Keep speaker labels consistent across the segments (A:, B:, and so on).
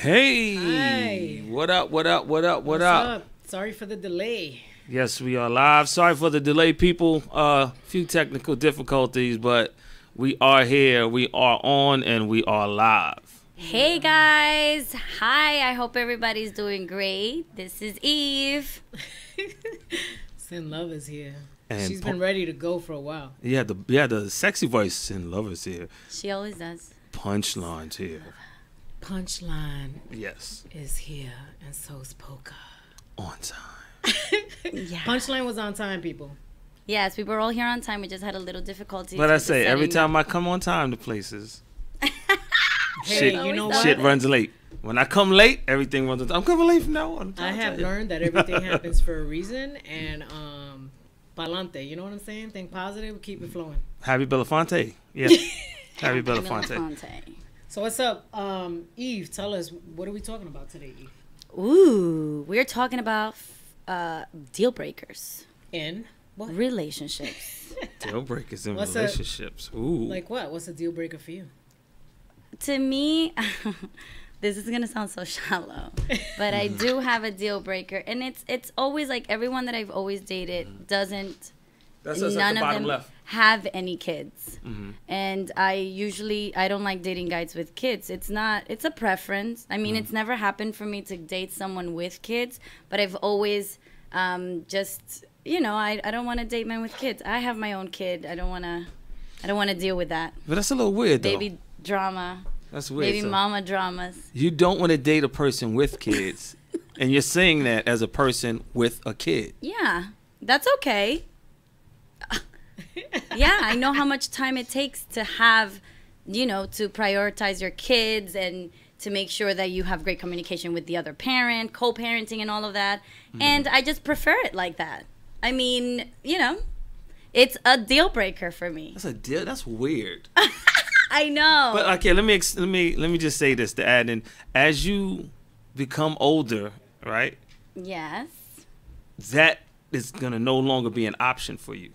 A: Hey,
B: Hi.
A: what up, what up, what up, what
B: What's
A: up?
B: Sorry for the delay.
A: Yes, we are live. Sorry for the delay, people. Few technical difficulties, but we are here, we are on, and we are live.
C: Hey guys. Hi, I hope everybody's doing great. This is Eve.
B: Sin Love is here.
A: And
B: She's been ready to go for a while.
A: Yeah, the sexy voice and lovers here.
C: She always does.
A: Punchlines here.
B: Punchline
A: Yes,
B: is here, and so's Polka.
A: on time.
C: Yeah.
B: Punchline was on time, people.
C: Yes, we were all here on time. We just had a little difficulty.
A: But I
C: with the
A: say every
C: setting.
A: time I come on time to places,
B: Hey,
A: Shit.
B: you know
C: Always
B: what?
A: shit runs late. When I come late, everything runs. I'm coming late from now on.
B: I have learned that everything happens for a reason, and pa'lante. You know what I'm saying? Think positive, keep it flowing.
A: Happy Belafonte. Yeah. Happy Belafonte.
C: Belafonte.
B: So what's up, Eve? Tell us, what are we talking about today, Eve?
C: Ooh, we're talking about deal breakers,
B: In what?
C: relationships.
A: Deal breakers in
B: What's a-
A: relationships. Ooh.
B: Like what? What's a deal breaker for you?
C: To me, this is gonna sound so shallow, but I do have a deal breaker, and it's always like everyone that I've always dated doesn't.
A: That's us at
C: None
A: the
C: of
A: bottom
C: them
A: left.
C: have any kids,
A: Mm-hmm.
C: and I don't like dating guys with kids. It's a preference. I mean, it's never happened for me to date someone with kids, but I've always just I don't want to date men with kids. I have my own kid. I don't want to deal with that
A: But that's a little weird, though.
C: baby drama,
A: That's weird.
C: baby
A: so
C: mama dramas.
A: You don't want to date a person with kids, and you're saying that as a person with a kid.
C: Yeah, that's okay. Yeah, I know how much time it takes to have, to prioritize your kids and to make sure that you have great communication with the other parent, co-parenting and all of that. And I just prefer it like that. I mean, it's a deal breaker for me.
A: That's a deal. That's weird.
C: I know.
A: But okay, let me just say this to add in: as you become older, right,
C: Yes.
A: that is gonna no longer be an option for you.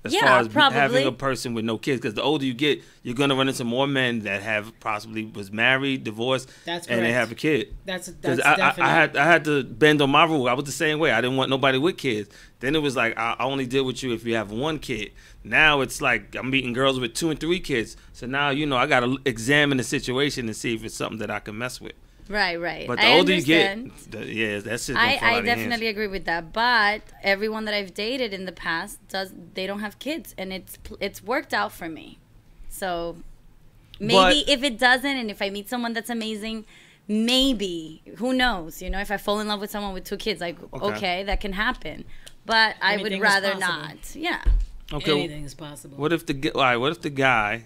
A: As
C: Yeah,
A: far as
C: probably.
A: having a person with no kids, because the older you get, you're gonna run into more men that have possibly was married, divorced,
B: That's
A: and they
B: correct.
A: have a kid.
B: That's
A: Because
B: definitely.
A: I had to bend on my rule. I was the same way. I didn't want nobody with kids. Then it was like I only deal with you if you have one kid. Now it's like I'm meeting girls with 2 and 3 kids. So now I got to examine the situation and see if it's something that I can mess with.
C: Right.
A: But the
C: I
A: older
C: understand.
A: you get, yeah, that's it. I
C: I definitely agree with that, but everyone that I've dated in the past they don't have kids, and it's worked out for me. So maybe if it doesn't, and if I meet someone that's amazing, maybe, who knows? If I fall in love with someone with 2 kids, like okay, that can happen. But I
B: Anything
C: would
B: is
C: rather
B: possible.
C: not. Yeah.
A: Okay.
B: Anything is possible.
A: What if the guy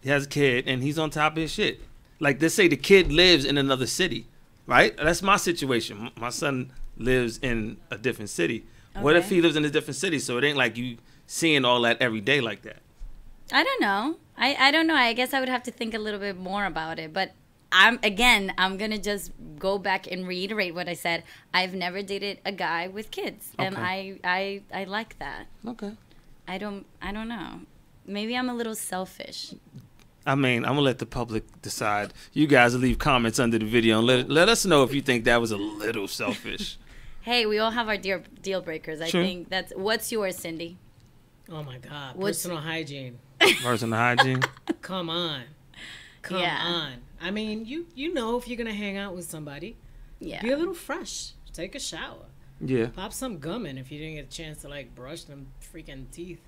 A: he has a kid and he's on top of his shit? Like, let's say the kid lives in another city, right? That's my situation. My son lives in a different city. What if
C: Okay.
A: he lives in a different city? So it ain't like you seeing all that every day like that.
C: I don't know. I don't know. I guess I would have to think a little bit more about it. But I'm gonna just go back and reiterate what I said. I've never dated a guy with kids, and
A: Okay.
C: I like that.
A: Okay.
C: I don't know. Maybe I'm a little selfish.
A: I mean, I'm gonna let the public decide. You guys will leave comments under the video and let us know if you think that was a little selfish.
C: Hey, we all have our deal breakers. I
A: Sure.
C: think what's yours, Cindy?
B: Oh my God!
C: What's-
B: Personal hygiene.
A: Personal hygiene.
B: Come on. Come
C: Yeah.
B: on. I mean, you know if you're gonna hang out with somebody,
C: Yeah.
B: be a little fresh. Take a shower.
A: Yeah.
B: Pop some gum in if you didn't get a chance to like brush them freaking teeth.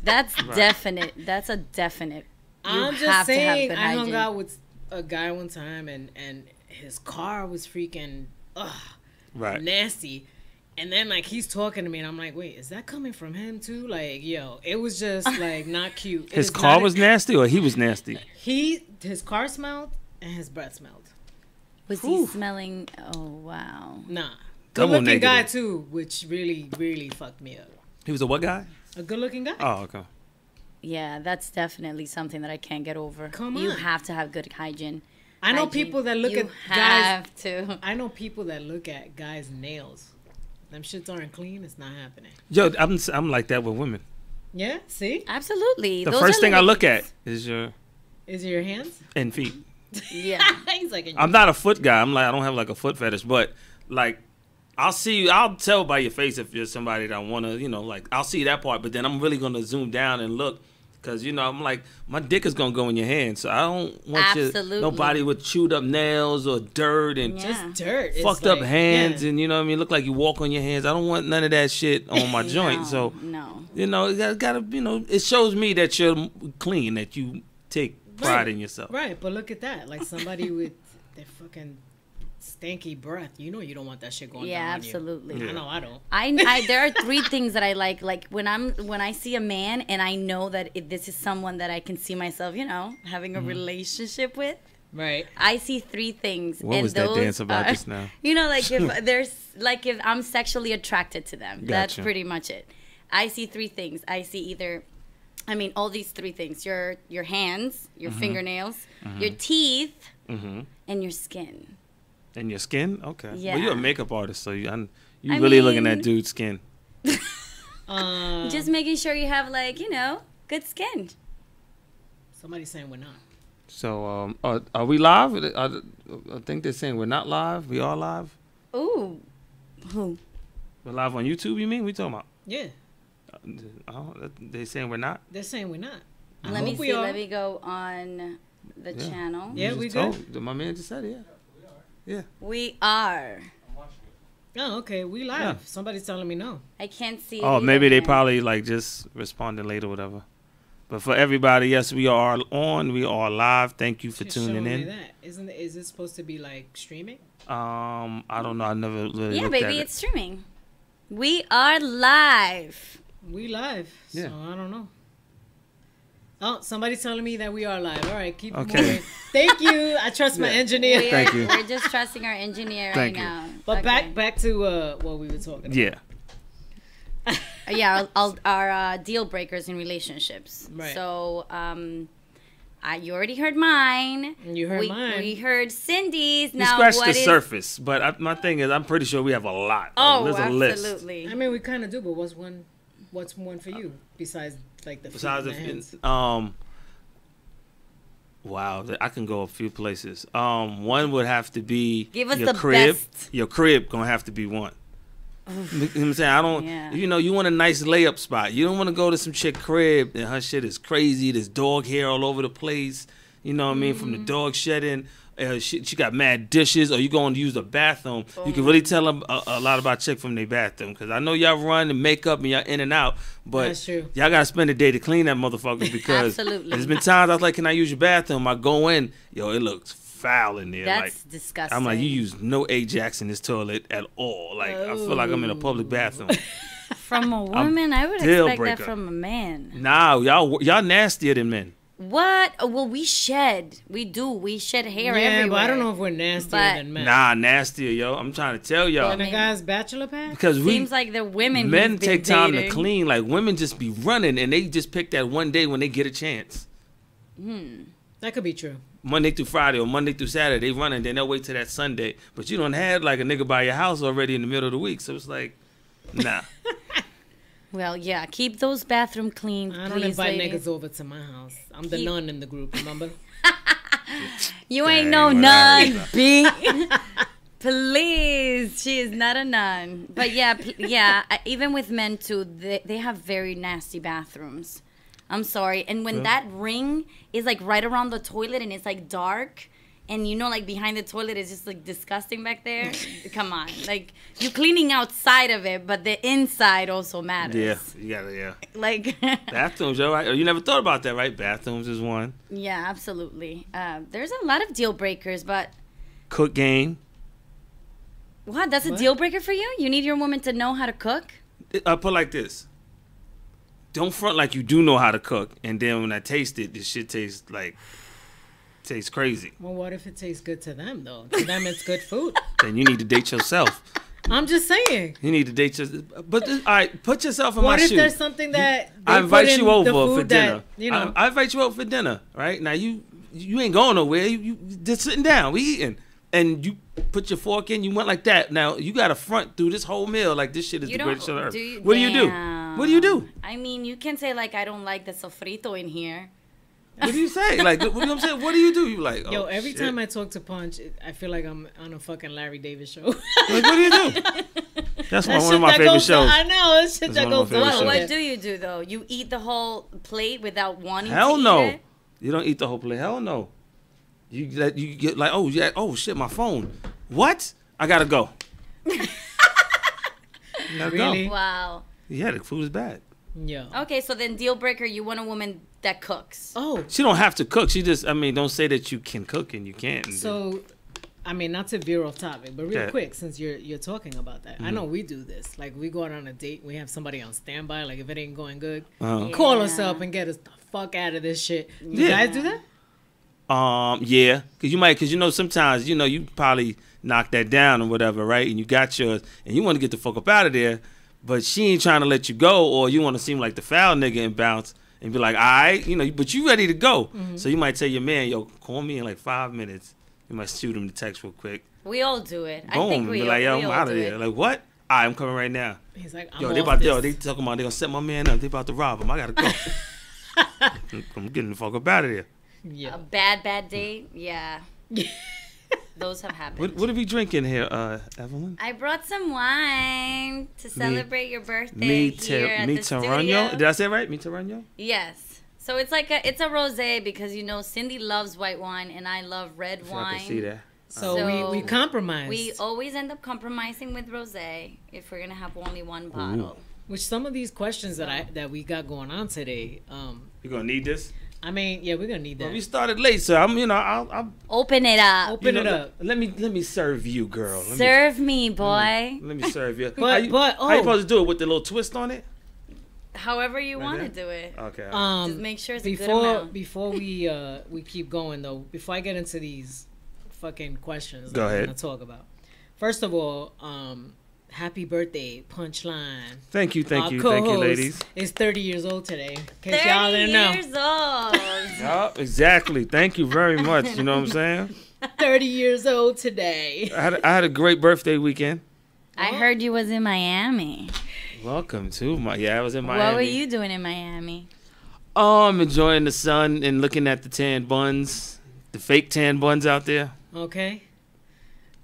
C: That's definite. That's a definite. You
B: I'm
C: have
B: just
C: to have
B: saying.
C: good
B: I hung
C: hygiene.
B: out with a guy one time and his car was freaking
A: Right.
B: nasty. And then like he's talking to me and I'm like, wait, is that coming from him too? Like, yo, it was just like not cute. It
A: His
B: is
A: car
B: not-
A: was nasty, or he was nasty.
B: his car smelled and his breath smelled.
C: Was he smelling? Oh wow.
B: Nah.
A: Double
B: Good looking guy
A: negative.
B: too, which really, really fucked me up.
A: He was a what guy?
B: A good looking guy.
A: Oh, okay.
C: Yeah, that's definitely something that I can't get over.
B: Come
C: You
B: on.
C: have to have good hygiene.
B: I know
C: Hygiene.
B: people that look
C: You
B: at guys.
C: have to.
B: I know people that look at guys' nails. Them shits aren't clean. It's not happening.
A: Yo, I'm like that with women.
B: Yeah. See,
C: Absolutely.
A: The
C: Those
A: first
C: are
A: thing I
C: little
A: look
C: things.
A: at is your
B: is it your hands?
A: and feet.
C: Yeah.
B: He's like,
A: I'm not a foot guy. I don't have like a foot fetish, but like I'll tell by your face if you're somebody that I want to, like I'll see that part, but then I'm really going to zoom down and look. Cause I'm like, my dick is gonna go in your hand, so I don't want nobody with chewed up nails or dirt and
B: just dirt,
A: fucked up hands, and you know what I mean. Look like you walk on your hands. I don't want none of that shit on my joint. So
C: no,
A: it gotta it shows me that you're clean, that you take pride in yourself.
B: Right, but look at that, like somebody with their fucking stanky breath. You don't want that shit going down.
C: Yeah, absolutely.
B: On you. I know I don't.
C: I there are 3 things that I like. Like when I see a man and I know that this is someone that I can see myself, having a relationship with.
B: Right.
C: I see 3 things.
A: What was that dance about just now?
C: Like if I'm sexually attracted to them.
A: Gotcha.
C: That's pretty much it. I see 3 things. I see all these 3 things. Your hands, your fingernails, your teeth, and your skin.
A: And your skin? Okay.
C: Yeah.
A: Well, you're a makeup artist, so you really looking at dude's skin.
C: Just making sure you have good skin.
B: Somebody's saying we're not.
A: So, are we live? I think they're saying we're not live. We are live.
C: Ooh. Who?
A: We're live on YouTube, you mean? We talking about?
B: Yeah.
A: They saying we're not?
B: They're saying we're not.
C: Let me see. Let me go on the channel.
B: Yeah, we good.
A: My man just said it, yeah. Yeah.
C: We are.
B: Oh, okay. We live.
A: Yeah.
B: Somebody's telling me no.
C: I can't see it.
A: Oh, maybe they probably just responded late or whatever. But for everybody, yes, we are on. We are live. Thank you for tuning in.
B: That. Is it supposed to be like streaming?
A: I don't know. I never really looked
C: baby,
A: at
C: it's streaming. We are live.
B: We live.
A: Yeah.
B: So I don't know. Oh, somebody's telling me that we are live. All right, keep
A: Okay.
B: moving. Thank you. I trust my engineer.
A: Thank you.
C: We're just trusting our engineer
A: Thank
C: right
A: you.
C: now.
B: But
C: Okay.
B: back to what we were talking about.
A: Yeah.
C: Yeah, our deal breakers in relationships.
B: Right.
C: So, you already heard mine.
B: You heard mine.
C: We heard Cindy's.
A: We
C: Now,
A: scratched
C: what
A: the
C: is...
A: surface, but my thing is, I'm pretty sure we have a lot.
C: Oh,
A: There's a list.
C: absolutely.
B: I mean, we kind of do, but what's one for you besides like the
A: Besides
B: feet and the hands?
A: Wow, I can go a few places. One would have to be
C: Give us
A: your
C: the
A: crib.
C: best.
A: Your crib gonna have to be one. You know what I'm saying? I don't.
C: Yeah.
A: You want a nice layup spot. You don't want to go to some chick crib and her shit is crazy. There's dog hair all over the place. You know what I mean? From the dog shedding. She got mad dishes, or you going to use the bathroom. You can really tell them a lot about chick from their bathroom. Because I know y'all run and makeup and y'all in and out, but
B: That's true.
A: y'all got to spend a day to clean that motherfucker. Because
C: Absolutely.
A: there's been times I was like, can I use your bathroom? I go in, it looks foul in there.
C: That's
A: like,
C: disgusting.
A: I'm like, you use no Ajax in this toilet at all. Like, I feel like I'm in a public bathroom.
C: From a woman, I would
A: deal
C: expect
A: breaker.
C: that from a man.
A: Nah, y'all nastier than men.
C: What? Well, we shed. We do. We shed hair everywhere.
B: Yeah, but I don't know if we're nastier than men.
A: Nah, nastier, yo. I'm trying to tell y'all.
B: And a guy's bachelor pad?
A: Because
C: Seems like the women
A: men
C: who've been
A: take time
C: dating.
A: to clean. Like, women just be running, and they just pick that one day when they get a chance.
B: That could be true.
A: Monday through Friday or Monday through Saturday, they running, then they'll wait till that Sunday. But you don't have, like, a nigga by your house already in the middle of the week. So it's like, nah.
C: Well, yeah. Keep those bathroom clean,
B: I don't
C: please,
B: invite
C: ladies.
B: niggas over to my house. I'm the nun in the group, remember?
C: You ain't
A: Dang,
C: no
A: well,
C: nun,
A: that
C: B. Please, she is not a nun. But yeah, even with men too, they have very nasty bathrooms. I'm sorry. And when that ring is like right around the toilet and it's like dark, and like behind the toilet is just like disgusting back there. Come on, like you cleaning outside of it, but the inside also matters.
A: Yeah, you gotta, yeah.
C: Like
A: Bathrooms, yo. Right? You never thought about that, right? Bathrooms is one.
C: yeah, absolutely. There's a lot of deal breakers, but
A: Cook game.
C: what? That's a deal breaker for you? You need your woman to know how to cook?
A: I put it like this. Don't front like you do know how to cook, and then when I taste it, this shit tastes crazy.
B: Well, what if it tastes good to them, though? To them, it's good food.
A: Then you need to date yourself.
B: I'm just saying.
A: You need to date yourself. But all right, put yourself in my
B: What if
A: shoes.
B: there's something that they
A: I invite
B: put in
A: you
B: the
A: over for
B: food
A: dinner.
B: that,
A: I invite you over for dinner, right? Now you ain't going nowhere. You just sitting down. We eating, and you put your fork in. You went like that. Now you got to front through this whole meal like this shit is the greatest on earth. What do you do? What do you do?
C: I mean, you can say like I don't like the sofrito in here.
A: What do you say? Like, what, you know what I'm saying? What do you do? You like, oh,
B: Yo, every
A: shit.
B: time I talk to Punch, I feel like I'm on a fucking Larry David show.
A: Like, what do you do? That's
B: That
A: one
B: shit
A: of my
B: that
A: favorite
B: goes
A: shows.
B: I know, that shit
A: That's
B: that
A: one of
B: goes
A: my
B: on.
A: favorite
C: What
A: shows.
C: do you do though? You eat the whole plate without wanting
A: Hell
C: to
A: no.
C: eat it?
A: You don't eat the whole plate. Hell no. You get like, oh yeah, oh shit, my phone. What? I gotta go. Gotta
B: Really?
A: go.
C: Wow.
A: Yeah, the food is bad.
B: Yeah.
C: Okay, so then deal breaker, you want a woman that cooks.
B: Oh,
A: She don't have to cook. She just, I mean, don't say that you can cook and you can't.
B: so, I mean, not to veer off topic, but real
A: Okay.
B: quick, since you're talking about that, I know we do this. Like, we go out on a date, we have somebody on standby. Like, if it ain't going good,
A: Uh-huh.
B: call us
C: Yeah.
B: up and get us the fuck out of this shit. You
A: Yeah.
B: guys do that?
A: Yeah, cause you know sometimes you probably knock that down or whatever, right? And you got yours, and you want to get the fuck up out of there, but she ain't trying to let you go, or you want to seem like the foul nigga and bounce and be like, all right, but you ready to go.
B: Mm-hmm.
A: So you might tell your man, yo, call me in like 5 minutes. You might shoot him the text real quick.
C: We all do it. I
A: Boom,
C: think
A: and
C: we
A: be
C: all,
A: like, yo,
C: we
A: I'm
C: all
A: out
C: do
A: of there.
C: it.
A: Like what? All right, I'm coming right now.
B: He's like, I'm
A: Yo,
B: off
A: they
B: this.
A: talking about they gonna set my man up. They about to rob him. I gotta go. I'm getting the fuck up out of there.
B: Yeah.
C: A bad date? Yeah. Those have happened.
A: What are we drinking here, Evelyn?
C: I brought some wine to celebrate your birthday
A: Me
C: here at the
A: Terrano.
C: studio.
A: Did I say it right? Me Terrano?
C: Yes. So it's like it's a rosé because Cindy loves white wine and I love red
A: I
C: wine.
A: can see that.
B: So, we compromised.
C: We always end up compromising with rosé if we're gonna have only one bottle.
B: Which some of these questions that we got going on today,
A: You gonna need this?
B: I mean, yeah, we're gonna need
A: Well,
B: that.
A: we started late, so I'll
C: Open it up.
B: Open it up.
A: Let me serve you, girl.
C: Serve me, boy.
A: Let me serve you.
B: But-
A: how you,
B: but,
A: how you
B: oh.
A: supposed to do it with the little twist on it?
C: However you
A: Like
C: want to
A: that?
C: do it.
A: Okay.
C: Just make sure it's a good amount.
B: Before we keep going though, before I get into these fucking questions
A: Go
B: that
A: ahead.
B: I'm gonna talk about. First of all, happy birthday, Punchline.
A: Thank you,
B: Our
A: thank you,
B: co-host
A: ladies.
B: is 30 years old today. In case
C: 30
B: y'all didn't know.
C: years old.
A: Yup, exactly. Thank you very much. You know what I'm saying?
B: 30 years old today.
A: I had a great birthday weekend.
C: I heard you was in Miami.
A: Welcome to I was in Miami.
C: What were you doing in Miami?
A: Oh, I'm enjoying the sun and looking at the tan buns, the fake tan buns out there.
B: Okay.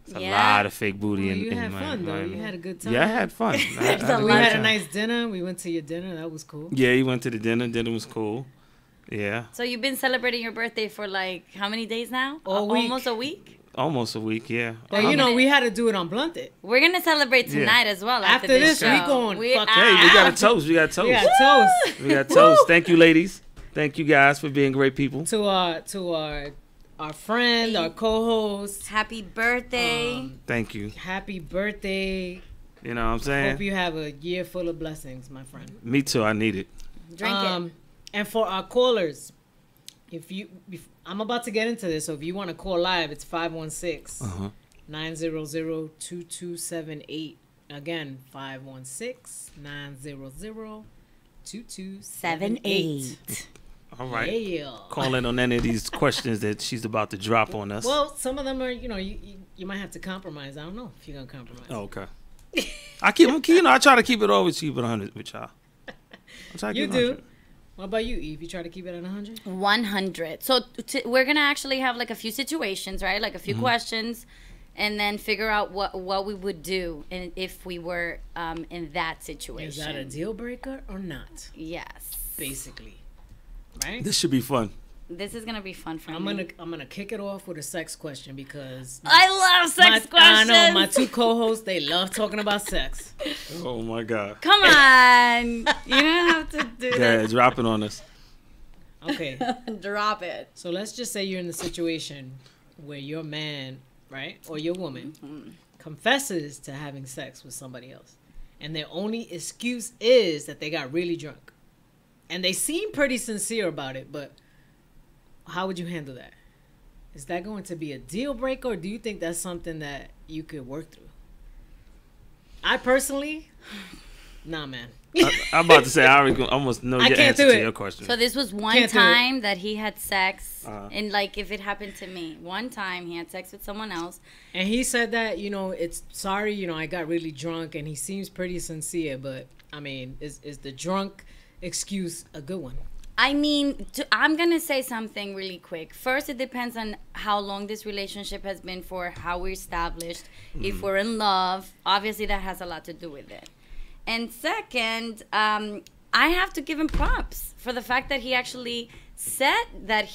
A: It's a lot of fake booty
B: Well,
A: in
B: you had
A: my
B: fun though.
A: Miami.
B: You had a good time.
A: Yeah, I had fun.
C: There's a
B: We
C: lot
B: had
C: of-
B: a nice dinner. We went to your dinner. That was cool.
A: Yeah, he went to the dinner. Dinner was cool. Yeah,
C: So you've been celebrating your birthday for like how many days now?
B: All week.
C: Almost a week?
A: almost a week. Yeah.
B: But we had to do it on Blunted.
C: We're gonna celebrate
A: Yeah.
C: tonight as well.
B: After
C: After
B: this,
C: show.
B: we going fuck-
A: Hey, we got a toast. We got toast.
B: We got toast.
A: We got toast. Thank you, ladies. Thank you guys for being great people.
B: to our friend, our co-host.
C: Happy birthday.
A: Thank you.
B: Happy birthday.
A: You know what I'm saying?
B: Hope you have a year full of blessings, my friend.
A: Me too. I need it.
C: Drink it.
B: And for our callers, I'm about to get into this, so if you want to call live, it's 516
A: Uh-huh.
B: 900-2278. Again, 516-900-2278.
A: All right.
B: Yeah.
A: Call in on any of these questions that she's about to drop on us.
B: Well, some of them are, you might have to compromise. I don't know if you're gonna compromise.
A: Oh, okay. I try to keep it always keep it 100 with y'all. I try to
B: You
A: keep it
B: do.
A: 100.
B: What about you, Eve? You try to keep it at 100?
C: 100. So we're gonna actually have like a few situations, right? Like a few questions, and then figure out what we would do if we were in that situation.
B: Is that a deal breaker or not?
C: Yes.
B: Basically, right?
A: This should be fun.
C: This is gonna be fun for
B: I'm
C: me.
B: gonna kick it off with a sex question because
C: I love sex questions.
B: I know my two co-hosts, they love talking about sex.
A: Oh my God.
C: Come on, you don't have to do
A: Yeah, drop it on us.
B: Okay,
C: that. Drop it.
B: so let's just say you're in the situation where your man, right, or your woman confesses to having sex with somebody else, and their only excuse is that they got really drunk, and they seem pretty sincere about it, but how would you handle that? Is that going to be a deal breaker, or do you think that's something that you could work through? I personally, nah, man.
A: I'm about to say I already almost know
B: I
A: your
B: can't
A: answer
B: do
A: to
B: it.
A: your question.
C: So this was one
B: Can't do it.
C: time that he had sex,
A: Uh-huh.
C: and like if it happened to me, one time he had sex with someone else.
B: And he said that, it's sorry, I got really drunk, and he seems pretty sincere, but I mean, is the drunk excuse a good one?
C: I mean, I'm going to say something really quick. First, it depends on how long this relationship has been for, how we're established, if we're in love. Obviously, that has a lot to do with it. And second, I have to give him props for the fact that he actually said that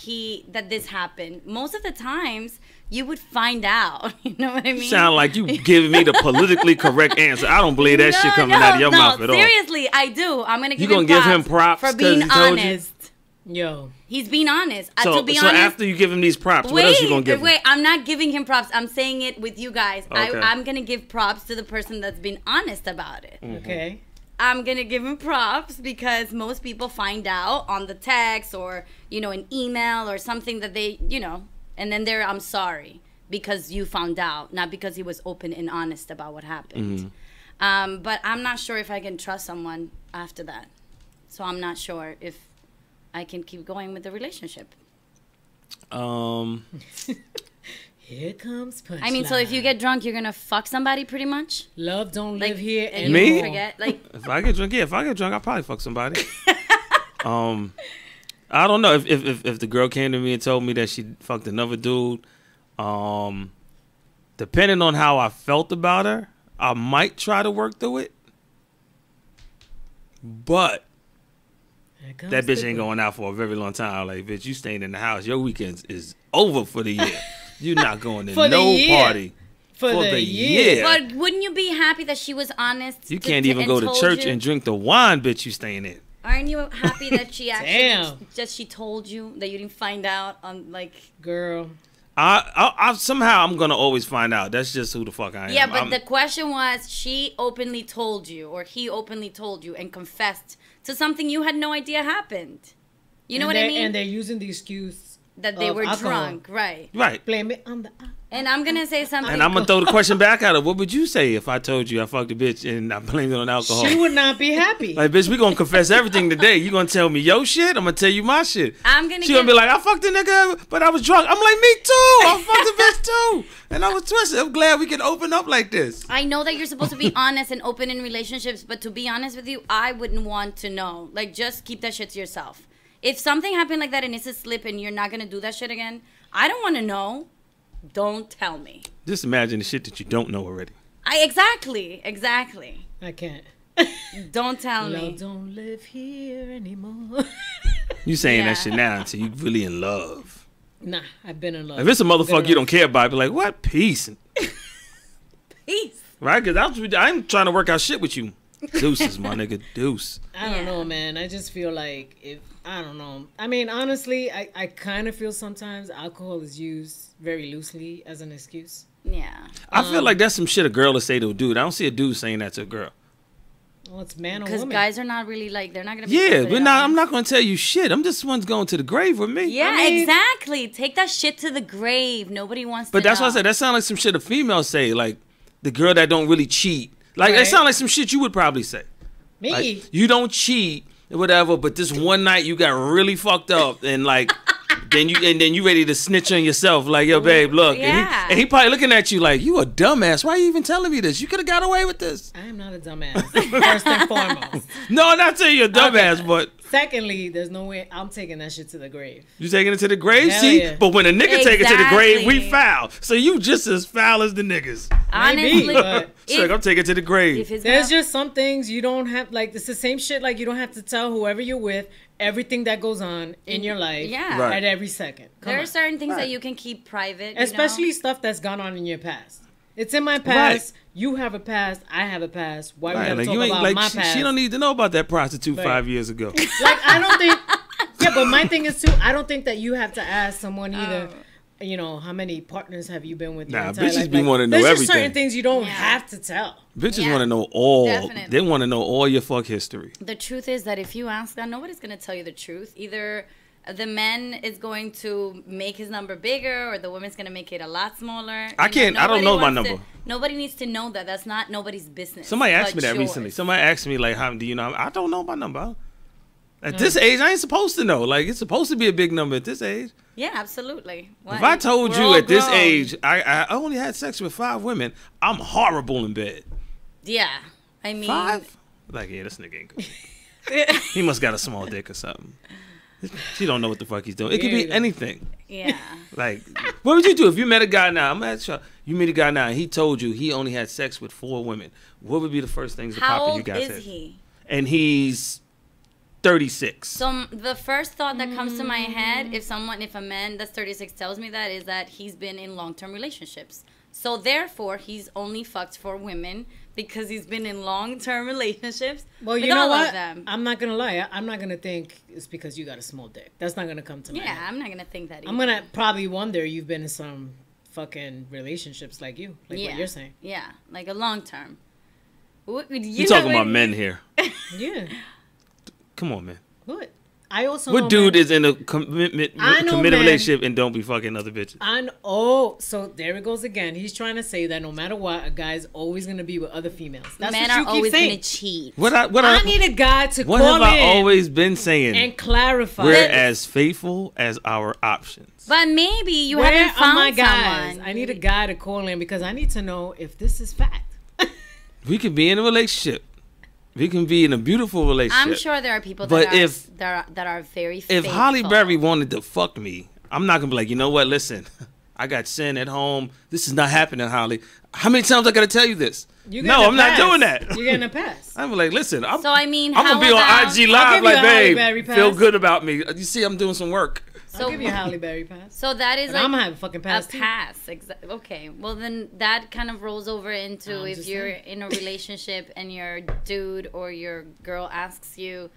C: this happened. Most of the times, you would find out. You know what I mean?
A: Sound like you giving me the politically correct answer. I don't believe that shit coming out of your mouth at all.
C: Seriously, I do. I'm gonna give
A: him props
C: for being honest.
B: Yo,
C: he's being honest.
A: So,
C: to be honest,
A: after you give him these props, what else you gonna give him?
C: Wait, I'm not giving him props. I'm saying it with you guys.
A: Okay.
C: I'm gonna give props to the person that's been honest about it.
B: okay.
C: I'm gonna give him props because most people find out on the text or an email or something that they and then I'm sorry because you found out, not because he was open and honest about what happened. But I'm not sure if I can trust someone after that. So I'm not sure if I can keep going with the relationship.
B: Here comes punchline.
C: I mean, so if you get drunk, you're gonna fuck somebody pretty much?
B: Love don't live here
C: and
A: Me?
C: you forget,
A: if I get drunk, I'll probably fuck somebody. I don't know if the girl came to me and told me that she fucked another dude. Depending on how I felt about her, I might try to work through it. But that bitch ain't going out for a very long time. Like, bitch, you staying in the house. Your weekend is over for the year. You're not going to no party
B: for the year.
C: But wouldn't you be happy that she was honest?
A: You can't even go to church and drink the wine, bitch, you staying in.
C: Aren't you happy that she actually
B: Damn.
C: she told you that you didn't find out on
B: girl?
A: I somehow I'm gonna always find out. That's just who the fuck I am.
C: Yeah, but the question was, she openly told you, or he openly told you, and confessed to something you had no idea happened. You know what I mean?
B: And they're using the excuse
C: that they were drunk, right?
A: Right.
B: Blame it on the.
C: And I'm gonna say something.
A: And I'm gonna throw the question back at her. What would you say if I told you I fucked a bitch and I blamed it on alcohol?
B: She would not be happy.
A: Like, bitch, we gonna confess everything today. You gonna tell me your shit? I'm gonna tell you my shit. She gonna be like, I fucked a nigga, but I was drunk. I'm like, me too. I fucked a bitch too, and I was twisted. I'm glad we can open up like this.
C: I know that you're supposed to be honest and open in relationships, but to be honest with you, I wouldn't want to know. Like, just keep that shit to yourself. If something happened like that and it's a slip and you're not gonna do that shit again, I don't want to know. Don't tell me.
A: Just imagine the shit that you don't know already.
C: Exactly.
B: I can't.
C: Don't tell me.
B: Love don't live here anymore.
A: You saying that shit now until you really in love.
B: Nah, I've been in love.
A: If it's a motherfucker you don't care about, be like, what? Peace.
C: Peace.
A: Right? Because I'm trying to work out shit with you. Deuces, my nigga. Deuce.
B: I don't know, man. I just feel like I don't know. I mean, honestly, I kind of feel sometimes alcohol is used very loosely as an excuse.
C: Yeah.
A: I feel like that's some shit a girl will say to a dude. I don't see a dude saying that to a girl.
B: Well, it's man or
C: woman. Because guys are not really they're not going to be.
A: Yeah, but I'm not going to tell you shit. I'm just one's going to the grave with me.
C: Yeah, exactly. Take that shit to the grave. Nobody wants to know.
A: But that's why I said that sounds like some shit a female say. Like, the girl that don't really cheat. Like, it sounds like some shit you would probably say.
B: Me?
A: Like, you don't cheat or whatever, but this one night you got really fucked up and like then you ready to snitch on yourself. Like, yo, babe, look.
C: Yeah.
A: And he probably looking at you like, you a dumbass. Why are you even telling me this? You could have got away with this.
B: I am not a dumbass, first and foremost.
A: No, not saying you're a dumbass, but
B: secondly, there's no way I'm taking that shit to the grave.
A: You taking it to the grave?
B: Hell
A: See?
B: yeah.
A: But when a nigga take it to the grave, we foul. So you just as foul as the niggas.
C: Honestly,
A: so I'm taking it to the grave.
B: There's just some things you don't have, like, it's the same shit, like, you don't have to tell whoever you're with everything that goes on in your life at every second.
C: There are certain things that you can keep private.
B: Especially stuff that's gone on in your past. It's in my past. Right. You have a past. I have a past. Why we gotta talk about my past?
A: She don't need to know about that prostitute 5 years ago.
B: Like, I don't think... Yeah, but my thing is, too, I don't think that you have to ask someone either... You know, how many partners have you been with?
A: Nah, bitches be want to know everything.
B: There's just certain things you don't have to tell.
A: Bitches want to know all. Definitely. They want to know all your fuck history.
C: The truth is that if you ask that, nobody's going to tell you the truth. Either the man is going to make his number bigger or the woman's going to make it a lot smaller.
A: I don't know my number.
C: Nobody needs to know that. That's not nobody's business.
A: Somebody asked me that recently. Somebody asked me, like, how do you know? I don't know my number. At this age, I ain't supposed to know. Like, it's supposed to be a big number at this age.
C: Yeah, absolutely.
A: If I told you at this age, I only had sex with 5 women, I'm horrible in bed.
C: Yeah. I mean...
A: 5? Like, yeah, this nigga ain't good. He must got a small dick or something. She don't know what the fuck he's doing. It could
B: There
A: be
B: you go.
A: anything.
C: Yeah.
A: Like, what would you do if you met a guy now? I'm not sure. You meet a guy now, and he told you he only had sex with 4 women. What would be the first things to
C: How
A: pop in you
C: old
A: guys'
C: is
A: head?
C: he?
A: And he's 36.
C: So the first thought that comes to my head, if a man that's 36 tells me that, is that he's been in long-term relationships. So therefore, he's only fucked 4 women because he's been in long-term relationships.
B: Well,
C: with
B: you know
C: all
B: what?
C: Of them.
B: I'm not gonna lie. I'm not gonna think it's because you got a small dick. That's not gonna come to my
C: Yeah,
B: head.
C: I'm not gonna think that. Either.
B: I'm gonna probably wonder you've been in some fucking relationships like what you're saying.
C: Yeah, like a long-term.
A: You talking about men here?
B: Yeah.
A: Come on, man.
B: What? I also
A: What
B: know
A: dude
B: men-
A: is in a committed
B: I know men-
A: relationship and don't be fucking other bitches?
B: So there it goes again. He's trying to say that no matter what, a guy's always gonna be with other females. That's
C: Men
B: what you
C: are
B: keep
C: always
B: saying.
C: gonna cheat.
B: I need a guy to
A: what
B: call
A: have I
B: in
A: always been saying?
B: and clarify.
A: We're as faithful as our options.
C: But maybe you
B: Where
C: haven't
B: are
C: found
B: my guys?
C: someone.
B: I need a guy to call in because I need to know if this is fact.
A: We can be in a relationship. We can be in a beautiful relationship.
C: I'm sure there are people that
A: But
C: are very
A: if
C: faithful.
A: Holly Berry wanted to fuck me, I'm not gonna be like, you know what? Listen, I got sin at home. This is not happening, Holly. How many times I gotta tell you this?
B: You
A: No,
B: getting a
A: I'm not
B: pass.
A: doing that.
B: You're getting a pass.
A: I'm like, listen. I'm
C: So, I mean,
A: I'm gonna
C: how
A: be on
C: about-
A: IG
B: I'll
A: Live,
B: give you
A: like,
B: a Halle
A: babe,
B: Berry pass.
A: feel good about me. You see, I'm doing some work.
B: I'll
C: So-
B: give you a Halle Berry pass.
C: So that is
B: But
C: like
B: I'm gonna have a fucking pass
C: a
B: too.
C: pass. Okay. Well, then that kind of rolls over into
B: I'm
C: if
B: just
C: you're
B: saying.
C: in a relationship and your dude or your girl asks you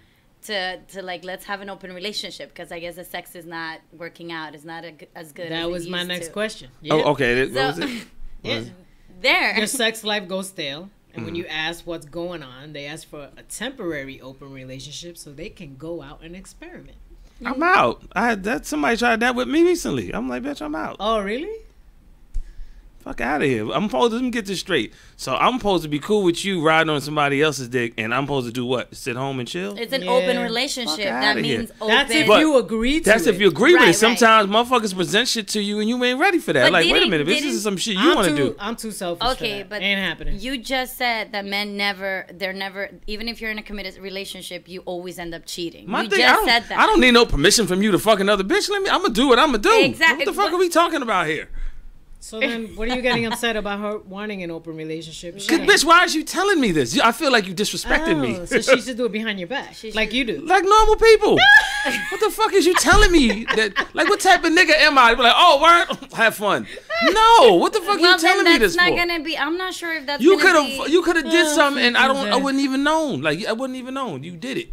C: to like, let's have an open relationship because I guess the sex is not working out. It's not as good. as
B: That
C: it
B: was my
C: used
B: next
C: to.
B: question.
A: Oh,
B: Yeah.
A: okay. What was
C: So-
A: it? What
B: Yeah.
A: was it?
C: There.
B: Your sex life goes stale. And
A: Mm-hmm.
B: when you ask what's going on, they ask for a temporary open relationship so they can go out and experiment.
A: I'm out. I had that. Somebody tried that with me recently. I'm like, bitch, I'm out.
B: Oh, really?
A: Fuck out of here. I'm supposed to, let me get this straight. So I'm supposed to be cool with you riding on somebody else's dick, and I'm supposed to do what? Sit home and chill?
C: It's an
B: Yeah.
C: open relationship.
A: Fuck
C: That
A: outta here.
C: means open.
B: That's if
A: But
B: you agree to
A: That's
B: it.
A: if you agree with
C: Right,
A: it. Sometimes motherfuckers present shit to you and you ain't ready for that.
C: But
A: Like, wait a
C: didn't-
A: minute, this
C: didn't-
A: is some shit you want to do.
B: I'm too selfish for
C: Okay,
B: that.
C: but
B: Ain't happening.
C: You just said that men they're never, even if you're in a committed relationship, you always end up cheating.
A: My
C: You
A: thing,
C: just said that.
A: I don't need no permission from you to fuck another bitch. I'm gonna do what I'm gonna do.
C: Exactly.
A: What the fuck are we talking about here?
B: So then, what are you getting upset about her wanting an open relationship? She
A: Cause
B: ain't.
A: bitch, why is you telling me this? I feel like you disrespecting me.
B: Oh, so she should do it behind your back,
C: She
B: like
C: should.
B: you do.
A: Like normal people. What the fuck is you telling me that? Like, what type of nigga am I? Be like, oh, word, have fun. No, what the fuck
C: Well,
A: you telling
C: then
A: me
C: that's
A: this
C: not
A: for?
C: gonna be. I'm not sure if that's.
A: You
C: gonna
A: could have,
C: be-
A: you could have did something, and I
B: Jesus.
A: wouldn't even known. Like, I wouldn't even known. You did it.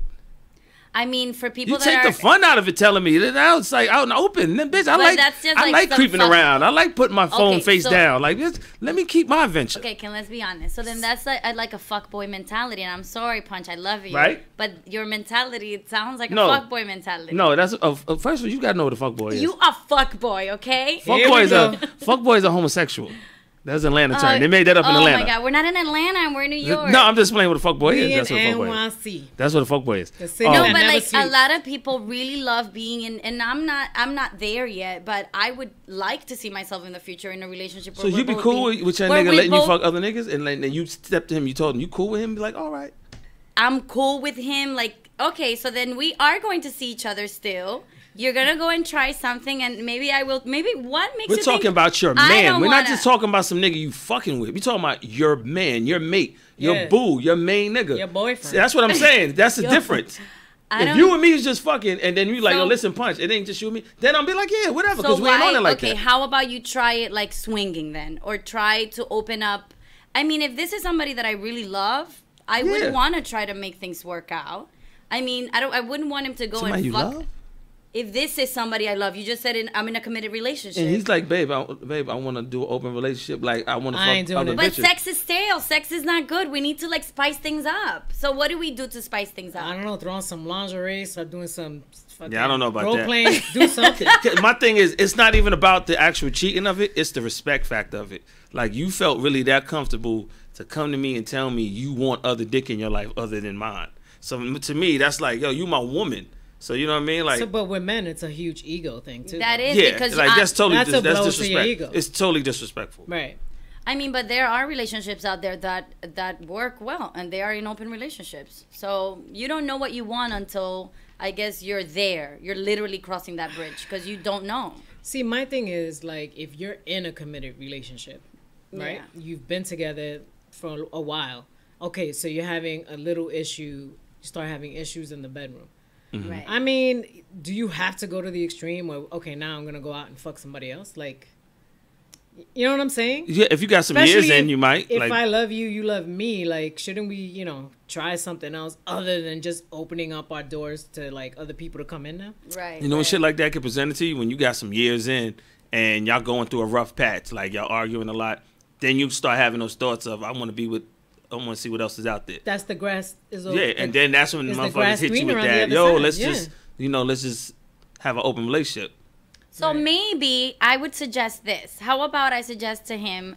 C: I mean, for people
A: You
C: that
A: take
C: are.
A: the fun out of it, telling me that now it's like out and open. Then, bitch, I
C: But
A: like,
C: that's just
A: I
C: like
A: like
C: some
A: creeping
C: fuck-
A: around. I like putting my phone
C: Okay,
A: face
C: so-
A: down. Like, bitch, let me keep my adventure.
C: Okay, let's be honest. So then that's like a fuckboy mentality, and I'm sorry, Punch, I love you.
A: Right.
C: But your mentality, it sounds like
A: No.
C: a fuckboy mentality.
A: No, that's first of all, you gotta know what a fuckboy is.
C: You a fuckboy, okay?
B: Here we
A: Fuckboy is a homosexual. That's an Atlanta
C: Oh,
A: term. They made that up in Atlanta.
C: Oh my God, we're not in Atlanta. We're in New York.
A: No, I'm just explaining what a fuckboy
B: We
A: is. That's
B: in
A: what a fuckboy is.
B: NYC.
A: That's what a fuckboy is.
B: The city
C: No,
B: that
C: but
B: never
C: like a
B: sleeps.
C: lot of people really love being in, and I'm not there yet. But I would like to see myself in the future in a relationship.
A: So
C: Where
A: you
C: we're
A: be
C: both
A: cool
C: being-
A: with your
C: where
A: nigga
C: we
A: letting you
C: both-
A: fuck other niggas, and then you step to him, you told him you cool with him, be like, all right.
C: I'm cool with him. Like, okay, so then we are going to see each other still. You're gonna go and try something, and maybe I will. Maybe what makes
A: We're
C: you
A: talking
C: think
A: about your
C: I
A: man.
C: don't
A: We're not
C: wanna-
A: just talking about some nigga you fucking with. We're talking about your man, your mate, your
B: Yeah.
A: boo, your main nigga.
B: Your boyfriend.
A: See, that's what I'm saying. That's the difference.
C: I
A: If
C: don't-
A: you and me is just fucking, and then you like,
C: So-
A: yo, listen, Punch, it ain't just you and me, then I'll be like, yeah, whatever,
C: So
A: because we ain't on
C: why?
A: it like
C: Okay,
A: that.
C: how about you try it like swinging then, or try to open up? I mean, if this is somebody that I really love, I
A: Yeah.
C: would want to try to make things work out. I mean, I wouldn't want him to go
A: Somebody you
C: and fuck.
A: love?
C: If this is somebody I love, you just said I'm in a committed relationship.
A: And he's like, babe, I want to do an open relationship. Like, I want to
B: I ain't
A: fuck
B: doing
A: other
B: it.
C: but
A: bitches.
C: sex is stale. Sex is not good. We need to like spice things up. So what do we do to spice things
B: I
C: up?
B: don't know, throw on some lingerie, start doing some fucking
A: Yeah, I don't know about
B: role
A: that.
B: playing. Do something.
A: My thing is, it's not even about the actual cheating of it. It's the respect factor of it. Like, you felt really that comfortable to come to me and tell me you want other dick in your life other than mine. So to me, that's like, yo, you my woman. So you know what I mean? Like,
B: So, but with men, it's a huge ego thing too.
C: That
B: though.
C: is
A: yeah,
C: because
A: like that's totally
B: That's a
A: that's
B: blow to your
A: disrespect.
B: ego.
A: It's totally disrespectful.
B: Right.
C: I mean, but there are relationships out there that work well, and they are in open relationships. So you don't know what you want until I guess you're there. You're literally crossing that bridge because you don't know.
B: See, my thing is, like, if you're in a committed relationship, right?
C: Yeah.
B: You've been together for a while. Okay, so you're having a little issue. You start having issues in the bedroom.
C: Right.
B: I mean, do you have to go to the extreme where, okay, now I'm going to go out and fuck somebody else? Like, you know what I'm saying?
A: Yeah, if you got some
B: Especially
A: years in, you might.
B: If
A: like,
B: I love you, you love me. Like, shouldn't we, you know, try something else other than just opening up our doors to, like, other people to come in now?
C: Right.
A: you know, when
C: right.
A: shit like that get presented to you when you got some years in and y'all going through a rough patch, like y'all arguing a lot, then you start having those thoughts of, I want to see what else is out there.
B: That's the grass is over.
A: Yeah, and then that's when
B: is the
A: motherfuckers
B: grass
A: hit you
B: greener
A: with
B: on the
A: that.
B: other
A: Yo,
B: side?
A: let's
B: Yeah.
A: just, let's just have an open relationship.
C: So
B: Right.
C: maybe I would suggest this. How about I suggest to him,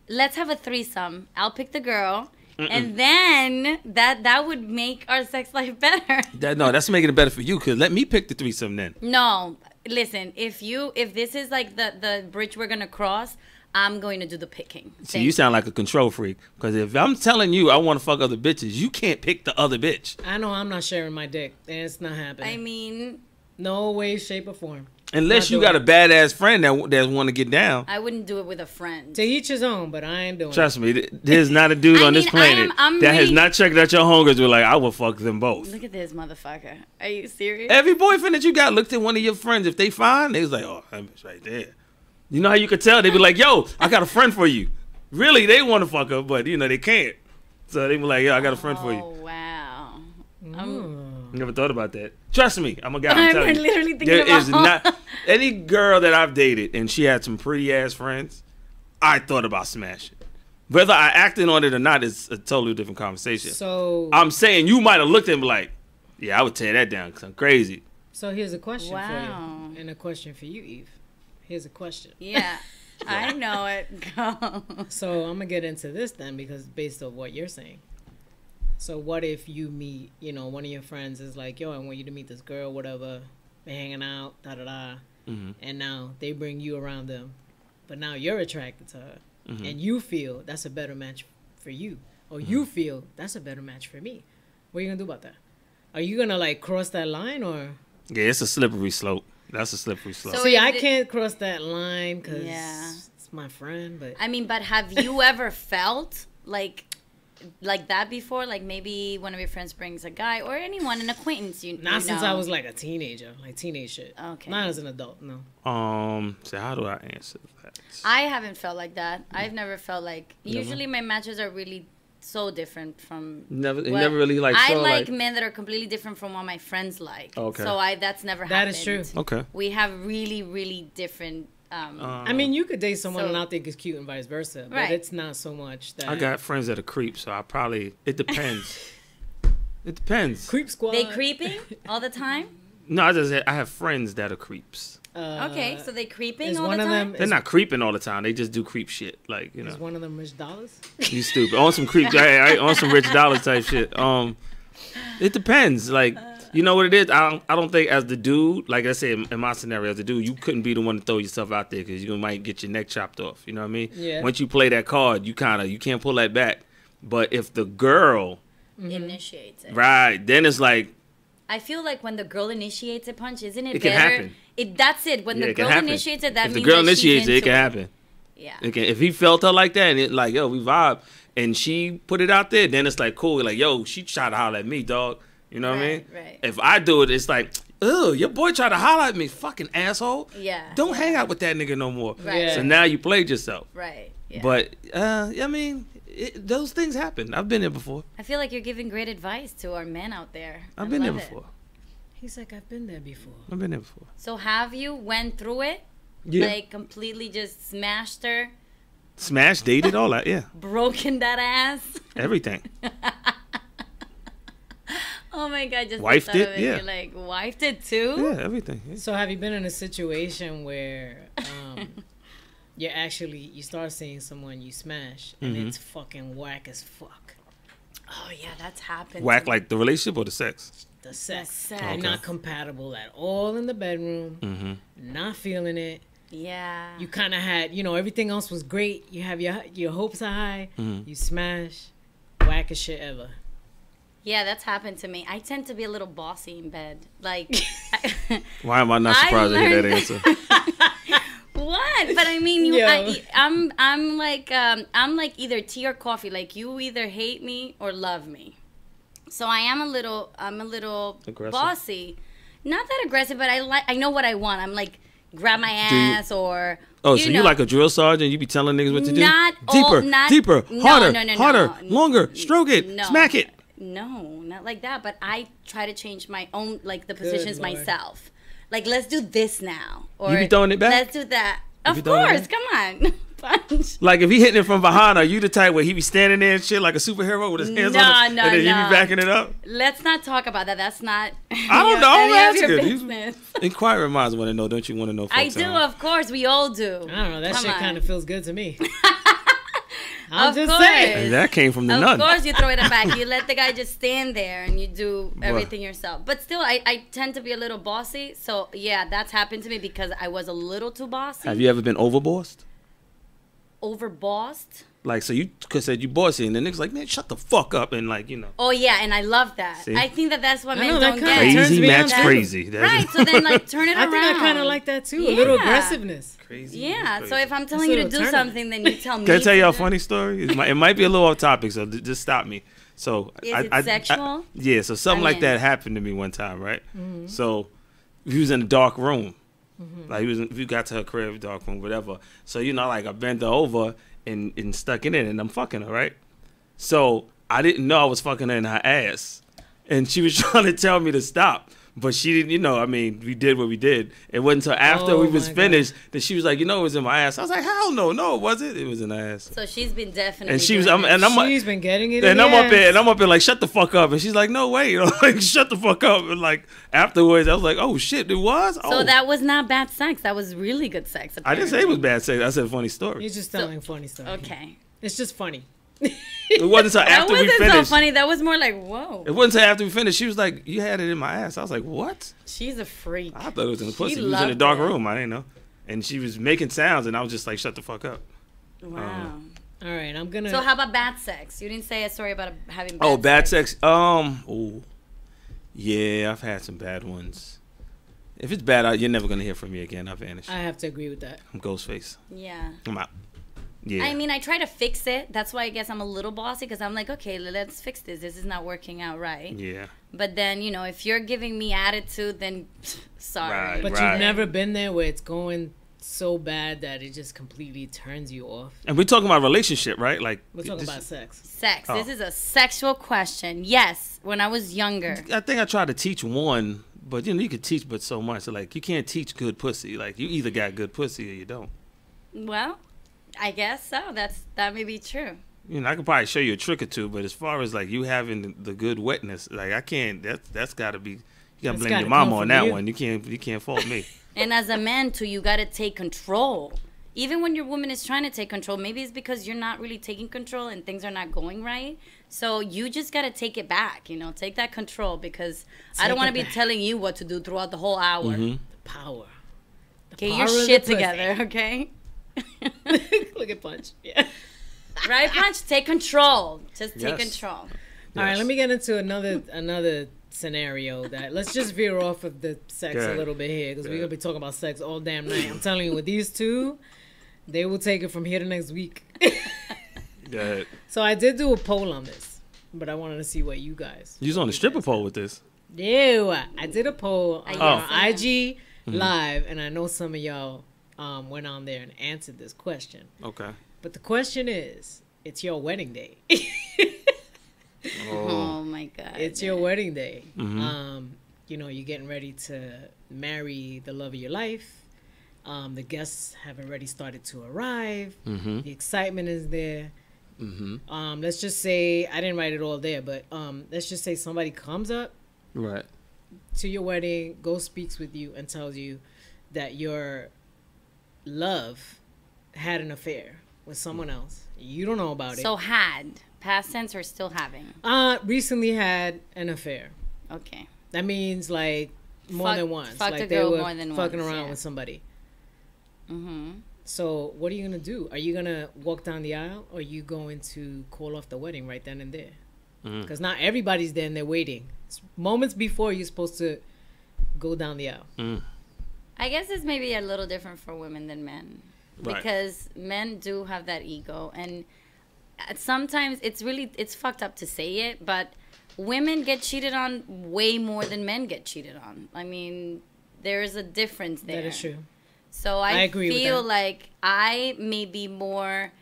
C: let's have a threesome. I'll pick the girl. And then that would make our sex life better.
A: That's making it better for you, because let me pick the threesome then.
C: No, listen. If this is like the bridge we're gonna cross, I'm going to do the picking.
A: See, you sound like a control freak, because if I'm telling you I want to fuck other bitches, you can't pick the other bitch.
B: I know I'm not sharing my dick, and it's not happening.
C: I mean,
B: No way, shape, or form.
A: Unless
B: Not
A: you
B: doing
A: got a
B: it.
A: badass friend that want to get down.
C: I wouldn't do it with a friend.
B: To each his own, but I ain't doing
A: Trust me, there's not a dude
C: I
A: on this
C: mean,
A: planet
C: I'm
A: that has
C: really-
A: not checked out your homegirls. We're like, I will fuck them both.
C: Look at this motherfucker. Are you serious?
A: Every boyfriend that you got looked at one of your friends. If they fine, they was like, oh, that bitch right there. You know how you could tell? They be like, yo, I got a friend for you. Really, they want to fuck her, but they can't. So they be like, yo, I got a friend for you.
C: Oh wow.
B: it.
A: Never thought about that. Trust me, I'm a guy. I'm
C: I'm
A: telling you.
C: literally thinking
A: There
C: about
A: is not any girl that I've dated and she had some pretty ass friends. I thought about smashing. Whether I acted on it or not is a totally different conversation.
B: So,
A: I'm saying you might have looked at me like, yeah, I would tear that down because I'm crazy.
B: so here's a question
C: Wow.
B: for you, and a question for you, Eve. Here's a question.
C: Yeah. I know it. Go.
B: So I'm gonna get into this then, because based on what you're saying. So what if you meet, one of your friends is like, yo, I want you to meet this girl, whatever, they're hanging out, da-da-da, and now they bring you around them, but now you're attracted to her, and you feel that's a better match for you, or you feel that's a better match for me. What are you gonna do about that? Are you gonna, like, cross that line, or?
A: Yeah, it's a slippery slope. That's a slippery slope.
C: So
B: See,
C: is
B: I
C: it-
B: can't cross that line because
C: Yeah.
B: it's my friend, but...
C: I mean, but have you ever felt like that before? Like maybe one of your friends brings a guy or anyone, an acquaintance.
B: Not since I was like a teenager, like teenage shit.
C: Okay.
B: Not as an adult, no.
A: So how do I answer that?
C: I haven't felt like that. I've never felt like. Usually, my matches are really so different from.
A: You never
C: what-
A: really like.
C: I
A: saw,
C: like men that are completely different from what my friends like.
A: Okay.
C: So that's never
B: That
C: happened.
B: is true.
A: Okay.
C: We have really, really different.
B: I mean, you could date someone
C: So-
B: and not think it's cute and vice versa, but
C: Right.
B: it's not so much that...
A: I got friends that are creeps, so it depends. It depends.
B: Creep Squad.
C: They creeping all the time.
A: No, I have friends that are creeps.
C: Okay, so they creeping
B: is
C: all
B: one
C: the
B: of
C: time.
B: them...
A: They're not creeping all the time. They just do creep shit, like
B: Is one of them Rich Dollars?
A: You stupid. On some creep, on some Rich Dollar type shit. It depends. Like, you know what it is? I don't think as the dude, like I said in my scenario, as the dude, you couldn't be the one to throw yourself out there because you might get your neck chopped off. You know what I mean?
B: Yeah.
A: Once you play that card, you can't pull that back. But if the girl,
C: Initiates it.
A: right, then it's like,
C: I feel like when the girl initiates a punch, isn't it,
A: It can
C: better?
A: happen.
C: That's it. When
A: yeah,
C: the
A: it can
C: girl
A: happen.
C: initiates it, that
A: if
C: means
A: the girl
C: that she's
A: initiates it, it
C: into
A: can happen.
C: Yeah.
A: If he felt her like that and it like, yo, we vibe, and she put it out there, then it's like cool. Like, yo, she tried to holler at me, dog. You know what I mean?
C: Right, right.
A: If I do it, it's like, ugh, your boy tried to holler at me, fucking asshole.
C: Yeah.
A: Don't hang out with that nigga no more.
C: Right.
B: Yeah.
A: So now you played yourself.
C: Right. Yeah.
A: But I mean, those things happen. I've been there before.
C: I feel like you're giving great advice to our men out there.
A: I've
C: I
A: been there
C: love it.
A: before.
B: He's like, I've been there before.
A: I've been there before.
C: So have you went through it?
A: Yeah.
C: Like completely just smashed her,
A: Smash, dated, all that. Yeah.
C: broken that ass.
A: Everything.
C: Oh my god, just
A: Wifed
C: the thought
A: it?
C: of
A: Yeah.
C: You're like, wifed it too?
A: Yeah, everything. Yeah.
B: So have you been in a situation where you start seeing someone you smash and it's fucking whack as fuck?
C: Oh yeah, that's happened.
A: Whack
C: to me.
A: like the relationship or the sex?
B: The sex.
C: sex.
B: You're
C: Okay.
B: not compatible at all in the bedroom. Not feeling it.
C: Yeah.
B: You kind of had, everything else was great. You have your hopes are high. You smash. Wackest shit ever.
C: Yeah, that's happened to me. I tend to be a little bossy in bed. Like,
A: Why am I not surprised to hear that answer?
C: what? But I mean,
B: Yo.
C: I'm like either tea or coffee. Like, you either hate me or love me. So I'm a little
A: Aggressive?
C: bossy. Not that aggressive, but I know what I want. I'm like, grab my
A: Do you-
C: ass or.
A: Oh, so you like a drill sergeant? You be telling niggas what to do?
C: Not
A: Deeper,
C: all- not-
A: deeper,
C: no,
A: harder,
C: no,
A: harder,
C: no.
A: longer, stroke it,
C: No.
A: smack it.
C: No, not like that. But I try to change my own, like, the positions
B: Lord.
C: myself. Like, let's do this now. Or
A: You be throwing it back?
C: Let's do that.
A: You
C: Of
A: be throwing it
C: course.
A: back?
C: Come on. Punch.
A: Like if he hitting it from behind, are you the type where he be standing there and shit like a superhero with his hands
C: No,
A: on it,
C: no,
A: and then you
C: no.
A: be backing it up?
C: Let's not talk about that. That's not.
A: I don't know.
C: any
A: I'm
C: of your
A: asking.
C: business.
A: Inquiring minds want to know. Don't you want to know?
C: I
A: folks,
C: do, of course. We all do.
B: I don't know. That
C: Come
B: shit
C: on.
B: kind of feels good to me. I'm
C: Of
B: just
C: course.
B: saying.
A: And that came from the
C: Of
A: nun.
C: course, you throw it back. You let the guy just stand there and you do everything yourself. But still, I tend to be a little bossy. So, yeah, that's happened to me because I was a little too bossy.
A: Have you ever been overbossed?
C: Overbossed?
A: Like, so you said you bossy, and the niggas like, man, shut the fuck up, and like, you know.
C: Oh, yeah, and I love that.
A: See?
C: I think that's what
B: I
C: men
B: know, that
C: don't
B: kinda
C: get.
B: turns
A: Crazy
B: me
A: match
B: on too.
A: crazy. That's
C: Right, so then, like, turn it
B: I
C: around.
B: think I kind of like that too. A
C: Yeah.
B: little aggressiveness.
A: crazy.
C: Yeah,
A: It's
C: so
A: crazy.
C: if I'm telling you to
B: That's a
C: do
B: little turn-up.
C: something, then you tell me.
A: Can I tell you a
C: to do
A: funny story? It might be a little off topic, so just stop me. So
C: Is it sexual?
A: yeah, so something
C: I'm
A: like
C: in.
A: that happened to me one time, right? So he was in a dark room, like we got to her crib, dark room, whatever. So you know, like I bent her over and stuck it in, and I'm fucking her, right? So I didn't know I was fucking her in her ass, and she was trying to tell me to stop. But she didn't, you know, I mean, we did what we did. It wasn't until after
B: Oh
A: we was
B: my
A: finished that she was like, you know, it was in my ass. I was like, hell no, it wasn't. It was in her ass.
C: So she's been definitely.
A: And she was,
C: doing it.
A: I'm
B: She's been getting it.
A: and
B: in
A: I'm
B: the
A: up there,
B: ass.
A: and I'm up there like, shut the fuck up. And she's like, no way, you know, like, shut the fuck up. And like afterwards, I was like, oh shit, it was.
C: So
A: Oh,
C: that was not bad sex. That was really good sex.
A: I didn't say it was
C: apparently.
A: bad sex. I said funny story.
B: He's just telling funny stuff.
C: Okay.
B: It's just funny.
A: It wasn't until
C: That
A: after we
C: wasn't so
A: finished.
C: funny. That was more like, whoa.
A: It wasn't until after we finished. She was like, you had it in my ass. I was like, what?
C: She's a freak.
A: I thought it was in the
C: She
A: pussy. It was in a
C: loved
A: dark
C: it.
A: room. I didn't know. And she was making sounds, and I was just like, shut the fuck up.
C: Wow.
B: All right, I'm gonna.
C: So how about bad sex? You didn't say a story about having bad
A: Oh, bad sex. Oh, yeah, I've had some bad ones. If it's bad, you're never gonna hear from me again. I vanished.
B: I have to agree with that.
A: I'm Ghostface.
C: Yeah.
A: I'm out. Yeah.
C: I mean, I try to fix it. That's why I guess I'm a little bossy because I'm like, okay, let's fix this. This is not working out right.
A: Yeah.
C: But then, you know, if you're giving me attitude, then sorry.
A: Right.
B: But you've never been there where it's going so bad that it just completely turns you off.
A: And we're talking about relationship, right? Like
B: We're talking
A: this-
B: about sex.
C: Sex.
A: Oh.
C: This is a sexual question. Yes, when I was younger.
A: I think I tried to teach one, but you know you could teach but so much. So, like you can't teach good pussy. Like you either got good pussy or you don't.
C: Well, I guess so. That may be true.
A: You know, I could probably show you a trick or two, but as far as like you having the good wetness, like I can't. That's got to be. You gotta
B: That's
A: blame
B: gotta
A: your mama
B: come
A: on
B: from
A: that
B: you.
A: one. You can't fault me.
C: And as a man too, you gotta take control. Even when your woman is trying to take control, maybe it's because you're not really taking control and things are not going right. So you just gotta take it back, you know, take that control because I don't
B: Take
C: want
B: it
C: to be
B: back.
C: telling you what to do throughout the whole hour.
A: Mhm.
B: Power. The
C: Get
B: power
C: your
B: of the
C: shit
B: pussy.
C: together, okay?
B: Look at Punch. Yeah.
C: Right, Punch? Take control. Just take
A: Yes.
C: control.
B: All right, let me get into another scenario that let's just veer off of the sex
A: Good.
B: a little bit here because we're
A: Good.
B: gonna be talking about sex all damn night. I'm telling you, with these two, they will take it from here to next week.
A: Go ahead.
B: So I did do a poll on this, but I wanted to see what you guys.
A: You was on the stripper pole with this.
B: No, I did a poll on
C: Oh.
B: IG Live, and I know some of y'all went on there and answered this question.
A: Okay.
B: But the question is, it's your wedding day.
C: Oh my God.
B: It's your wedding day.
A: Mhm.
B: You know, you're getting ready to marry the love of your life. The guests have already started to arrive.
A: Mm-hmm.
B: The excitement is there.
A: Mm-hmm.
B: Let's just say, I didn't write it all there, but let's just say somebody comes up
A: Right.
B: to your wedding, goes speaks with you, and tells you that your love had an affair with someone else. You don't know about
C: So had. Past tense or still having?
B: it. Recently had an affair.
C: Okay.
B: That means like more
C: Fuck-
B: than once.
C: fucked
B: Like
C: a
B: they
C: girl
B: were
C: more than
B: fucking
C: once,
B: around
C: yeah.
B: with somebody.
C: Mm-hmm.
B: So what are you gonna do? Are you gonna walk down the aisle, or are you going to call off the wedding right then and there? because not everybody's there and they're waiting. It's moments before you're supposed to go down the aisle.
C: I guess it's maybe a little different for women than men.
A: Right.
C: Because men do have that ego. And sometimes it's fucked up to say it, but women get cheated on way more than men get cheated on. I mean, there is a difference there.
B: That is true.
C: So
B: I agree with
C: feel
B: that.
C: like I may be more,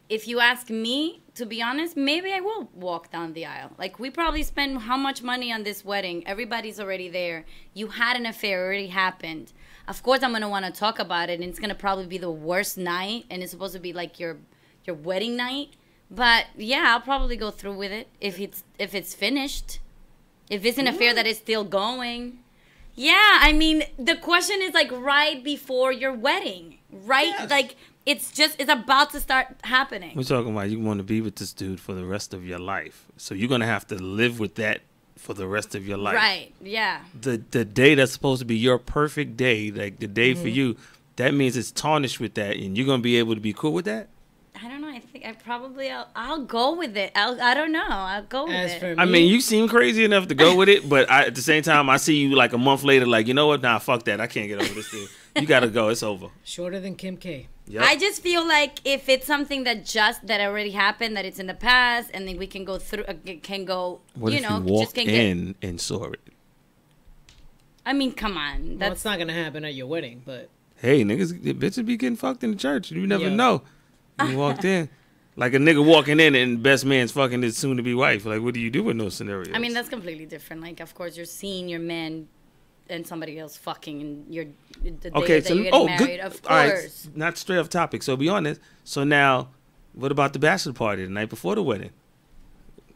C: if you ask me, to be honest, maybe I will walk down the aisle. Like, we probably spend how much money on this wedding? Everybody's already there. You had an affair, already happened. Of course, I'm going to want to talk about it, and it's going to probably be the worst night, and it's supposed to be like your wedding night. But, yeah, I'll probably go through with it if it's finished. If it's an affair that is still going. Yeah, I mean, the question is, like, right before your wedding. Right?
A: Yes.
C: Like, it's about to start happening.
A: We're talking about you want to be with this dude for the rest of your life. So you're going to have to live with that for the rest of your life.
C: Right, yeah.
A: The day that's supposed to be your perfect day, like the day for you, that means it's tarnished with that, and you're going to be able to be cool with that?
C: I don't know. I think I'll go with it. I don't know. I'll go with
B: As
C: it.
B: for me,
A: I mean, you seem crazy enough to go with it, but at the same time, I see you like a month later, like, you know what? Nah, fuck that. I can't get over this thing. You got to go. It's over.
B: shorter than Kim K.
A: Yep.
C: I just feel like if it's something that already happened, that it's in the past, and then we can go through,
A: What
C: you
A: if
C: know,
A: you
C: just
A: walked
C: can
A: in and saw it?
C: I mean, come on.
B: Well,
C: That's
B: it's not gonna happen at your wedding, but
A: Hey, bitches be getting fucked in the church. You never
B: Yeah.
A: know. You walked in. Like a nigga walking in and best man's fucking his soon-to-be wife. Like, what do you do in those scenarios?
C: I mean, that's completely different. Like, of course, you're seeing your man and somebody else fucking, and you're the day
A: okay,
C: that
A: so
C: you're getting
A: good.
C: married. Of
A: All right,
C: course.
A: not straight off topic. So be honest. So now, what about the bachelor party the night before the wedding?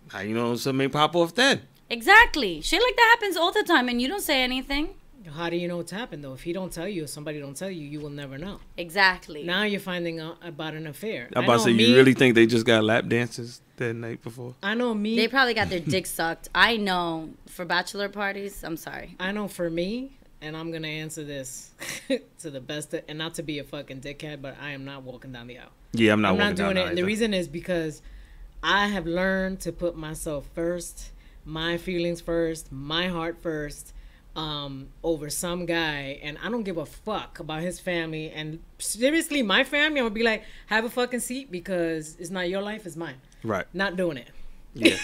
A: How you know something may pop off then?
C: Exactly. Shit like that happens all the time, and you don't say anything.
B: how do you know it's happened though? If he don't tell you, if somebody don't tell you, you will never know.
C: Exactly.
B: Now you're finding out about an affair.
A: I'm about to say, you really think they just got lap dances that night before?
B: I know me.
C: They probably got their dick sucked. I know for bachelor parties. I'm sorry.
B: I know for me, and I'm gonna answer this to the best, and not to be a fucking dickhead, but I am not walking down the aisle.
A: Yeah, I'm not
B: I'm
A: walking
B: not
A: down
B: doing it.
A: the
B: And the
A: aisle.
B: reason is because I have learned to put myself first, my feelings first, my heart first, over some guy, and I don't give a fuck about his family. And seriously, my family, I'm gonna be like, have a fucking seat because it's not your life, it's mine.
A: Right.
B: Not doing it.
A: Yeah.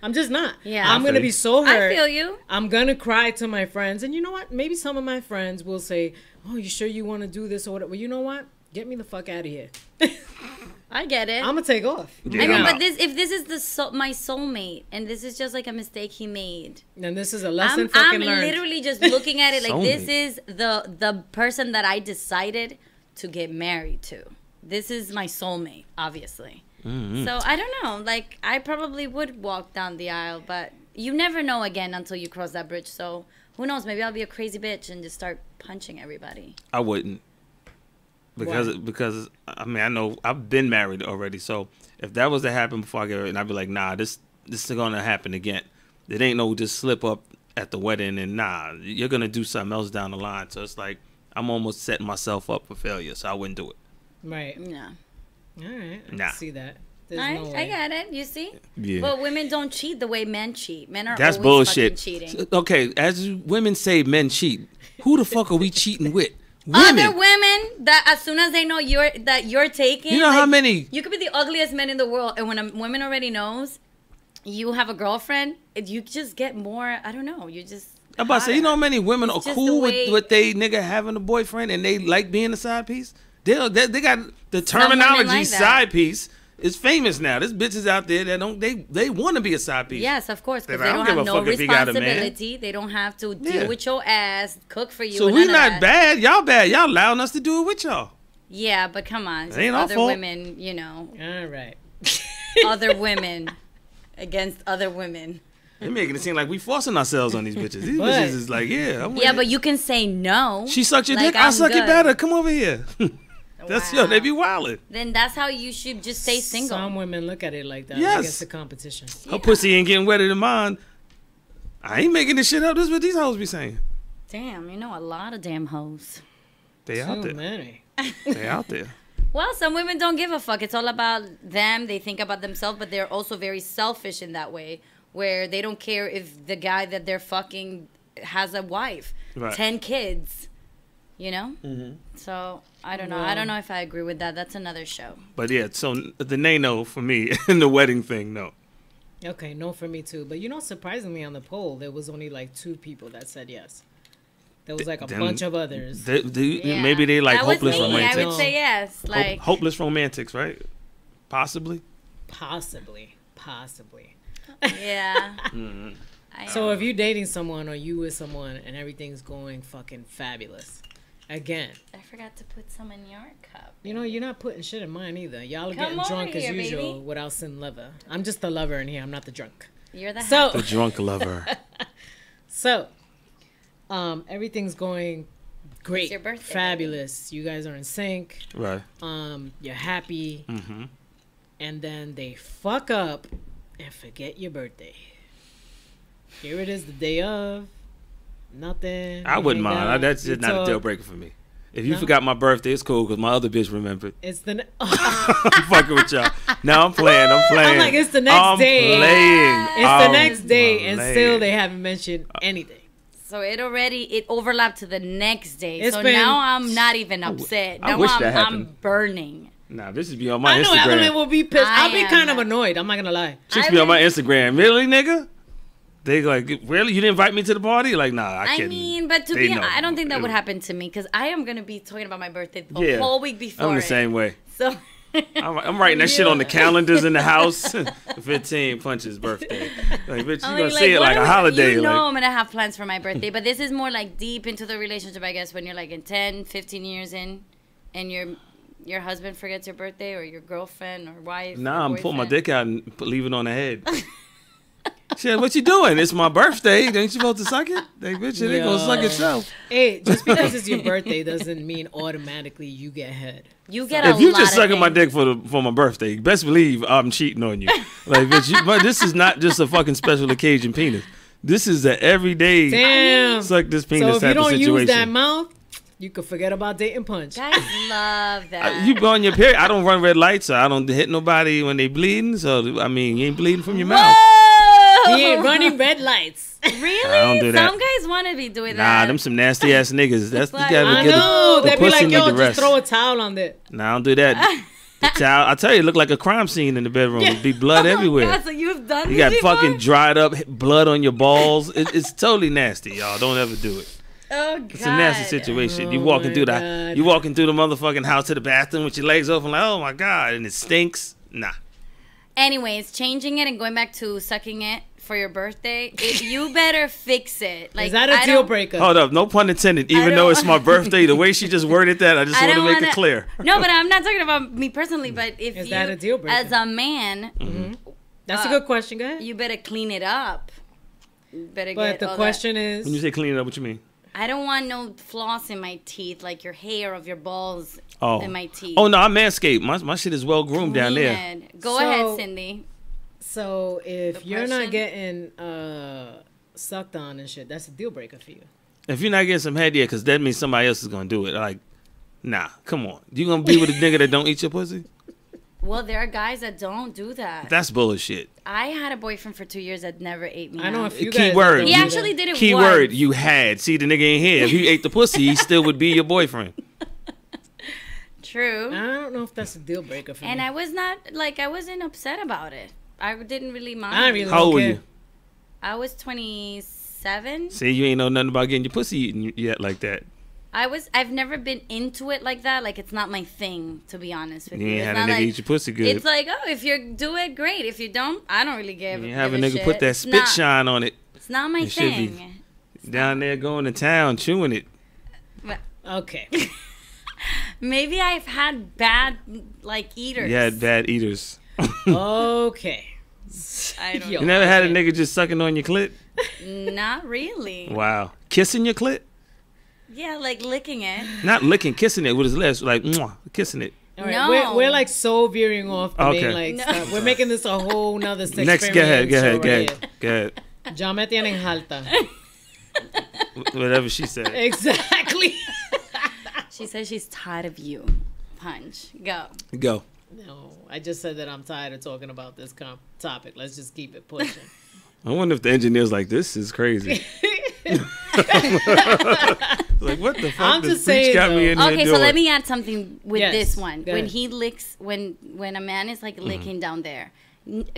B: I'm just not.
C: Yeah.
B: I'm
A: I
B: gonna
A: feel
B: be
A: you.
B: so hurt.
C: I feel you.
B: I'm gonna cry to my friends, and you know what? Maybe some of my friends will say, "Oh, you sure you want to do this or whatever?" Well, you know what? Get me the fuck out of here.
C: I get it.
B: I'm gonna take off.
A: Yeah,
C: I mean,
A: I'm
C: but
A: out.
C: if this is my soulmate, and this is just like a mistake he made,
B: And this is a lesson
C: I'm
B: fucking learned.
C: literally just looking at it like this
A: Soulmate.
C: is the person that I decided to get married to. This is my soulmate, obviously.
A: Mm-hmm.
C: So I don't know. Like, I probably would walk down the aisle, but you never know again until you cross that bridge. So who knows? Maybe I'll be a crazy bitch and just start punching everybody.
A: I wouldn't. Because I mean, I know I've been married already, so if that was to happen before I get married, I'd be like, nah, this is gonna happen again. It ain't no just slip up at the wedding, and nah, you're gonna do something else down the line. So it's like I'm almost setting myself up for failure, so I wouldn't do it.
B: Right.
C: No.
B: All right. I
A: Nah.
B: can see that. There's
C: I,
B: no way.
C: I get it. You see?
A: Yeah.
C: But women don't cheat the way men cheat. Men are
A: That's
C: always
A: bullshit.
C: fucking cheating.
A: Okay, as women say, men cheat. Who the fuck are we cheating with?
C: Other women that as soon as they know you're taking,
A: You know how many?
C: you could be the ugliest man in the world, and when a woman already knows you have a girlfriend, you just get more. I don't know. You just.
A: I'm about to say, you know how many women are
C: It's just
A: cool
C: the way-
A: with they nigga having a boyfriend and they like being a side piece? They got the
C: women
A: terminology
C: like that.
A: side piece is famous now. There's bitches out there that don't they want to be a side piece.
C: Yes, of course, because
A: I
C: they
A: don't
C: don't
A: give
C: have
A: a
C: no
A: fuck if he got a man.
C: responsibility. They don't have to
A: Yeah.
C: deal with your ass, cook for you.
A: So
C: and
A: we
C: none of
A: not
C: that.
A: bad. Y'all bad. Y'all allowing us to do it with y'all.
C: Yeah, but come on,
A: It ain't our
C: other
A: fault.
C: women, you know,
B: All right.
C: other women against other women.
A: They making it seem like we forcing ourselves on these bitches. These
B: But-
A: bitches is like, yeah, I'm with
C: Yeah,
A: it.
C: but you can say no.
A: She sucked your
C: like,
A: dick. I'll
C: I'm
A: suck it
C: good.
A: better. Come over here. That's
C: Wow.
A: yo. They be wildin'.
C: Then that's how you should just stay single.
B: Some women look at it like that.
A: Yes.
B: Against the competition.
A: Her pussy ain't getting wetter than mine. I ain't making this shit up. This is what these hoes be saying.
C: Damn, you know a lot of damn hoes.
A: They out
B: Too
A: there.
B: many.
A: They out there.
C: Well, some women don't give a fuck. It's all about them. They think about themselves, but they're also very selfish in that way. where they don't care if the guy that they're fucking has a wife,
A: Right.
C: 10 kids, you know?
A: Mm-hmm.
C: So, I don't know.
B: Well-
C: I don't know if I agree with that. That's another show.
A: But yeah, so the nay-no for me and the wedding thing, no.
B: Okay, no for me too. But you know, surprisingly on the poll, there was only like 2 people that said yes. There was like a
A: Them-
B: bunch of others.
C: Yeah.
A: Maybe they like
C: That was
A: hopeless
C: me.
A: romantics.
C: I would say yes. Like,
A: Hopeless romantics, right? Possibly.
B: Possibly.
C: yeah.
A: Mm-hmm.
B: So if you're dating someone or you with someone and everything's going fucking fabulous, again,
C: I forgot to put some in your cup.
B: you know, you're not putting shit in mine either. Y'all are
C: Come
B: getting
C: over
B: drunk as
C: here,
B: usual
C: baby.
B: without some lover. I'm just the lover in here. I'm not the drunk.
C: You're the
B: So,
A: The drunk lover.
B: so, everything's going great,
C: It's your birthday,
B: fabulous. You guys are in sync.
A: Right.
B: You're happy,
A: Mm-hmm.
B: and then they fuck up and forget your birthday. Here it is, the day of. Nothing.
A: I
B: you
A: wouldn't
B: hang
A: mind.
B: out,
A: That's
B: you
A: just not a
B: talk.
A: deal breaker for me. If you
B: No?
A: forgot my birthday, it's cool because my other bitch remembered.
B: It's the.
A: I'm fucking with y'all. No, I'm playing.
B: I'm like, it's the next
A: I'm
B: day.
A: Playing.
B: It's the
A: I'm
B: next day, and
A: playing.
B: still they haven't mentioned anything.
C: So it overlapped to the next day.
B: It's
C: So
B: been-
C: now I'm not even upset.
A: I
C: Now
A: wish
C: I'm,
A: that happened.
C: I'm burning.
A: Nah, this should be on my
B: I know
A: Instagram.
B: Evelyn will be pissed. I'll be
C: I am
B: kind of
C: not-
B: annoyed. I'm not gonna lie.
A: She should
C: I
A: be on my
C: would-
A: Instagram. Really, nigga? They like, really? You didn't invite me to the party? Like, nah, I
C: I
A: couldn't.
C: mean, but to
A: They
C: be
A: know.
C: I don't think that would happen to me because I am going to be talking about my birthday the
A: Yeah.
C: whole week before.
A: I'm the
C: it.
A: same way.
C: So
A: I'm writing that shit on the calendars in the house. 15 Punch's birthday. Like, bitch, you
C: I'm
A: gonna see it
C: what
A: like
C: are
A: a
C: we-
A: holiday.
C: You know
A: like,
C: I'm going to have plans for my birthday, but this is more like deep into the relationship, I guess, when you're like in 10, 15 years in and your husband forgets your birthday or your girlfriend or wife.
A: nah,
C: or
A: I'm pulling my
C: boyfriend.
A: dick out and leave it on the head. Shit, what you doing? It's my birthday. Ain't you supposed to suck it? Like, bitch, it ain't gonna suck
B: Yo.
A: itself.
B: Hey, just because it's your birthday doesn't mean automatically you get head.
C: You get a
A: If you
C: lot
A: just
C: of
A: sucking my
C: things.
A: dick for my birthday, best believe I'm cheating on you. Like, bitch, but this is not just a fucking special occasion penis. This is a everyday
B: Damn.
A: suck this penis
B: So if you
A: type of
B: don't
A: situation.
B: use that mouth, you could forget about dating Punch.
C: Guys love that.
A: You on your period. I don't run red lights, so I don't hit nobody when they bleeding. So I mean, you ain't bleeding from your mouth.
C: Whoa!
B: He ain't running red lights.
C: Really?
A: I don't do that.
C: Some guys want to be doing
A: Nah,
C: that.
A: them some nasty ass niggas. That's you
C: Like,
A: gotta
B: I
A: get
B: know.
A: the
B: They'd be
A: pussy
B: like,
A: need
B: yo,
A: to
B: just
A: rest.
B: throw a towel on there.
A: Nah, I don't do that. The towel, I tell you, it look like a crime scene in the bedroom. It'd be blood
C: Oh my
A: everywhere.
C: God, so you've done
A: You
C: this
A: got
C: before?
A: fucking dried up blood on your balls. It's totally nasty, y'all. Don't ever do it.
C: Oh God.
A: It's a nasty situation. You
B: Oh
A: walking
B: my
A: through
B: God.
A: you walking through the motherfucking house to the bathroom with your legs open, like, oh my god, and it stinks. Nah.
C: Anyways, changing it and going back to sucking it for your birthday, you better fix it. Like,
B: Is that
C: I
B: a deal
C: don't-
B: breaker?
A: Hold up, no pun intended. Even
C: don't-
A: though it's my birthday, the way she just worded that, I just
C: I
A: want to
C: don't
A: make
C: wanna-
A: it clear.
C: No, but I'm not talking about me personally. But if
B: Is
C: you,
B: that a deal breaker?
C: as a man,
B: That's a good question. Go ahead.
C: you better clean it up. You better
B: But
C: get
B: the
C: all
B: question
A: When you
B: is,
A: say clean it up, what you mean?
C: that. I don't want no floss in my teeth, like your hair of your balls
A: Oh.
C: in my teeth.
A: Oh no, I manscaped. My shit is well groomed down
C: Clean
A: there.
C: it. Go
B: So-
C: ahead, Cindy.
B: so if
C: The
B: you're
C: person-
B: not getting sucked on and shit, that's a deal breaker for you.
A: If you're not getting some head, yeah, because that means somebody else is gonna do it. Like, nah, come on. You gonna be with a nigga that don't eat your pussy?
C: Well, there are guys that don't do that.
A: That's bullshit.
C: I had a boyfriend for 2 years that never ate me
B: I know a
C: out.
B: few
A: Key
B: guys. that
A: word.
B: don't
C: He
B: do that.
C: actually did it
A: Key
C: once.
A: word, you had. See, the nigga ain't here. If he ate the pussy, he still would be your boyfriend.
C: True.
B: I don't know if that's a deal breaker for
C: And
B: me.
C: I was not, like, I wasn't upset about it. I didn't really mind.
B: I really
A: How old were
B: don't
A: you?
B: care.
C: I was 27.
A: See, you ain't know nothing about getting your pussy eaten yet like that.
C: I've never been into it like that. Like, it's not my thing, to be honest with
A: You
C: you.
A: ain't
C: It's
A: had a
C: not
A: nigga
C: like,
A: eat your pussy good.
C: it's like, oh, if you do it, great. If you don't, I don't really give,
A: You ain't
C: give
A: have a
C: a
A: nigga
C: shit.
A: put that
C: It's
A: spit
C: not-
A: shine on it.
C: It's not my
A: It should be.
C: thing.
A: Down there going to town, chewing it.
B: Okay.
C: Maybe I've had bad, like, eaters.
A: You had bad eaters.
B: Okay.
C: I don't
B: Yo.
A: You never had a nigga just sucking on your clit?
C: Not really.
A: Wow. Kissing your clit?
C: Yeah, like licking it.
A: Not licking, kissing it with his lips. Like, mwah, kissing it.
B: All right,
C: No.
B: we're like so veering off the
A: Okay.
B: main like
C: No.
B: stuff. We're making this a whole nother sex
A: Next, go ahead,
B: experience show
A: go ahead.
B: right Ya me tienen halta.
A: Whatever she said.
B: Exactly.
C: She says she's tired of you. Punch. Go.
A: Go.
B: No, I just said that I'm tired of talking about this topic. Let's just keep it pushing.
A: I wonder if the engineer's like, this is crazy. Like, what the fuck?
B: I'm
A: this
B: just saying,
A: preach got me in here
C: Okay, so
A: doing?
C: let me add something with
B: Yes,
C: this one.
B: go
C: When
B: ahead.
C: he licks, when a man is like licking down there,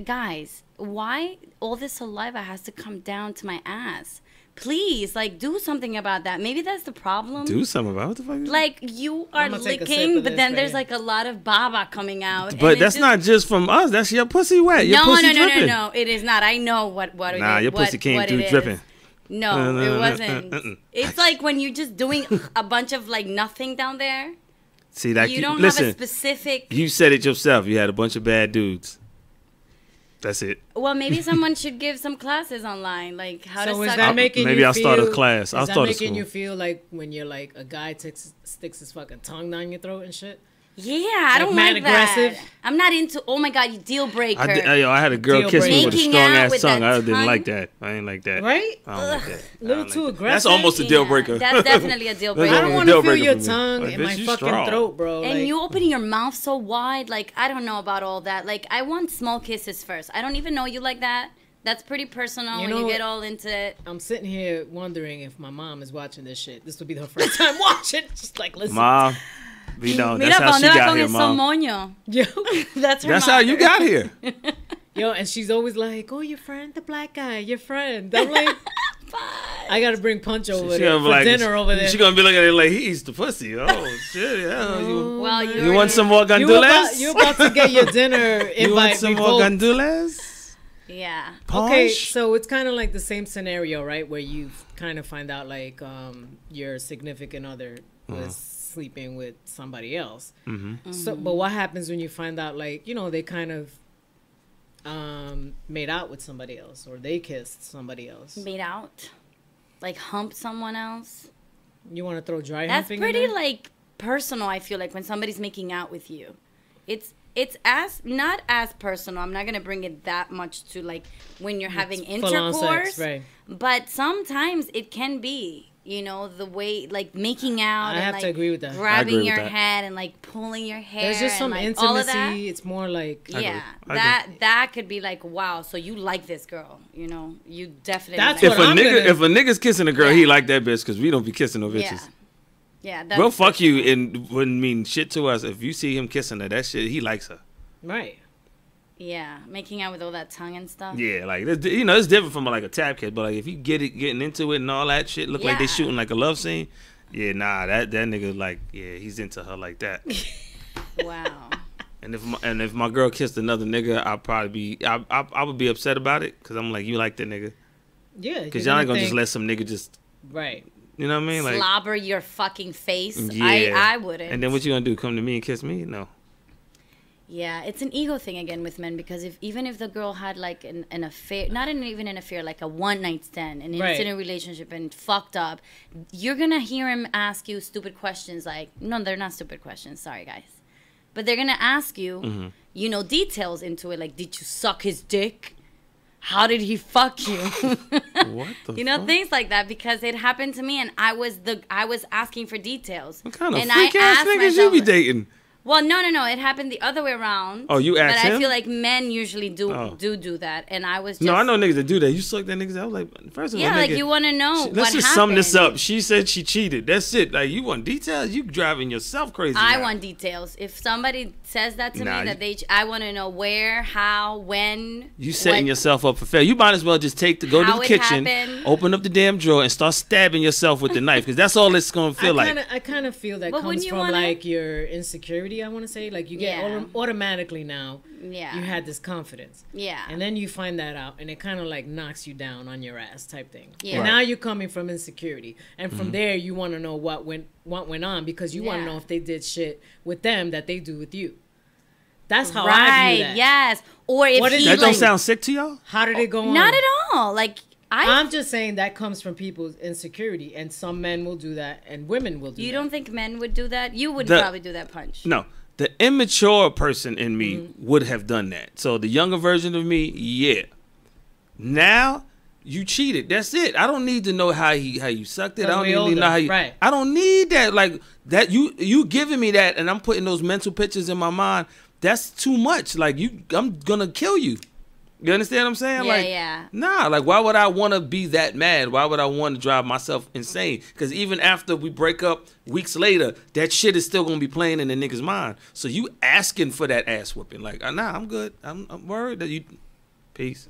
C: guys, why all this saliva has to come down to my ass? Please, like, do something about that. Maybe that's the problem.
A: Do something about what the fuck?
C: Like, you are
B: I'ma take a sip
C: licking,
B: of
C: but
B: this
C: then
B: right
C: there's
B: here.
C: like a lot of baba coming out.
A: But
C: and
A: that's
C: it
A: not just from us. That's your pussy wet. Your
C: No,
A: pussy
C: no, no, no,
A: dripping.
C: no. It is not. I know what it is.
A: Nah, your pussy came
C: what
A: through
C: it is.
A: dripping.
C: No, it wasn't. It's like when you're just doing a bunch of like nothing down there.
A: See that?
C: You don't
A: listen,
C: have a specific.
A: you said it yourself. You had a bunch of bad dudes. That's it.
C: Well, maybe someone should give some classes online, like how to
B: So is
C: suck.
B: that making
A: Maybe
B: you
A: I'll start a
B: feel-
A: class. I'll
B: Is that
A: start a
B: making
A: school.
B: you feel like when you're like a guy sticks his fucking tongue down your throat and shit?
C: Yeah, I don't
B: mad
C: like that.
B: aggressive?
C: I'm not into. Oh my god, you deal breaker.
A: I had a girl
B: Deal
A: kiss me with a
C: breaker.
A: strong
C: Making out
A: ass
C: with
A: tongue.
C: that
A: I didn't
C: tongue?
A: like that. I ain't like that.
B: Right?
A: I don't like that.
B: A little
A: I don't
B: too
A: like that.
B: aggressive.
A: That's almost a deal
C: Yeah,
A: breaker.
C: That's definitely a deal
A: That's
C: breaker.
B: I don't
A: almost a
B: want
A: deal
B: to feel
A: breaker
B: your
A: for me.
B: tongue
A: Like,
B: in
A: bitch,
B: my
A: you
B: fucking
A: strong.
B: throat, bro.
C: And
B: Like,
C: you opening your mouth so wide, like I don't know about all that. Like I want small kisses first. I don't even know you like that. That's pretty personal
B: You
C: when
B: know
C: you
B: what?
C: get all into it.
B: I'm sitting here wondering if my mom is watching this shit. This would be her first time watching. Just like, listen.
A: Mom, we know.
C: Mira,
A: That's
C: pa
A: how she
C: dónde va
A: got
C: con
A: here,
C: eso
A: mom.
C: moño?
B: Yo,
C: That's her
A: That's how you
C: mother.
A: got here.
B: yo, and she's always like, oh, your friend, the black guy, your friend. I'm like, I got to bring Punch over
A: She
B: there
A: gonna
B: for
A: be like,
B: dinner over there.
A: She gonna be looking at it like he eats the pussy. Oh shit, yeah.
C: Well,
A: You want some more
B: you
A: gandules?
B: you about to get your dinner invite
A: You want some more
B: revoked.
A: gandules?
C: Yeah.
B: Okay,
A: Punch?
B: so it's kind of like the same scenario, right? Where you kind of find out like your significant other was sleeping with somebody else. So, but what happens when you find out like they kind of made out with somebody else or they kissed somebody else?
C: Made out, like hump someone else.
B: You want to throw dry
C: That's
B: humping?
C: pretty
B: in there?
C: like personal. I feel like when somebody's making out with you, it's as not as personal. I'm not gonna bring it that much to like when you're having
B: full-on
C: intercourse,
B: sex, right?
C: But sometimes it can be, the way like making out.
B: I
C: and,
B: have
C: like,
B: to agree with that.
A: I
C: Grabbing
A: agree with
C: your
A: that.
C: head and like pulling your hair.
B: There's just some
C: and, like, all of that.
B: intimacy. It's more like
C: Yeah,
A: I
C: that could be like, wow. So you like this girl? You definitely.
B: That's
C: like
A: If
B: what
A: a
B: I'm
A: nigga,
B: gonna-
A: if a nigga's kissing a girl,
C: Yeah.
A: he like that bitch because we don't be kissing no bitches.
C: Yeah,
A: We'll fuck you and wouldn't mean shit to us if you see him kissing her. That shit, he likes her.
B: right.
C: Yeah, making out with all that tongue and stuff.
A: Yeah, like it's different from like a tap kiss, but like if you getting into it and all that shit, look like they
C: Yeah.
A: shooting like a love scene. Yeah, nah, that nigga like he's into her like that.
C: Wow.
A: And if my girl kissed another nigga, I'd probably I would be upset about it because I'm like, you like that nigga
B: Yeah.
A: because
B: you're
A: y'all ain't gonna just
B: think-
A: let some nigga just
B: Right.
A: you know what I mean like
C: Slobber your fucking face.
A: yeah.
C: I wouldn't.
A: And then what you gonna do? Come to me and kiss me? No.
C: Yeah, it's an ego thing again with men because even if the girl had like an affair, not even an affair, like a one night stand, an
B: Right.
C: innocent relationship and fucked up, you're gonna hear him ask you stupid questions like, no, they're not stupid questions. Sorry, guys. But they're gonna ask you, details into it, like, did you suck his dick? How did he fuck you?
A: What the fuck?
C: Things like that because it happened to me and I was asking for details.
A: What kind of
C: and
A: freak ass
C: asked
A: niggas you be
C: myself-
A: dating?
C: Well, no. It happened the other way around.
A: Oh, you asked
C: But
A: him?
C: I feel like men usually do
A: Oh.
C: do that, and I was just
A: No, I know niggas that do that. You suck that niggas out. I was like, first of all,
C: Yeah, like
A: nigga,
C: you want to know what
A: let's just
C: happened.
A: sum this up. She said she cheated. That's it. Like you want details? You driving yourself crazy.
C: I
A: now.
C: want details. If somebody says that to
A: Nah,
C: me, I want to know where, how, when.
A: You setting
C: what-
A: yourself up for failure. You might as well just go to
C: How
A: the
C: it
A: kitchen,
C: happened.
A: open up the damn drawer, and start stabbing yourself with the knife because that's all it's gonna feel like.
B: I kind of feel that
C: But
B: comes
C: wouldn't you
B: from
C: wanna-
B: like your insecurity. I want to say like you get
C: Yeah.
B: automatically now.
C: Yeah.
B: You had this confidence.
C: Yeah.
B: And then you find that out, and it kind of like knocks you down on your ass type thing.
C: Yeah.
B: And
A: Right.
B: now you're coming from insecurity, and from
A: Mm-hmm.
B: there you want to know what went on because you want to
C: Yeah.
B: know if they did shit with them that they do with you. That's how I
C: right.
B: view that.
C: Yes. Or if
B: What is
C: he
A: That
B: like-
A: don't sound sick to y'all?
B: How did it go on?
C: not at all. Like
B: I'm just saying that comes from people's insecurity, and some men will do that, and women will do
C: You
B: that.
C: don't think men would do that? You would
A: The-
C: probably do that punch.
A: No. The immature person in me
B: Mm-hmm.
A: would have done that. So the younger version of me, yeah. Now you cheated. That's it. I don't need to know how you sucked it. I
B: Because
A: don't
B: we
A: need to
B: older,
A: know how you.
B: right.
A: I don't need that. Like that. You giving me that, and I'm putting those mental pictures in my mind. That's too much. Like I'm gonna kill you. You understand what I'm saying?
C: Yeah,
A: like,
C: yeah.
A: nah, like, why would I want to be that mad? Why would I want to drive myself insane? Because even after we break up weeks later, that shit is still going to be playing in the nigga's mind. So you asking for that ass whooping. Like, nah, I'm good. I'm worried that you... Peace.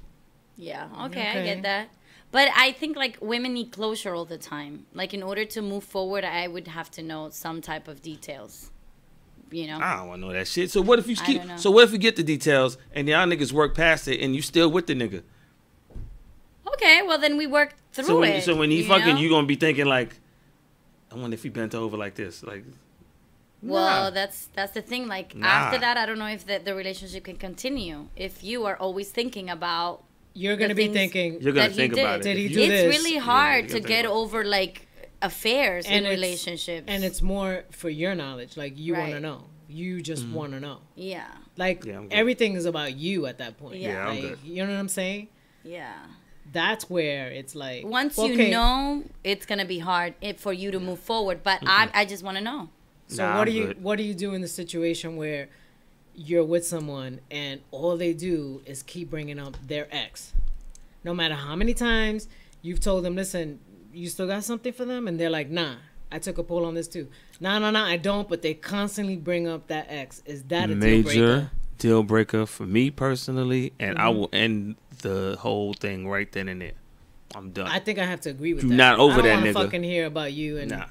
C: Yeah, okay, I get that. But I think, like, women need closure all the time. Like, in order to move forward, I would have to know some type of details. You know?
A: I don't want to know that shit. So what if you keep...
C: don't know.
A: So what if you get the details and y'all niggas work past it and you still with the nigga?
C: Okay, well, then we work through it.
A: So when he
C: you
A: fucking,
C: know?
A: you going to be thinking, like, I wonder if he bent over like this. Like...
C: Well,
A: Nah.
C: that's the thing. Like,
A: Nah.
C: after that, I don't know if the relationship can continue. If you are always thinking about...
B: You're going to be thinking,
A: You're going to
C: that he
A: think about it.
B: did he
A: If
B: do
A: you-
B: this?
C: It's really hard
A: you
C: to
A: gotta think
C: get
A: about it.
C: over, like, affairs in
B: it's-
C: relationships.
B: And it's more for your knowledge. Like, you want to
C: Right.
B: know. You just
A: Mm-hmm.
B: want to know.
C: Yeah,
B: Like,
A: Yeah, I'm good.
B: everything is about you at that point.
C: Yeah,
A: I'm
B: Like,
A: good.
B: you know what I'm saying?
C: yeah.
B: That's where it's like...
C: Once
B: okay,
C: you know, it's going to be hard for you to move forward. But I just want to know.
B: So
A: Nah,
B: what
A: I'm
B: do you
A: good.
B: what do you do in the situation where you're with someone and all they do is keep bringing up their ex? No matter how many times you've told them, listen, you still got something for them? And they're like, nah, I took a poll on this too. Nah, I don't. But they constantly bring up that ex. Is that a deal breaker?
A: Major deal breaker for me personally, and
B: Mm-hmm.
A: I will end the whole thing right then and there. I'm done.
B: I think I have to agree with
A: You
B: that.
A: not over
B: I don't
A: that
B: wanna
A: nigga.
B: fucking hear about you and
A: nah,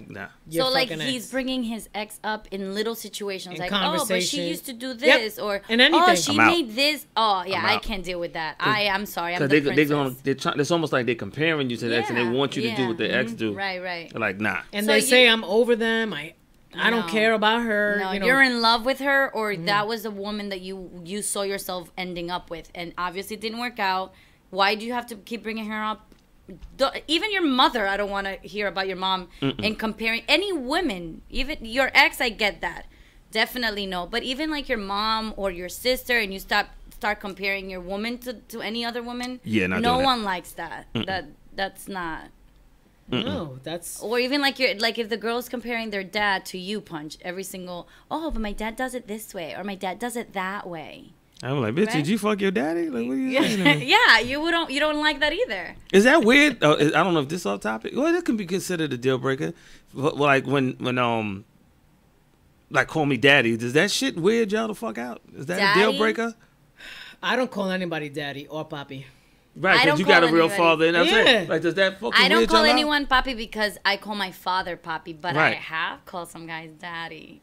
A: nah.
B: your
C: So, like,
B: fucking
C: he's
B: ex.
C: bringing his ex up in little situations.
B: In
C: Like, oh, but she
B: conversation.
C: used to do
B: Yep.
C: this. Or,
B: In anything.
C: oh, she
A: I'm out.
C: made this. Oh, yeah,
A: I'm
C: I
A: out.
C: can't deal with that. I'm sorry. I'm
A: Because
C: the
A: they
C: princess.
A: it's almost like they're comparing you to the ex, and they want you to do what the ex do.
C: Right, right.
A: They're like, nah.
B: And
C: So
B: they
C: you-
B: say I'm over them. I don't
C: No.
B: care about her.
C: No,
B: you know.
C: you're in love with her, or that was the woman that you saw yourself ending up with, and obviously it didn't work out. Why do you have to keep bringing her up? Even your mother, I don't want to hear about your mom and comparing any women. Even your ex, I get that, definitely no. But even like your mom or your sister, and you start comparing your woman to any other woman.
A: Yeah, not
C: no
A: doing that.
C: one likes that. That's not.
B: No, that's
C: Or even like if the girl's comparing their dad to you, Punch, every single, oh, but my dad does it this way, or my dad does it that way.
A: I'm like, bitch,
C: Right?
A: did you fuck your daddy? Like, what are you saying to me?
C: Yeah, you don't like that either.
A: Is that weird? I don't know if this is off topic. Well, that can be considered a deal breaker. Like when like call me daddy. Does that shit weird y'all the fuck out? Is that a deal
C: Daddy?
A: breaker?
B: I don't call anybody daddy or papi.
A: Right,
C: I
A: because
C: don't
A: you got a
C: call
A: real
C: anybody-
A: father. And I'm saying,
B: Yeah.
A: like, does that fucking
C: I don't
A: weird
C: call
A: y'all out?
C: anyone papi because I call my father papi, but I
A: Right.
C: have called some guys daddy.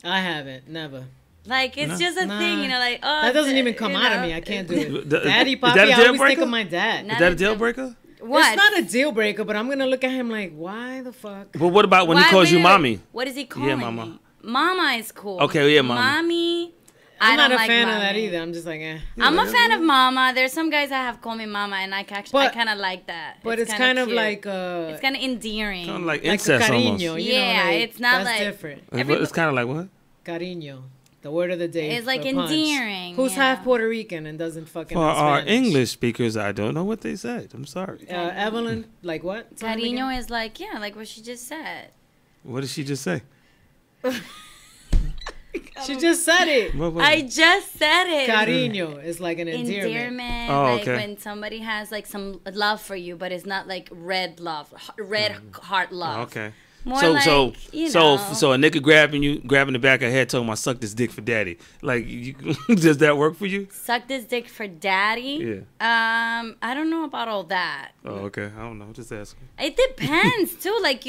B: I haven't, never.
C: Like it's
A: No.
C: just a thing, you know. Like oh,
B: That doesn't
C: d-
B: even come
C: you
B: out of
C: know.
B: me. I can't do it.
A: Th-
B: Daddy,
A: is
B: papi,
A: that a
B: I
A: deal
B: always think
A: breaker?
B: of my dad.
C: Not
A: Is that
C: a
A: a deal
C: deal-
A: breaker?
C: What?
B: It's not a deal breaker, but I'm gonna look at him like, why the fuck?
A: But what about when he
C: Why-
A: calls you
C: wait, wait,
A: mommy?
C: What is he calling
A: mama.
C: me? Mama is cool.
A: Okay, yeah, mama.
C: Mommy.
B: I'm
C: I
B: not
C: don't
B: a
C: like
B: fan of
C: mommy.
B: that either. I'm just like, eh.
C: I'm a fan of mama. There's some guys that have called me mama, and I
B: But-
C: kind of like that.
B: But it's
C: kinda
B: kind of
C: cute.
B: like
C: it's kind of endearing.
A: Kind of like
B: like a
A: incest
B: cariño,
A: almost.
B: you know,
C: Yeah,
B: like,
C: it's not
B: that's
C: like-
B: different.
A: It's kind of like what?
B: Cariño, the word of the day.
C: It's like
B: for Punch,
C: endearing,
B: Who's
C: yeah.
B: half Puerto Rican and doesn't fucking
A: For
B: know
A: our
B: Spanish.
A: English speakers, I don't know what they said. I'm sorry.
B: Evelyn, like what? Tell me
C: Cariño
B: again.
C: is like, yeah, like what she just said.
A: What did she just say?
B: She just said it.
A: What was
C: I
A: it?
C: just said it.
B: Cariño is like an endearment.
C: Endearment,
A: Oh,
C: like
A: okay.
C: when somebody has like some love for you, but it's not like red love, red heart love.
A: Oh, okay.
C: More
A: so
C: like,
A: so
C: you
A: so
C: know.
A: so a nigga grabbing the back of her head, telling him I suck this dick for daddy. Like, does that work for you?
C: Suck this dick for daddy. I don't know about all that.
A: Oh, okay. I don't know. Just asking.
C: It depends too. Like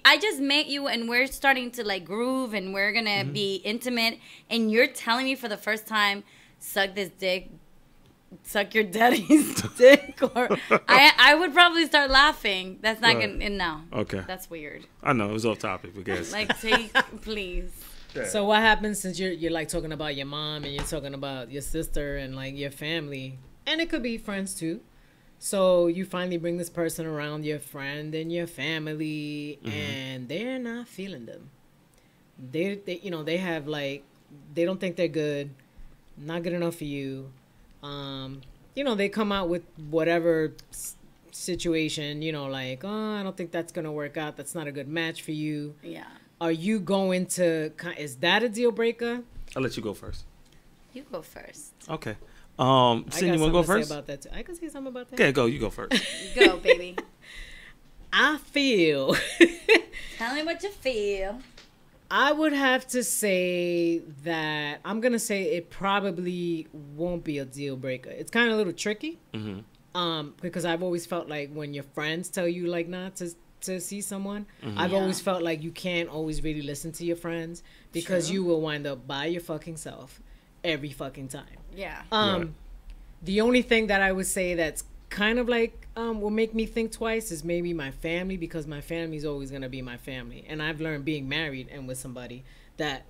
C: I just met you and we're starting to like groove and we're gonna be intimate, and you're telling me for the first time, suck this dick, suck your daddy's dick, or I would probably start laughing. That's not
A: Right.
C: gonna no.
A: Okay.
C: That's weird.
A: I know it was off topic because
C: Like take please.
B: So what happens since you're like talking about your mom and you're talking about your sister and like your family, and it could be friends too. So you finally bring this person around your friend and your family, and they're not feeling them. They you know, they have like, they don't think they're good, not good enough for you. You know, they come out with whatever situation, you know, like, oh, I don't think that's gonna work out. That's not a good match for you.
C: Yeah.
B: Are you going to? Is that a deal breaker?
A: I'll let you go first.
C: You go first.
A: Okay. Sin, you want to go first?
B: About that too. I can say something about that.
A: Okay, go. You go first.
C: Go, baby.
B: I feel.
C: Tell me what you feel.
B: I would have to say that I'm gonna say it probably won't be a deal breaker. It's kind of a little tricky, because I've always felt like when your friends tell you like not to see someone, I've always felt like you can't always really listen to your friends because you will wind up by your fucking self every fucking time.
C: Yeah.
A: Right.
B: The only thing that I would say that's kind of like will make me think twice is maybe my family, because my family is always going to be my family, and I've learned being married and with somebody that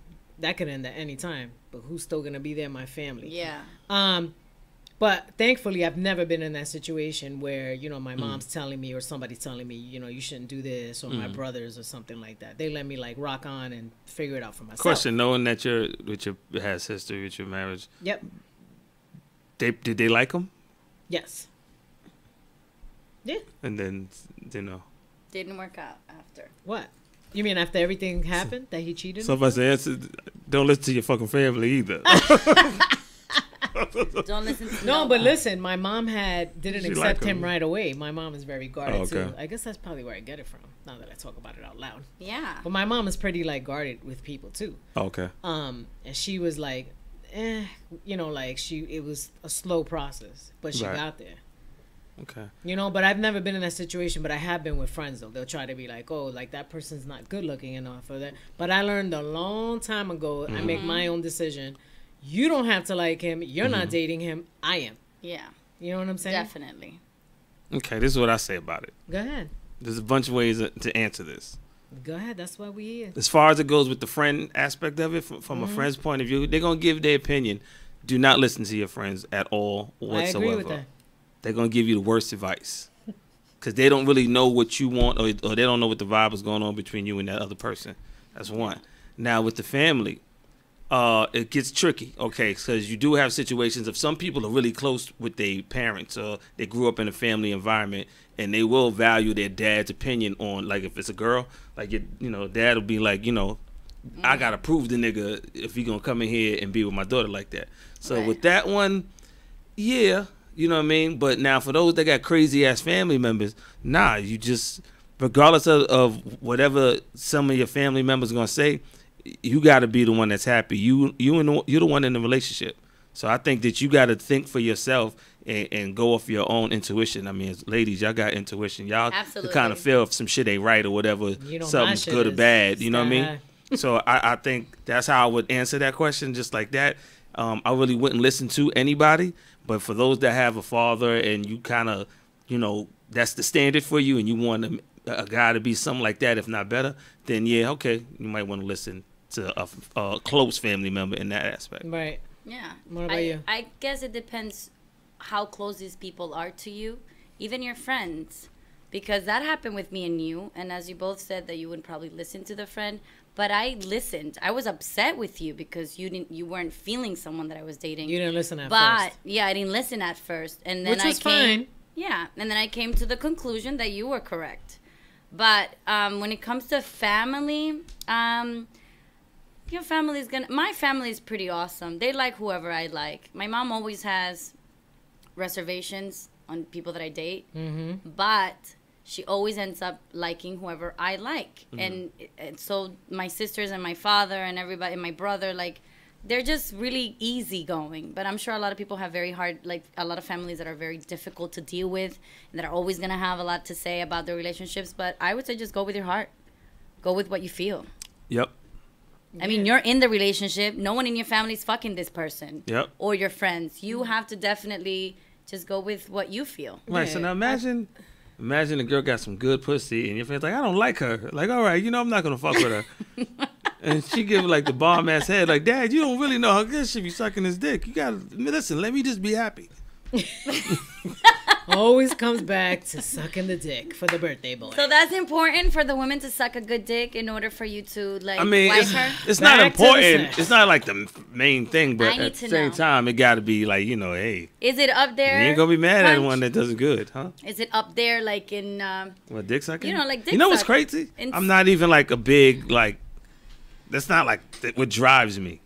B: could end at any time, but who's still going to be there? My family.
C: Yeah.
B: But thankfully I've never been in that situation where, you know, my mom's telling me or somebody's telling me, you know, you shouldn't do this, or my brothers or something like that. They let me like rock on and figure it out for myself.
A: Question: knowing that you're with your has history with your marriage,
B: Yep.
A: did they like him?
B: Yes. Yeah.
A: And then, you know.
C: Didn't work out after.
B: What? You mean after everything happened that he cheated?
A: So if I say, don't listen to your fucking family either.
C: Don't listen to
B: No,
C: nobody.
B: but listen, my mom didn't
A: She
B: accept
A: like
B: him
A: him.
B: right away. My mom is very guarded
A: Oh, okay.
B: too. I guess that's probably where I get it from. Now that I talk about it out loud.
C: Yeah.
B: But my mom is pretty like guarded with people too.
A: Okay.
B: And she was like, you know, like it was a slow process, but she
A: Right.
B: got there.
A: Okay.
B: You know, but I've never been in that situation, but I have been with friends though. They'll try to be like, oh, like that person's not good looking enough for that. But I learned a long time ago, I make my own decision. You don't have to like him. You're not dating him. I am.
C: Yeah.
B: You know what I'm saying?
C: Definitely.
A: Okay, this is what I say about it.
B: Go ahead.
A: There's a bunch of ways to answer this.
B: Go ahead. That's why we here.
A: As far as it goes with the friend aspect of it, from a friend's point of view, they're going to give their opinion. Do not listen to your friends at all whatsoever.
B: I agree with that.
A: They're going to give you the worst advice. Because they don't really know what you want, or they don't know what the vibe is going on between you and that other person. That's one. Now, with the family, it gets tricky, okay? Because you do have situations of some people are really close with their parents, or they grew up in a family environment, and they will value their dad's opinion on, like, if it's a girl, like, you know, dad will be like, you know, I got to prove the nigga if he going to come in here and be with my daughter like that. So
C: Right.
A: with that one, yeah, you know what I mean? But now for those that got crazy-ass family members, nah, you just, regardless of whatever some of your family members are going to say, you got to be the one that's happy. You're the one in the relationship. So I think that you got to think for yourself and go off your own intuition. I mean, as ladies, y'all got intuition. Y'all
C: Absolutely.
A: kind of feel if some shit ain't right or whatever,
B: You know, my
A: something's
B: shit
A: good or
B: is
A: bad. You know what I mean?
B: sky
A: So I think that's how I would answer that question, just like that. I really wouldn't listen to anybody, but for those that have a father and you kind of, you know, that's the standard for you, and you want a guy to be something like that, if not better, then yeah, okay, you might want to listen to a close family member in that aspect.
B: Right.
C: Yeah.
B: What about you?
C: I guess it depends how close these people are to you, even your friends, because that happened with me and you. And as you both said that you wouldn't probably listen to the friend, but I listened. I was upset with you because you weren't feeling someone that I was dating.
B: You didn't listen at
C: But
B: first.
C: yeah, I didn't listen at first, and then
B: Which was
C: I came.
B: fine.
C: Yeah, and then I came to the conclusion that you were correct. But when it comes to family, your family's my family is pretty awesome. They like whoever I like. My mom always has reservations on people that I date, but she always ends up liking whoever I like. And so my sisters and my father and everybody and my brother, like, they're just really easygoing. But I'm sure a lot of people have very hard, like, a lot of families that are very difficult to deal with and that are always going to have a lot to say about their relationships. But I would say just go with your heart. Go with what you feel.
A: Yep.
C: I mean, you're in the relationship. No one in your family is fucking this person.
A: Yep.
C: Or your friends. You have to definitely just go with what you feel.
A: Right. So
B: Yeah,
A: now imagine a girl got some good pussy and your friend's like, I don't like her. Like, all right, you know, I'm not gonna fuck with her. And she give like the bomb ass head, like, Dad, you don't really know how good she be sucking his dick. You gotta listen. Let me just be happy.
B: Always comes back to sucking the dick for the birthday boy.
C: So that's important for the women to suck a good dick in order for you to, like,
A: I mean,
C: wipe
A: it's,
C: her?
A: it's not
B: Back to the
A: important.
B: sex.
A: It's not like the main thing, but
C: I need
A: at the
C: to
A: same
C: know.
A: time, it gotta be like, you know, hey,
C: Is it up
A: you
C: there?
A: ain't gonna be mad at
C: Punch?
A: one that does it good, huh?
C: Is it up there, like, in...
A: What, dick sucking?
C: You know, like dick
A: You know what's
C: sucking.
A: crazy?
C: In-
A: I'm not even like a big, like, that's not like what drives me.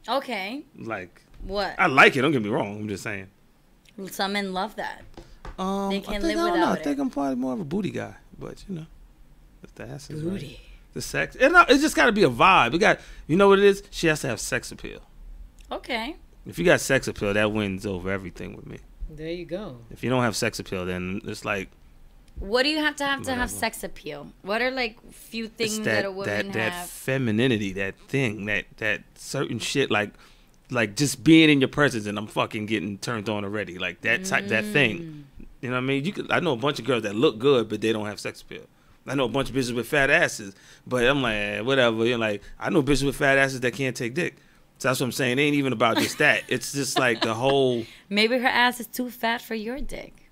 C: okay.
A: Like,
C: What?
A: I like it. Don't get me wrong. I'm just saying.
C: Some men love that.
A: They
C: can't
A: live
C: live without
A: I think
C: it.
A: I'm probably more of a booty guy, but you know, if the ass is right.
B: Booty.
A: The sex. It's just got to be a vibe. You know what it is? She has to have sex appeal.
C: Okay.
A: If you got sex appeal, that wins over everything with me.
B: There you go.
A: If you don't have sex appeal, then it's like
C: What do you have to have
A: Whatever.
C: sex appeal? What are like few
A: it's
C: things that a
A: that
C: woman
A: that
C: have?
A: femininity, that thing, that certain shit, like just being in your presence, and I'm fucking getting turned on already, like that type, that thing. You know what I mean? I know a bunch of girls that look good, but they don't have sex appeal. I know a bunch of bitches with fat asses, but I'm like, whatever. You're like, I know bitches with fat asses that can't take dick. So that's what I'm saying. It ain't even about just that. It's just like the whole.
C: Maybe her ass is too fat for your dick.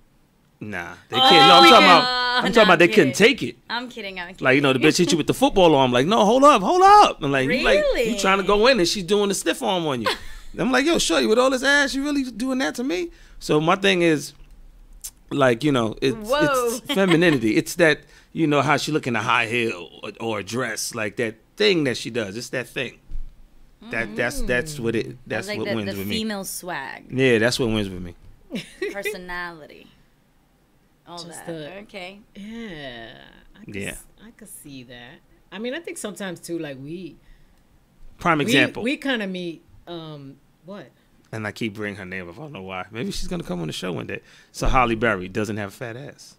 A: Nah, they can't. No, I'm talking about they couldn't take it.
C: I'm kidding.
A: Like, you know, the bitch hit you with the football arm. Like, no, hold up. And like,
C: Really?
A: you trying to go in and she's doing the stiff arm on you. I'm like, yo, shorty, with all this ass, you really doing that to me? So my thing is, like, you know, it's femininity. It's that, you know, how she look in a high heel or a dress, like that thing that she does. It's that thing. That's what it. That's
C: like
A: what
C: the
A: wins with me.
C: female swag,
A: Yeah, that's what wins with me.
C: personality, all
B: Just
C: that. Okay.
B: Yeah.
A: Yeah.
B: I could see that. I mean, I think sometimes too, like
A: Prime example.
B: we kind of meet. What?
A: And I keep bringing her name up. I don't know why. Maybe she's gonna come on the show one day. So Holly Berry doesn't have a fat ass.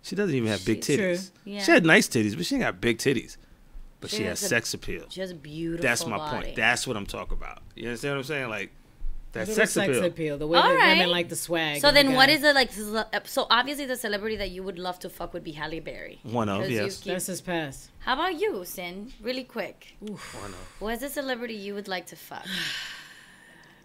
A: She doesn't even have big
C: True.
A: titties.
C: Yeah.
A: She had nice titties, but she ain't got big titties. But she has
C: has a-
A: sex appeal.
C: She has a beautiful
A: That's my
C: body.
A: point. That's what I'm talking about. You understand what I'm saying? Like that
B: Little
A: sex appeal.
B: The way
C: All
B: that
C: right.
B: women like the swag.
C: So
B: of the
C: then, what
B: guy.
C: is it like? So obviously, the celebrity that you would love to fuck would be Halle Berry.
A: One of,
C: 'Cause you
A: yes.
C: keep-
B: That's his past.
C: How about you, Sin? Really quick.
A: One of.
C: What is a celebrity you would like to fuck?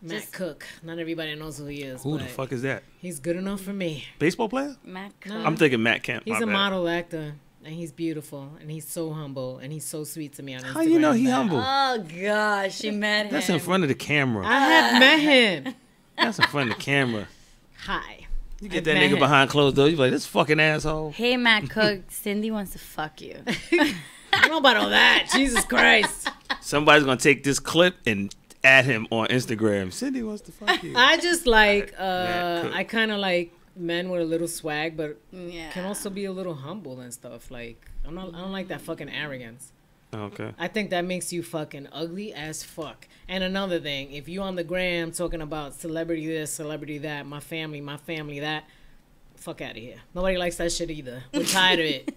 B: Matt
C: Just-
B: Cook. Not everybody knows who he is.
A: Who the
B: but
A: fuck is that?
B: He's good enough for me.
A: Baseball player?
C: Matt
B: No.
C: Cook.
A: I'm thinking Matt Kemp.
B: He's
A: my
B: a
A: bad.
B: model actor, and he's beautiful, and he's so humble, and he's so sweet to me on Instagram.
A: How you know he
B: that-
A: humble?
C: Oh gosh, she met him.
A: That's in front of the camera.
B: I have met him.
A: That's in front of the camera.
B: Hi.
A: You get
B: I've
A: that
B: met
A: nigga
B: him.
A: behind closed doors. You like, this fucking asshole.
C: Hey, Matt Cook. Cindy wants to fuck you.
B: I don't know about all that. Jesus Christ.
A: Somebody's gonna take this clip and add him on Instagram. Cindy wants to fuck you.
B: I just like,
A: Matt Cook.
B: I kind of like men with a little swag, but
C: Yeah.
B: can also be a little humble and stuff. Like, I don't like that fucking arrogance.
A: Okay.
B: I think that makes you fucking ugly as fuck. And another thing, if you on the gram talking about celebrity this, celebrity that, my family that, fuck out of here. Nobody likes that shit either. We're tired of it.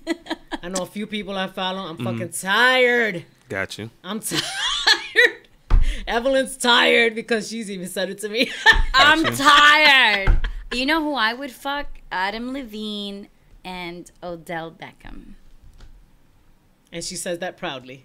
B: I know a few people I follow. I'm fucking tired.
A: Got you.
B: I'm tired. Evelyn's tired because she's even said it to me.
C: I'm tired. You know who I would fuck? Adam Levine and Odell Beckham.
B: And she says that proudly.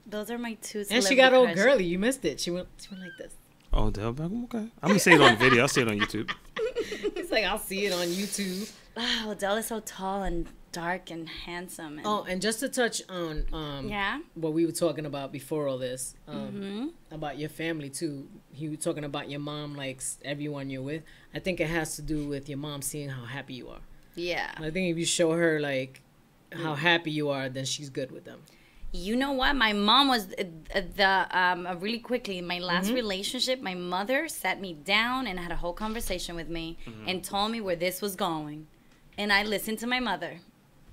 C: Those are my two
B: And
C: celebrity
B: she got old
C: crushes.
B: girly. You missed it. She went like this.
A: Oh, Del Beckham. Okay. I'm gonna say it on the video. I'll say it on YouTube.
B: It's like, I'll see it on YouTube.
C: Oh, Odell is so tall and dark and handsome. And
B: Oh, and just to touch on
C: yeah.
B: what we were talking about before all this,
C: Mm-hmm.
B: about your family too. You were talking about your mom likes everyone you're with. I think it has to do with your mom seeing how happy you are.
C: Yeah.
B: I think if you show her how happy you are, then she's good with them.
C: You know what? My mom was really quickly in my last relationship. My mother sat me down and had a whole conversation with me and told me where this was going, and I listened to my mother.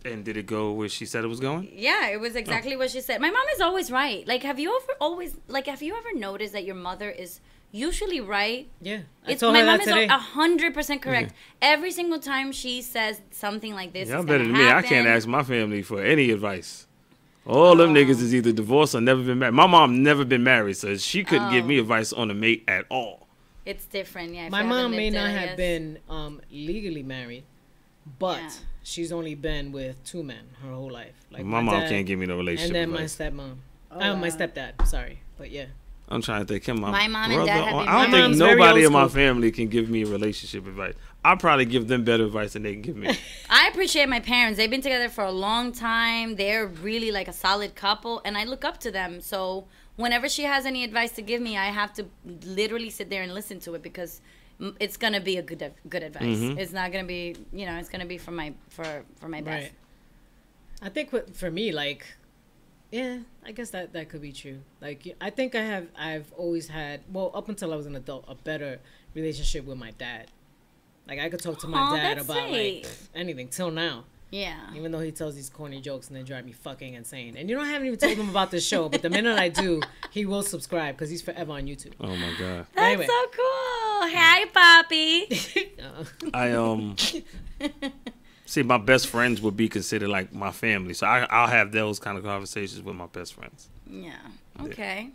A: And did it go where she said it was going?
C: Yeah, it was exactly what she said. My mom is always right. Like, have you ever noticed that your mother is usually right?
B: Yeah,
C: It's
B: told
C: my
B: her
C: mom
B: that
C: is
B: today.
C: 100% correct. Every single time she says something like this,
A: Y'all
C: is
A: better
C: gonna
A: than me. I
C: happen.
A: can't ask my family for any advice. All them niggas is either divorced or never been married. My mom never been married, so she couldn't give me advice on a mate at all.
C: It's different, yeah. if
B: My
C: you
B: mom
C: haven't
B: may
C: lived it,
B: not
C: I
B: have
C: guess.
B: been legally married, but
C: Yeah.
B: she's only been with two men her whole life. Like
A: My mom
B: dad
A: can't give me no relationship
B: and then
A: advice.
B: my stepmom.
C: wow.
B: My stepdad. Sorry, but yeah.
A: I'm trying to think. Can
C: My mom and
A: brother
C: dad have
A: on-
C: been
A: I don't
B: married.
A: think
B: Mom's very
A: nobody
B: old
A: in my
B: school.
A: family can give me relationship advice. I'll probably give them better advice than they can give me.
C: I appreciate my parents. They've been together for a long time. They're really like a solid couple, and I look up to them. So whenever she has any advice to give me, I have to literally sit there and listen to it because it's gonna be a good advice. It's not gonna be, it's gonna be for my best.
B: Right. I think for me, like, Yeah, I guess that could be true. Like, I think I've always had, well, up until I was an adult, a better relationship with my dad. Like, I could talk to my dad
C: that's
B: about
C: sweet.
B: like anything till now.
C: Yeah.
B: Even though he tells these corny jokes and they drive me fucking insane. And I haven't even told him about this show, but the minute I do, he will subscribe because he's forever on YouTube.
A: Oh my god.
C: That's
B: Anyway.
C: so cool. Hi, Poppy.
A: See, my best friends would be considered like my family, so I'll have those kind of conversations with my best friends.
C: Yeah. Okay.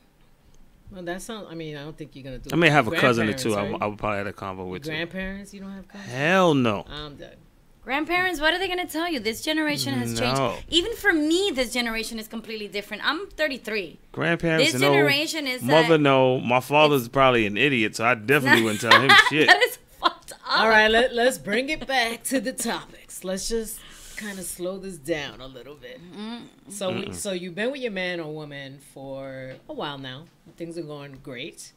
B: Well, that sounds. I mean, I don't think you're gonna do.
A: I may have a cousin or two.
B: Grandparents,
A: I would probably have a convo
B: right?
A: with too.
B: Grandparents, you don't have cousins.
A: Hell no.
B: I'm dead.
C: Grandparents, what are they going to tell you? This generation has
A: No.
C: changed. Even for me, this generation is completely different. I'm 33.
A: Grandparents,
C: This
A: no.
C: generation is
A: Mother,
C: that-
A: no. My father's probably an idiot, so I definitely wouldn't tell him shit.
C: That is fucked up.
B: All right, let's bring it back to the topics. Let's just kind of slow this down a little bit. So you've been with your man or woman for a while now. Things are going great.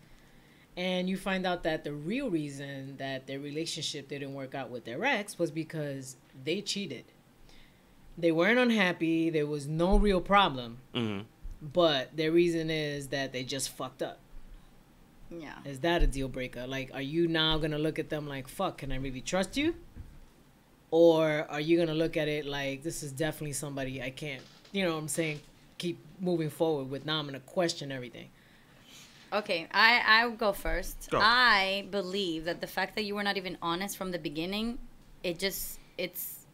B: And you find out that the real reason that their relationship didn't work out with their ex was because they cheated. They weren't unhappy. There was no real problem.
A: Mhm.
B: But their reason is that they just fucked up.
C: Yeah.
B: Is that a deal breaker? Like, are you now going to look at them like, fuck, can I really trust you? Or are you going to look at it like, this is definitely somebody I can't, you know what I'm saying, keep moving forward with. Now I'm going to question everything.
C: Okay, I'll go first.
A: Go.
C: I believe that the fact that you were not even honest from the beginning, it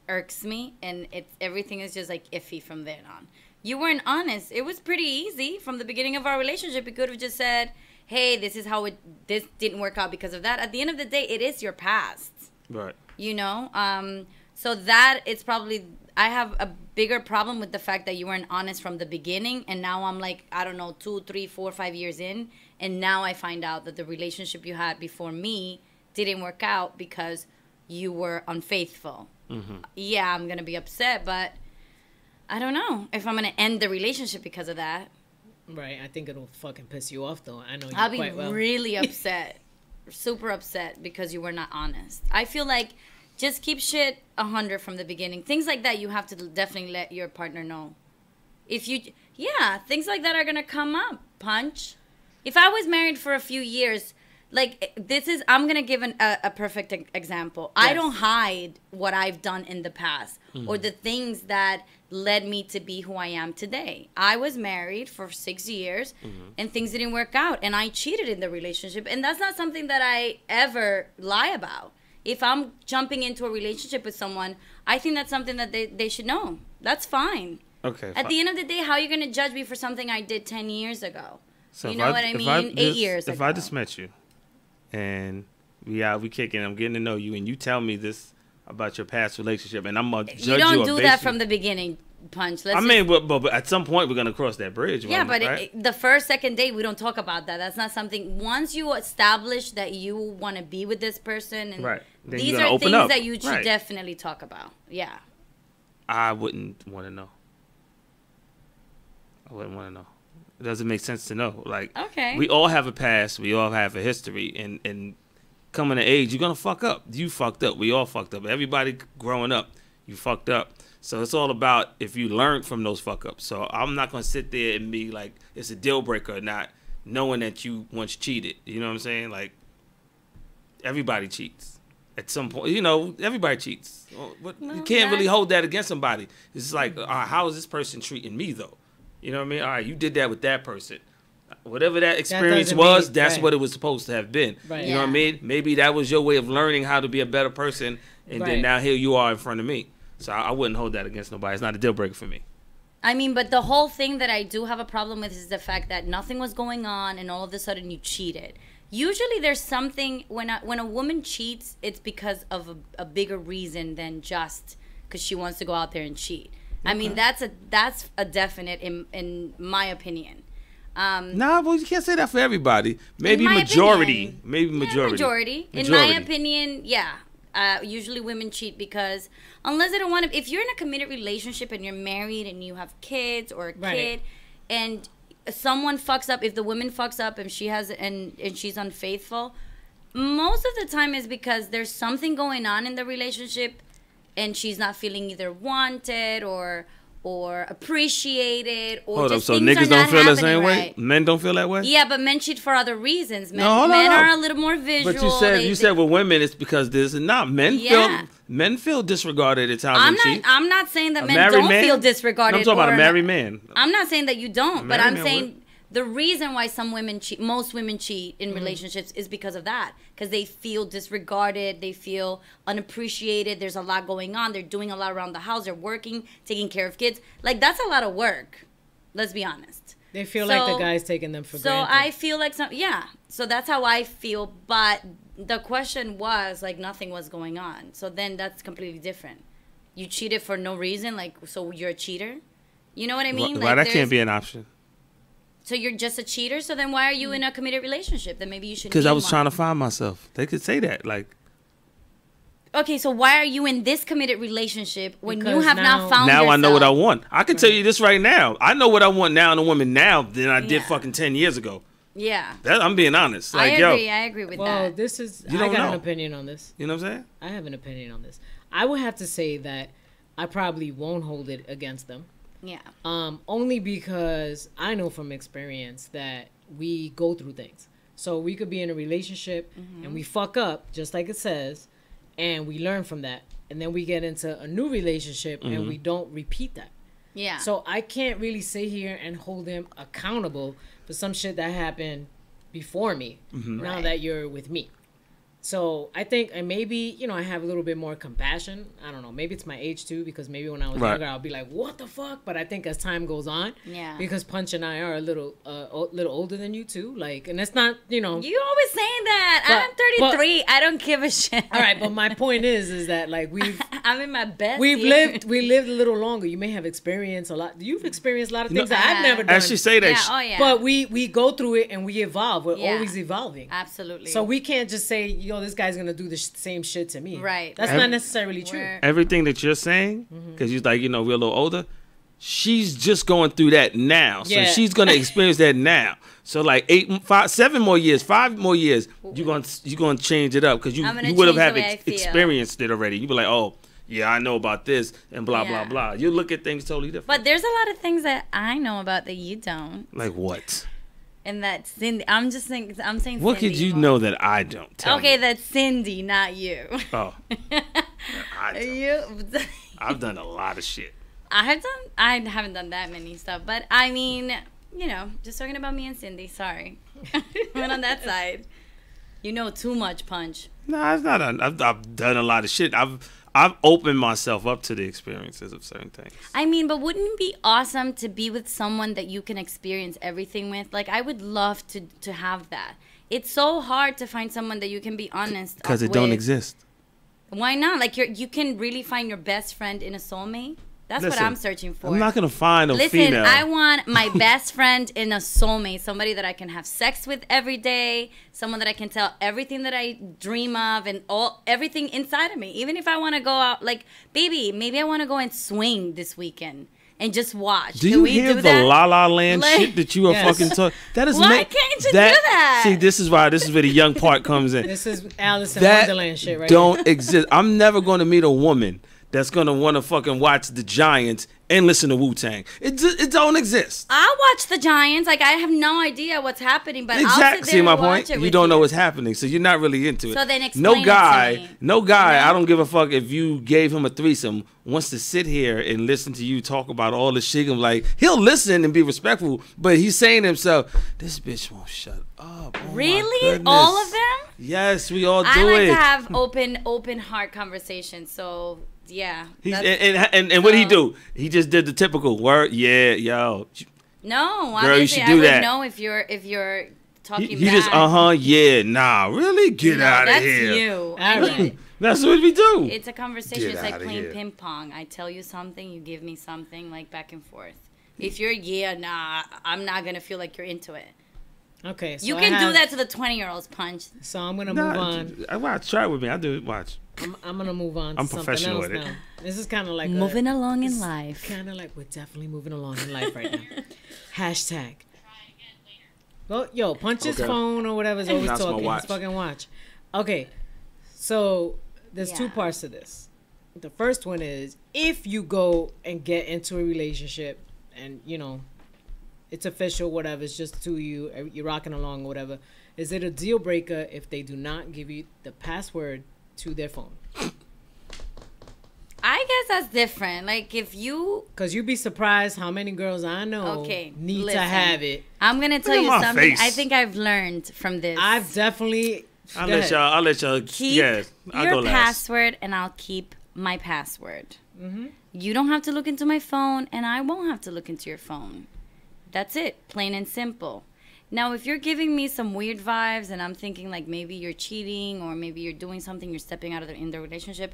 C: irks me, and everything is just like iffy from then on. You weren't honest. It was pretty easy from the beginning of our relationship. You could have just said, "Hey, this is how this didn't work out because of that." At the end of the day, it is your past.
A: Right.
C: You know, so that it's probably I have a bigger problem with the fact that you weren't honest from the beginning, and now I'm like, I don't know, 2, 3, 4, 5 years in, and now I find out that the relationship you had before me didn't work out because you were unfaithful.
A: Mm-hmm.
C: Yeah, I'm gonna be upset, but I don't know if I'm gonna end the relationship because of that.
B: Right. I think it'll fucking piss you off, though. I know you
C: I'll be
B: quite well.
C: really upset, super upset because you were not honest. I feel like just keep shit 100 from the beginning. Things like that you have to definitely let your partner know. Things like that are gonna come up. Punch. If I was married for a few years, like I'm gonna give a perfect example.
B: Yes.
C: I don't hide what I've done in the past or the things that led me to be who I am today. I was married for 6 years and things didn't work out, and I cheated in the relationship, and that's not something that I ever lie about. If I'm jumping into a relationship with someone, I think that's something that they should know. That's fine.
A: Okay.
C: At the end of the day, how are you going to judge me for something I did 10 years ago?
A: So
C: You
A: if
C: know what I mean? 8 years
A: If
C: ago.
A: I just met you, and we kicking, I'm getting to know you, and you tell me this about your past relationship, and I'm gonna judge you.
C: You don't do that
A: based
C: from
A: on-
C: the beginning, Punch.
A: I mean, but at some point we're gonna cross that bridge.
C: Yeah, but
A: right?
C: the first, second date, we don't talk about that. That's not something. Once you establish that you want to be with this person, and
A: Right. Then
C: these
A: you're gonna
C: are
A: open
C: things
A: up.
C: that you should
A: Right.
C: definitely talk about. Yeah.
A: I wouldn't want to know. I wouldn't want to know. It doesn't make sense to know. Like,
C: Okay.
A: we all have a past. We all have a history. And coming to age, you're going to fuck up. You fucked up. We all fucked up. Everybody growing up, you fucked up. So it's all about if you learned from those fuck ups. So I'm not going to sit there and be like, it's a deal breaker or not, knowing that you once cheated. You know what I'm saying? Like, everybody cheats. At some point, everybody cheats. But
C: No,
A: you can't really
C: that-
A: hold that against somebody. It's like, all right, how is this person treating me, though? You know what I mean? All right, you did that with that person. Whatever that experience
B: doesn't
A: was,
B: mean-
A: that's
B: right.
A: what it was supposed to have been.
B: Right.
A: You know what I
C: Yeah.
A: mean? Maybe that was your way of learning how to be a better person, and
B: Right.
A: then now here you are in front of me. So I wouldn't hold that against nobody. It's not a deal breaker for me.
C: I mean, but the whole thing that I do have a problem with is the fact that nothing was going on, and all of a sudden you cheated. Usually, there's something when a woman cheats, it's because of a bigger reason than just because she wants to go out there and cheat. I mean, that's a definite in my opinion.
A: Nah, well, you can't say that for everybody. Maybe
C: my
A: majority.
C: opinion.
A: Maybe majority.
C: Majority. In my opinion, yeah. Usually women cheat because unless they don't want to. If you're in a committed relationship and you're married and you have kids or a
B: Right.
C: kid, and someone fucks up, if the woman fucks up and she's unfaithful, most of the time is because there's something going on in the relationship, and she's not feeling either wanted or or appreciated, or
A: Hold up,
C: just
A: so
C: things
A: niggas
C: are not
A: don't feel the
C: happening
A: same way?
C: right.
A: Men don't feel that way?
C: Yeah, but men cheat for other reasons. Men,
A: No, hold on,
C: men
A: hold on.
C: are a little more visual.
A: But you said with women it's because this and not men
C: Yeah.
A: feel disregarded at times
C: I'm
A: and cheat.
C: I'm not saying that
A: A
C: men
A: married
C: don't
A: man?
C: feel disregarded.
A: No, I'm talking about
C: or
A: a married man.
C: I'm not saying that you don't, but
A: married
C: I'm
A: man
C: saying
A: would.
C: the reason why some women cheat, most women cheat in
A: Mm-hmm.
C: relationships is because of that. Because they feel disregarded, they feel unappreciated. There's a lot going on. They're doing a lot around the house. They're working, taking care of kids. Like, that's a lot of work. Let's be honest.
B: They feel like the guy's taking them for
C: So
B: granted.
C: I feel like so that's how I feel. But the question was like nothing was going on. So then that's completely different. You cheated for no reason, like, so you're a cheater. You know what I mean?
A: Why
C: Like,
A: that can't be an option?
C: So you're just a cheater. So then why are you in a committed relationship? Then maybe you should.
A: Because I was trying to find myself. They could say that, like.
C: Okay, so why are you in this committed relationship when you
B: Because
C: have not found
A: Now
C: yourself?
A: I know what I want. I can tell you this right now. I know what I want now in a woman now than I did
C: Yeah.
A: fucking 10 years ago.
C: Yeah,
A: I'm being honest. Like,
C: I agree with
B: well,
C: that.
B: this is.
A: You
B: I
A: don't
B: got
A: know.
B: an opinion on this.
A: You know what I'm saying?
B: I have an opinion on this. I would have to say that I probably won't hold it against them.
C: Yeah.
B: Only because I know from experience that we go through things. So we could be in a relationship and we fuck up, just like it says, and we learn from that. And then we get into a new relationship and we don't repeat that.
C: Yeah.
B: So I can't really sit here and hold him accountable for some shit that happened before me, now
C: Right.
B: that you're with me. So I think, and maybe, I have a little bit more compassion. I don't know. Maybe it's my age too, because maybe when I was
A: Right.
B: younger, I'll be like, what the fuck? But I think as time goes on,
C: Yeah.
B: because Punch and I are a little older than you too. Like, and it's not,
C: You always saying that. I'm 33. I don't give a shit.
B: all right. But my point is that like
C: I'm in my best.
B: we
C: year.
B: lived a little longer. You may have experienced a lot. You've experienced a lot of things that I've never done.
A: As she say that,
C: Yeah. Oh yeah.
B: But we go through it and we evolve. We're
C: Yeah.
B: always evolving.
C: Absolutely.
B: So we can't just say, this guy's gonna do the same shit to me.
C: Right.
B: That's
C: Right.
B: not necessarily true.
C: We're-
A: everything that you're saying, because you're like, we're a little older, she's just going through that now. So
B: Yeah.
A: she's going to experience that now. So like 7 more years, 5 more years, you're going to change it up because you
C: I'm gonna
A: would have
C: change
A: had
C: the way I feel.
A: experienced it already. You'd be like, oh, yeah, I know about this and blah,
C: Yeah.
A: blah, blah. You look at things totally different.
C: But there's a lot of things that I know about that you don't.
A: Like what?
C: And that Cindy, I'm saying
A: What
C: Cindy
A: could you
C: more.
A: know that I don't? Tell
C: Okay,
A: me.
C: that's Cindy, not you.
A: Oh, I don't.
C: You.
A: I've done a lot of shit.
C: I haven't done that many stuff, but I mean, just talking about me and Cindy. Sorry, went on that side. You know too much, Punch.
A: No, it's not. I've done a lot of shit. I've opened myself up to the experiences of certain things.
C: I mean, but wouldn't it be awesome to be with someone that you can experience everything with? Like, I would love to have that. It's so hard to find someone that you can be honest
A: Because it
C: with.
A: don't exist.
C: Why not? Like, you can really find your best friend in a soulmate. That's
A: Listen,
C: what I'm searching for.
A: I'm not gonna find a
C: Listen,
A: female.
C: I want my best friend in a soulmate, somebody that I can have sex with every day, someone that I can tell everything that I dream of and everything inside of me. Even if I want to go out, like, baby, maybe I want to go and swing this weekend and just watch.
A: Do
C: Can
A: you
C: we
A: hear
C: do
A: the
C: that?
A: La La Land
C: Like-
A: shit that you are
B: Yes.
A: fucking talking? That is
C: Why can't you do that?
A: See, this is where the young part comes in.
B: This is Alice in
A: That
B: Wonderland shit right
A: don't exist. I'm never going to meet a woman that's going to want to fucking watch the Giants and listen to Wu-Tang. It don't exist.
C: I'll watch the Giants. Like, I have no idea what's happening, but I'll sit
A: Exactly.
C: there
A: See my
C: and watch
A: point?
C: it
A: You
C: with
A: don't know what's happening, so you're not really into it.
C: So then explain
A: no
C: it to
A: guy,
C: me.
A: no guy.
C: You know?
A: I don't give a fuck if you gave him a threesome. Wants to sit here and listen to you talk about all this shit. I'm like, he'll listen and be respectful, but he's saying to himself, "This bitch won't shut up." Oh, my
C: Really?
A: goodness.
C: All of them?
A: Yes, we all do
C: I like
A: it.
C: to have open heart conversations. So yeah.
A: He's,
C: that's-
A: and what did he
C: so-
A: do? He just did the typical word. Yeah, yo.
C: No,
A: Girl, you
C: obviously
A: should
C: I
A: do
C: would
A: that.
C: know if you're talking
A: He just
C: back.
A: yeah, nah, really? Get
C: No,
A: out of
C: that's
A: here.
C: you.
B: All right.
A: That's what we do.
C: It's a conversation.
A: Get
C: It's like
A: outta
C: playing
A: here.
C: ping pong. I tell you something, you give me something, like back and forth. If you're nah, I'm not gonna feel like you're into it.
B: Okay. So
C: You
B: I
C: can do
B: have-
C: that to the 20-year-olds, Punch.
B: So I'm gonna
A: Nah,
B: move on.
A: watch. Try it with me. I do it. Watch.
B: I'm gonna move on. To
A: I'm
B: something
A: professional
B: else
A: at it.
B: now. This is kind of like
C: Moving along in life.
B: Kind of like we're definitely moving along in life right now. Hashtag. Well, yo, Punch his
A: Okay.
B: phone or whatever is always
A: That's my
B: talking. His
A: watch.
B: fucking watch. Okay. So there's two
C: Yeah.
B: parts to this. The first one is if you go and get into a relationship and, you know, it's official, whatever, it's just to you, you're rocking along, whatever. Is it a deal breaker if they do not give you the password to their phone?
C: I guess that's different. Like if you,
B: because you'd be surprised how many girls I know need to have it.
C: I'm gonna tell you something. I think I've learned from this.
B: I've definitely.
A: I'll let y'all.
C: Keep your password, and I'll keep my password. Mm-hmm. You don't have to look into my phone, and I won't have to look into your phone. That's it, plain and simple. Now, if you're giving me some weird vibes, and I'm thinking like maybe you're cheating, or maybe you're doing something, you're stepping out of in the relationship.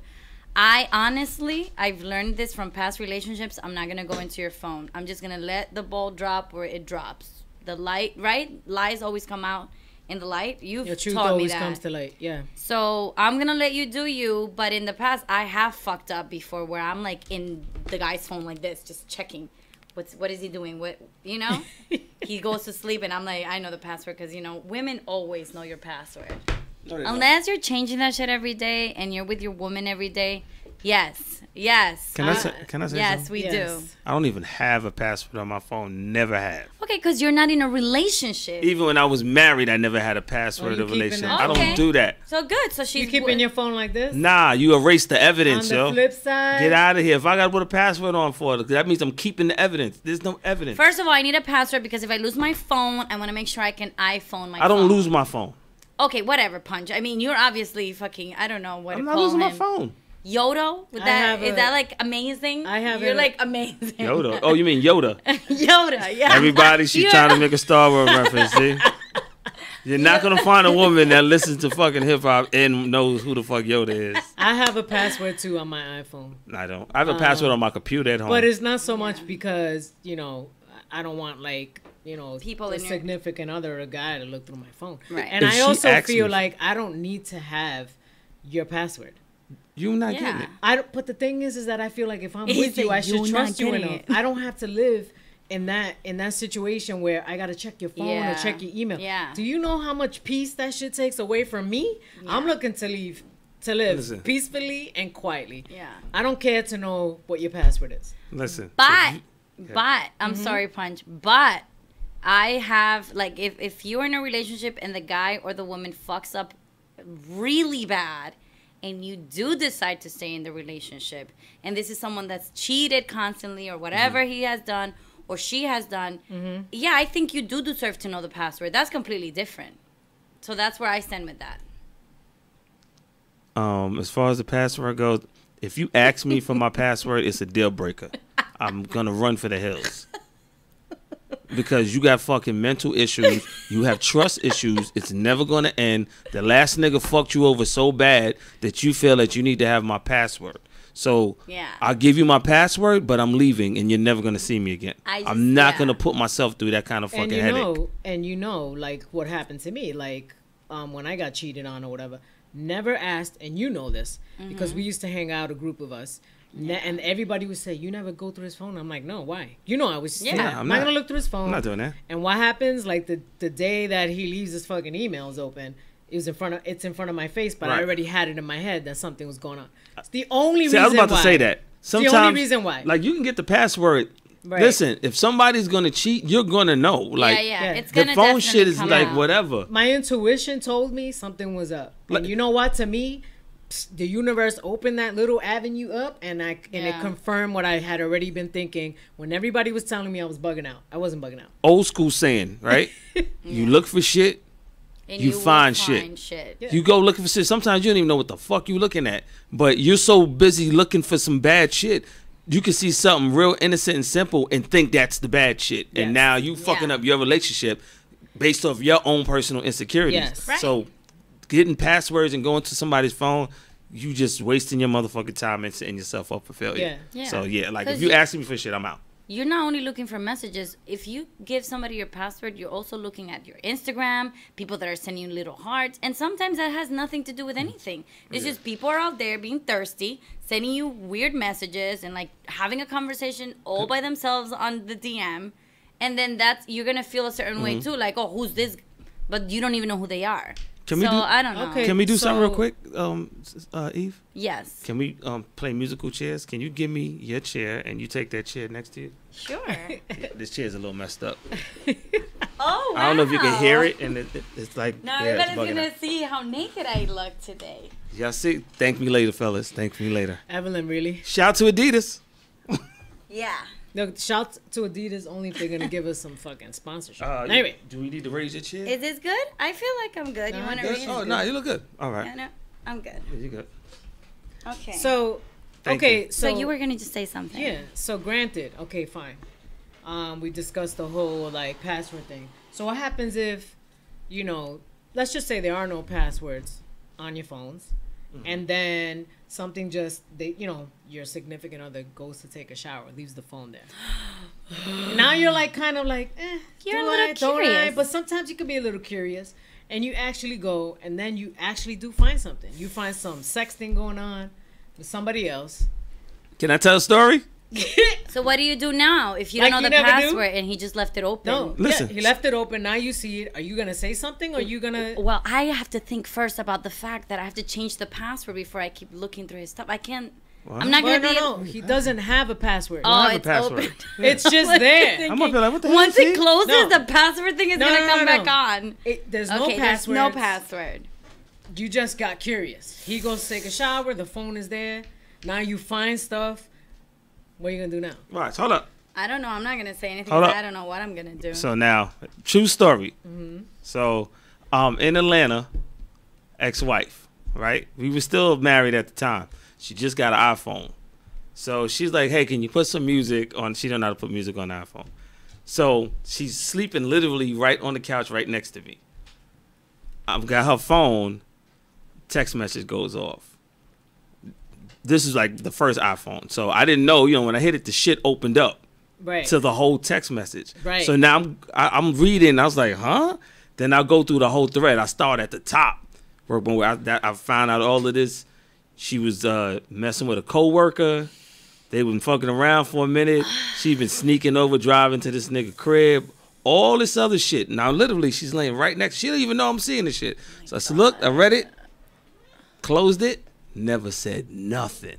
C: I've learned this from past relationships. I'm not going to go into your phone. I'm just going to let the ball drop where it drops. The light, right? Lies always come out in the light. Your truth taught always me that.
B: Comes to light, yeah.
C: So I'm going to let you do you. But in the past, I have fucked up before where I'm like in the guy's phone like this, just checking. What is he doing? What, you know? He goes to sleep and I'm like, I know the password because, you know, women always know your password. Unless you're changing that shit every day and you're with your woman every day, yes.
A: Can I say
C: yes,
A: something?
C: we do.
A: I don't even have a password on my phone. Never have.
C: Okay, because you're not in a relationship.
A: Even when I was married, I never had a password of a relationship. I don't do that.
C: So good. So she's
B: you keeping your phone like this?
A: Nah, you erase the evidence,
B: yo. On the flip side,
A: get out of here. If I got to put a password on for it, that means I'm keeping the evidence. There's no evidence.
C: First of all, I need a password because if I lose my phone, I want to make sure I can iPhone my phone.
A: I don't lose my phone.
C: Okay, whatever, Punch. I mean, you're obviously fucking, I don't know what to call him.
A: I'm not losing my phone.
C: Yoda? Is that like amazing? You're like amazing.
A: Yoda. Oh, you mean Yoda?
C: Yoda, yeah.
A: Everybody, she's trying to make a Star Wars reference, see? You're not going to find a woman that listens to fucking hip-hop and knows who the fuck Yoda is.
B: I have a password, too, on my iPhone.
A: I don't. I have a password on my computer at home.
B: But it's not so much because, you know, I don't want, like, you know,
C: people
B: a significant other, a guy to look through my phone.
C: Right.
B: And I also feel like I don't need to have your password.
A: You're not getting it.
B: But the thing is that I feel like if I'm with you, I should trust you enough. I don't have to live in that situation where I gotta check your phone or check your email.
C: Yeah.
B: Do you know how much peace that shit takes away from me? Yeah. I'm looking to live peacefully and quietly.
C: Yeah.
B: I don't care to know what your password is.
A: Listen.
C: But I'm sorry, Punch. But I have like if you're in a relationship and the guy or the woman fucks up really bad and you do decide to stay in the relationship and this is someone that's cheated constantly or whatever he has done or she has done, yeah, I think you do deserve to know the password. That's completely different. So that's where I stand with that.
A: As far as the password goes, if you ask me for my password, it's a deal breaker. I'm gonna run for the hills. Because you got fucking mental issues, you have trust issues, it's never gonna end. The last nigga fucked you over so bad that you feel that you need to have my password. So I'll give you my password, but I'm leaving and you're never gonna see me again. I'm not gonna put myself through that kind of fucking headache.
B: And you know, like what happened to me, like when I got cheated on or whatever, never asked, and you know this, because we used to hang out, a group of us. And everybody would say, you never go through his phone. I'm like, no, why? You know, I was I'm not going to look through his phone.
A: I'm not doing that.
B: And what happens, like the day that he leaves his fucking emails open, it's in front of my face, but I already had it in my head that something was going on. It's the only reason why.
A: I was about to say that.
B: Sometimes, the only reason why.
A: Like, you can get the password. Right. Listen, if somebody's going to cheat, you're going to know. Like,
C: It's gonna
A: the phone shit is like
C: out.
A: whatever.
B: My intuition told me something was up. And you know what? To me, the universe opened that little avenue up and it confirmed what I had already been thinking when everybody was telling me I was bugging out. I wasn't bugging out.
A: Old school saying, right? You look for shit, and you find shit. Yeah. You go looking for shit. Sometimes you don't even know what the fuck you looking at. But you're so busy looking for some bad shit, you can see something real innocent and simple and think that's the bad shit. Yes. And now you fucking up your relationship based off your own personal insecurities.
B: Yes.
C: Right.
A: So getting passwords and going to somebody's phone, you just wasting your motherfucking time and setting yourself up for failure.
C: Yeah.
A: So like if you asking me for shit, I'm out.
C: You're not only looking for messages. If you give somebody your password, you're also looking at your Instagram, people that are sending you little hearts, and sometimes that has nothing to do with anything. It's just people are out there being thirsty, sending you weird messages and like having a conversation all by themselves on the DM, and then you're gonna feel a certain way too, like, oh, who's this? But you don't even know who they are.
A: Can we do?
C: I don't know.
B: Okay.
A: Can we do something real
B: So-
A: quick, Eve?
C: Yes.
A: Can we play musical chairs? Can you give me your chair and you take that chair next to you?
C: Sure.
A: This chair's a little messed up.
C: Oh, wow.
A: I don't know if you can hear it, and it's like
C: Now
A: yeah, it's
C: everybody's
A: bugging
C: gonna
A: out.
C: see how naked I look today.
A: Y'all see? Thank me later, fellas. Thank me later.
B: Evelyn, really?
A: Shout out to Adidas.
C: Yeah.
B: No, shout to Adidas only if they're gonna give us some fucking sponsorship.
A: Uh,
B: Anyway,
A: do we need to raise your chair?
C: Is this good? I feel like I'm good. You
B: Nah,
C: want to
B: good.
C: read?
A: Oh no, you look good. All
C: Yeah,
A: right,
C: no, I'm good.
A: yeah, you good.
C: Okay.
B: so
A: Thank
B: okay,
A: you.
C: So you were gonna just say something.
B: yeah. So granted, okay, fine. We discussed the whole like password thing. So what happens if, let's just say there are no passwords on your phones, and then something your significant other goes to take a shower, leaves the phone there. Now you're like kind of like,
C: You're
B: do
C: a little
B: I, don't I?
C: curious.
B: But sometimes you can be a little curious, and you actually go, and then you actually do find something. You find some sexting going on with somebody else.
A: Can I tell a story?
C: So what do you do now if you
B: Like
C: don't know
B: you
C: the
B: never do?
C: password and he just left it open?
B: No,
A: Listen.
B: yeah, he left it open. Now you see it. Are you gonna say something? Or are you gonna?
C: Well, I have to think first about the fact that I have to change the password before I keep looking through his stuff. I can't.
A: What?
C: I'm not
B: Well,
C: gonna
B: no,
C: be.
B: no. He doesn't have a password.
C: Oh,
A: have a
C: it's
A: password.
C: open.
B: It's just
C: What are you
B: there.
C: thinking?
A: I'm gonna be like, what the hell?
C: Once it
A: see?
C: closes,
B: No.
C: the password thing is
B: No,
C: gonna
B: no,
C: come
B: no,
C: back
B: no.
C: on.
B: There's
C: Okay,
B: no
C: there's
B: password.
C: no password.
B: You just got curious. He goes to take a shower. The phone is there. Now you find stuff. What are you gonna do now?
A: Right, hold up.
C: I don't know. I'm not gonna say anything.
A: Hold
C: 'Cause
A: up.
C: I don't know what I'm gonna do.
A: So now, true story. So, in Atlanta, ex-wife, right? We were still married at the time. She just got an iPhone. So she's like, hey, can you put some music on? She don't know how to put music on the iPhone. So she's sleeping literally right on the couch right next to me. I've got her phone. Text message goes off. This is like the first iPhone. So I didn't know, when I hit it, the shit opened up
B: Right.
A: to the whole text message.
B: Right.
A: So now I'm reading. I was like, huh? Then I'll go through the whole thread. I start at the top. Where I found out all of this. She was messing with a coworker. They been fucking around for a minute. She been sneaking over, driving to this nigga crib. All this other shit. Now literally, she's laying right next. She don't even know I'm seeing this shit. So I said, look, I read it, closed it, never said nothing.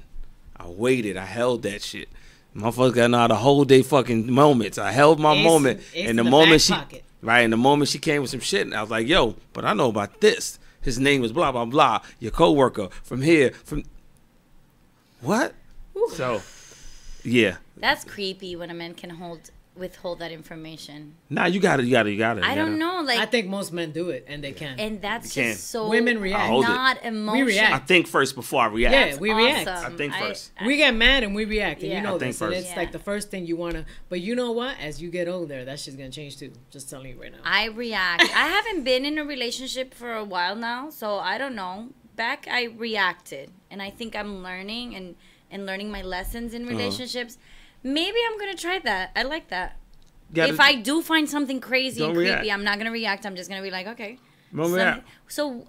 A: I waited. I held that shit. Motherfuckers gotta know how to hold their fucking moments. I held my
B: Ace-
A: moment,
B: ace
A: and
B: in
A: the
B: the
A: moment
B: back
A: she,
B: pocket.
A: right, and the moment she came with some shit, and I was like, yo, but I know about this. His name was blah blah blah. Your coworker from here, from what? So, yeah.
C: That's creepy when a man can withhold that information.
A: Nah, you got it.
C: I don't know, like,
B: I think most men do it, and they can.
C: and that's
A: You can.
C: just so
B: Women react.
A: I hold it.
C: not emotional.
B: react.
A: I think first before I react.
B: Yeah, we react.
C: Awesome.
A: I think first.
B: We get mad and we react, and
C: Yeah.
B: you know
A: I think
B: this. And
A: first.
B: it's like the first thing you wanna. But you know what? As you get older, that shit's gonna change too. Just telling you right now.
C: I react. I haven't been in a relationship for a while now, so I don't know. Back, I reacted, and I think I'm learning and learning my lessons in relationships. Maybe I'm gonna try that. I like that.
A: Gotta-
C: If I do find something crazy and
A: Don't
C: creepy,
A: react.
C: I'm not gonna react. I'm just gonna be like, okay.
A: Don't react.
C: So,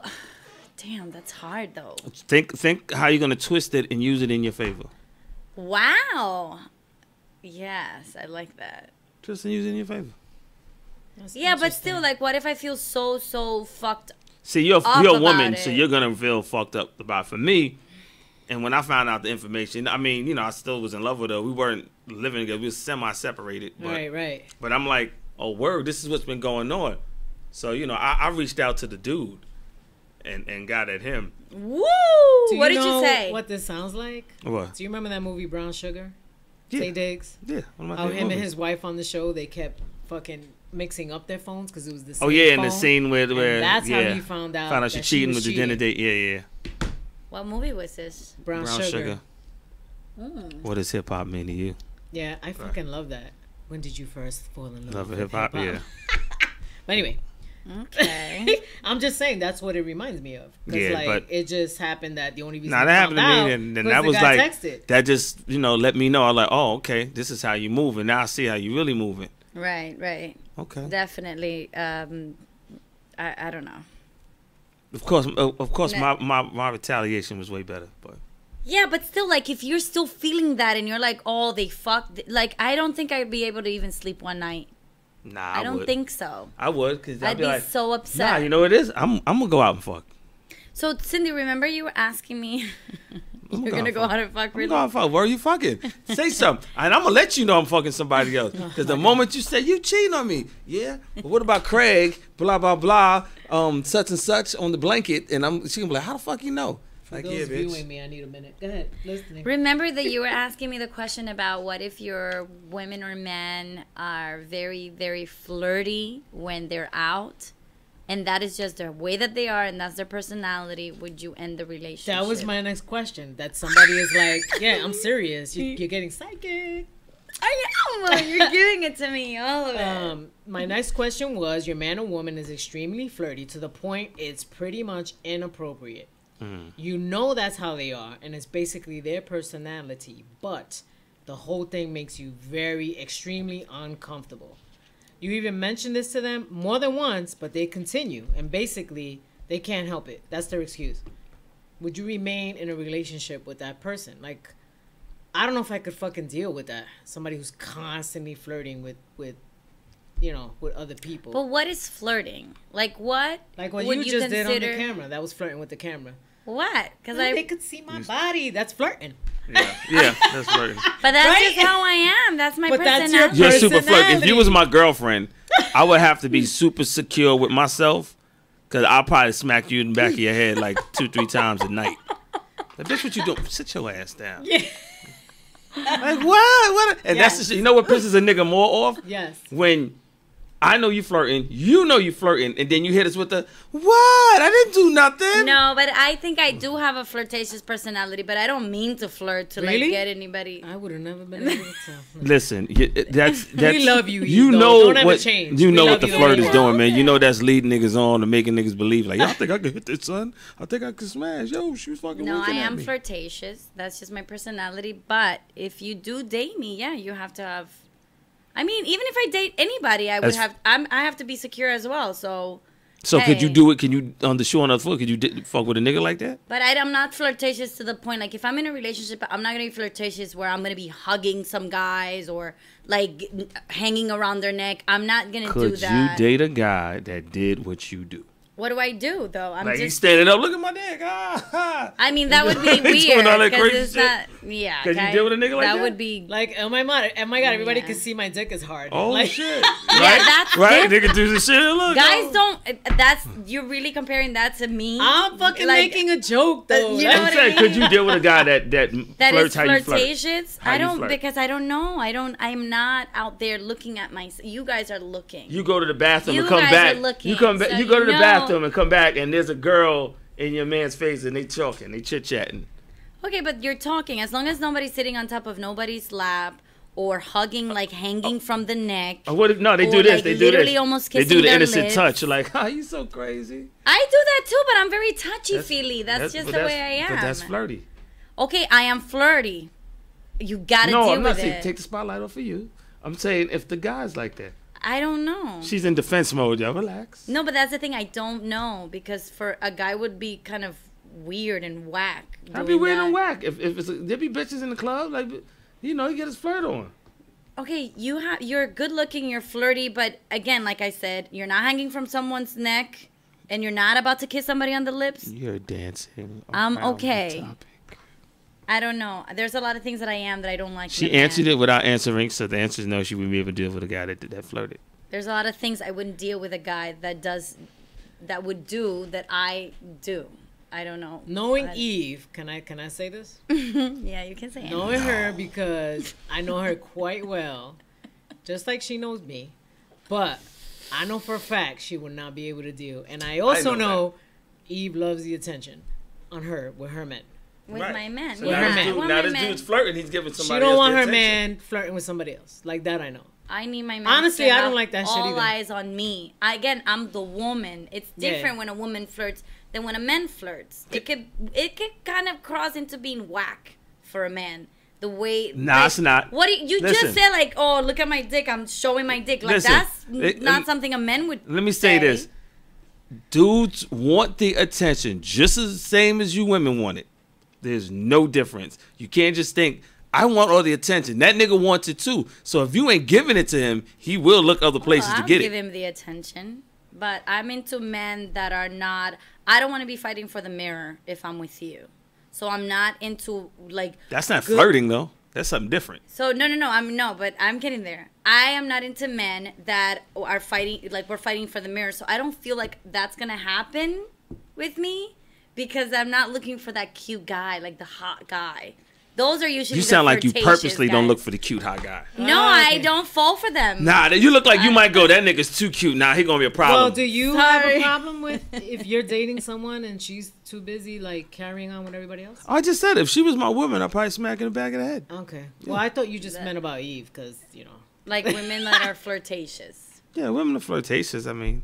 C: damn, that's hard though.
A: Think how you're gonna twist it and use it in your favor.
C: Wow. Yes, I like that.
A: Just use it in your favor.
B: That's
C: Yeah, but
B: interesting.
C: still, like, what if I feel so fucked?
A: See, you're
C: Up
A: a
C: about
A: woman, so
C: it.
A: you're gonna feel fucked up about it. For me, and when I found out the information, I mean, I still was in love with her. We weren't living together. We were semi-separated. But,
B: Right.
A: but I'm like, oh, word, this is what's been going on. So, I reached out to the dude and got at him.
C: Woo!
B: Do
C: What did
B: know
C: you say?
B: What this sounds like?
A: What?
B: Do you remember that movie Brown Sugar?
A: Yeah.
B: Tay Diggs.
A: Yeah. One of my
B: How
A: favorite
B: him and
A: movies.
B: his wife on the show, they kept fucking mixing up their phones because it was the same
A: Oh, yeah, in
B: phone.
A: the scene where
B: And that's
A: yeah,
B: how he found out.
A: found out she
B: that
A: cheating
B: was
A: with the dinner date. Yeah.
C: What movie was this?
B: Brown, sugar.
A: What does hip hop mean to you?
B: Yeah, I fucking love that. When did you first fall in love
A: Love
B: with
A: of hip hop. Yeah.
B: But anyway,
C: Okay.
B: I'm just saying that's what it reminds me of. 'Cause,
A: Yeah,
B: like,
A: but-
B: it just happened that the only reason
A: Nah,
B: I
A: that happened
B: found
A: to
B: out
A: me, and then
B: was
A: that
B: the
A: was
B: guy
A: like
B: texted.
A: that. Just let me know. I'm like, oh, okay, this is how you moving. Now I see how you really moving.
C: right.
A: Okay.
C: Definitely. I don't know.
A: Of course,
C: Nah.
A: my retaliation was way better, but
C: Yeah, but still, like, if you're still feeling that and you're like, oh, they fucked, like, I don't think I'd be able to even sleep one night.
A: Nah,
C: I don't
A: would.
C: think so.
A: I would, because
C: I'd be
A: like,
C: so
A: nah,
C: upset.
A: you know what it is? I'm gonna go out and fuck.
C: So Cindy, remember you were asking me you're gonna go out and fuck
A: I'm
C: really?
A: going fuck. Where are you fucking? Say something, and I'm gonna let you know I'm fucking somebody else. Because the moment you say you cheating on me, yeah. But what about Craig? Blah blah blah. Such and such on the blanket, and she gonna be like, how the fuck you know?
B: For
A: Like,
B: those
A: yeah, bitch.
B: viewing me, I need a minute. Go ahead, listening.
C: Remember that you were asking me the question about what if your women or men are very, very flirty when they're out, and that is just their way that they are, and that's their personality. Would you end the relationship?
B: That was my next question. That somebody is like, yeah, I'm serious. You're getting psychic.
C: I know. You're giving it to me, all of it.
B: My next question was, your man or woman is extremely flirty to the point it's pretty much inappropriate. You know that's how they are, and it's basically their personality, but the whole thing makes you very extremely uncomfortable. You even mention this to them more than once, but they continue, and basically they can't help it. That's their excuse. Would you remain in a relationship with that person? Like, I don't know if I could fucking deal with that. Somebody who's constantly flirting with other people.
C: But what is flirting? Like what?
B: Like what
C: would
B: you just did on the
C: consider-
B: camera. That was flirting with the camera.
C: What? Because
B: They could see my body. That's flirting.
A: Yeah, that's flirting.
C: But that's
B: Right?
C: just how I am. That's my
B: But that's your
C: personality.
A: You're super flirty. If
B: Personality.
A: you was my girlfriend, I would have to be super secure with myself, because I'll probably smack you in the back of your head like 2-3 times a night. Like, bitch, what you doing? Sit your ass down.
B: Yeah.
A: Like, what? And that's the shit. You know what pisses a nigga more off?
B: Yes.
A: When I know you flirting, you know you flirting, and then you hit us with the, what? I didn't do nothing.
C: No, but I think I do have a flirtatious personality, but I don't mean to flirt to
B: Really?
C: like get anybody.
B: I would have never been able to tell.
A: Listen, that's
B: We love you,
A: You
B: Eve, though.
A: know
B: Don't ever
A: what
B: change.
A: you
B: We
A: know
B: love
A: what the
B: you the
A: flirt
B: way
A: is
B: you are.
A: doing, man. You know that's leading niggas on to making niggas believe like, yo, I think I could hit this, son. I think I could smash. Yo, she was fucking
C: No, I
A: winking at
C: am
A: me.
C: flirtatious. That's just my personality. But if you do date me, yeah, you have to have. I mean, even if I date anybody, I would
A: As-
C: have. I have to be secure as well. So.
A: So could you
C: Hey.
A: do it? Can you on the show on the foot? Could you fuck with a nigga like that?
C: But I'm not flirtatious to the point, like, if I'm in a relationship, I'm not going to be flirtatious where I'm going to be hugging some guys or, like, hanging around their neck. I'm not going to do
A: Could you
C: that.
A: date a guy that did what you do?
C: What do I do, though? I'm
A: Like, he's
C: just...
A: standing up, look at my dick. Ah.
C: I mean, that would be
A: Doing
C: weird.
A: all that
C: Because
A: crazy
C: it's
A: shit?
C: not... Yeah,
A: Could you
C: okay?
A: deal with a nigga like that?
C: That would be...
B: Like, oh my god, everybody
C: Yeah.
B: can see my dick is hard.
A: Oh,
B: like,
A: shit.
C: Yeah,
A: Right?
C: that's
A: Right?
C: different.
A: Nigga do the shit. Look.
C: Guys
A: oh.
C: don't... That's... You're really comparing that to me?
B: I'm fucking
C: Like,
B: making a joke though.
C: you know
B: Like,
C: what
A: I'm
C: I
A: saying,
C: mean?
A: could you deal with a guy that
C: That is
A: flirts how you flirt?
C: flirtatious?
A: How
C: I
A: you
C: don't,
A: flirt.
C: because I don't know. I'm not out there looking at myself. You guys are looking.
A: You go to the bathroom
C: You
A: and come
C: guys
A: back.
C: are looking,
A: you come back.
C: so
A: you go to
C: you
A: the
C: know-
A: bathroom and come back, and there's a girl in your man's face, and they talking, they chit chatting.
C: Okay, but you're talking. As long as nobody's sitting on top of nobody's lap or hugging, like hanging from the neck.
A: What? No, they
C: Or,
A: do this.
C: like,
A: they do
C: literally
A: this.
C: almost
A: They do
C: kissing
A: the
C: their
A: innocent
C: lips.
A: touch. You're like, ah, you so crazy.
C: I do that too, but I'm very touchy-feely. That's just
A: but
C: the way I am.
A: But that's flirty.
C: Okay, I am flirty. You gotta
A: No,
C: deal
A: I'm not
C: with
A: saying
C: it.
A: take the spotlight off of you. I'm saying if the guy's like that.
C: I don't know.
A: She's in defense mode, y'all. Relax.
C: No, but that's the thing. I don't know because for a guy would be kind of weird and whack.
A: I'd be
C: doing
A: weird
C: that.
A: and whack. If it's there be bitches in the club, like, you know, you get his flirt on.
C: Okay, you're good looking, you're flirty, but again, like I said, you're not hanging from someone's neck, and you're not about to kiss somebody on the lips.
A: You're dancing.
C: I'm
A: around the
C: okay.
A: topic.
C: I don't know. There's a lot of things that I am that I don't like.
A: She
C: in a man.
A: answered it without answering, so the answer is no. She wouldn't be able to deal with a guy that flirted.
C: There's a lot of things I wouldn't deal with a guy that would do that I do. I don't know.
B: knowing
C: I-
B: Eve, can I say this?
C: Yeah, you can say it.
B: Knowing her because I know her quite well, just like she knows me. But I know for a fact she would not be able to deal. And I also
A: know
B: know Eve loves the attention on her with her men.
C: With my man.
A: So
C: Yeah,
B: now
A: now
B: this
C: I
B: dude-
C: want
A: now
C: my
A: this
C: man.
A: dude's flirting. He's giving somebody
B: She don't
A: else
B: want
A: the
B: her
A: attention.
B: man flirting with somebody else. Like that I know.
C: I need my man.
B: Honestly,
C: to
B: I don't
C: have
B: like that shit
C: all
B: either.
C: eyes on me. Again, I'm the woman. It's
B: Yeah.
C: different when a woman flirts than when a man flirts. It could kind of cross into being whack for a man. The way
A: Nah, it's not.
C: What do you
A: Listen.
C: just said? Like, oh, look at my dick. I'm showing my dick. Like
A: Listen,
C: that's
A: it-
C: not something a man would.
A: Let me say this. Dudes want the attention just as same as you women want it. There's no difference. You can't just think I want all the attention. That nigga wants it too. So if you ain't giving it to him, he will look other places to get
C: I'll give
A: it.
C: him the attention. But I'm into men that are not. I don't want to be fighting for the mirror if I'm with you. So I'm not into like.
A: That's not flirting though. That's something different.
C: So no. But I'm getting there. I am not into men that are fighting like we're fighting for the mirror. So I don't feel like that's gonna happen with me because I'm not looking for that cute guy, like the hot guy. Those are usually
A: You sound like you
C: flirtatious
A: purposely don't
C: guys.
A: look for the cute hot guy.
C: No,
B: Okay.
C: I don't fall for them.
A: Nah, you look like you might go, that nigga's too cute. Nah, he gonna be a problem.
B: Well, do you have
C: Sorry.
B: a problem with if you're dating someone and she's too busy like carrying on with everybody else?
A: I just said if she was my woman, I'd probably smack in the back of the head.
B: Okay. Well, I thought you just meant about Eve because,
C: Like women that are flirtatious.
A: Yeah, women are flirtatious. I mean,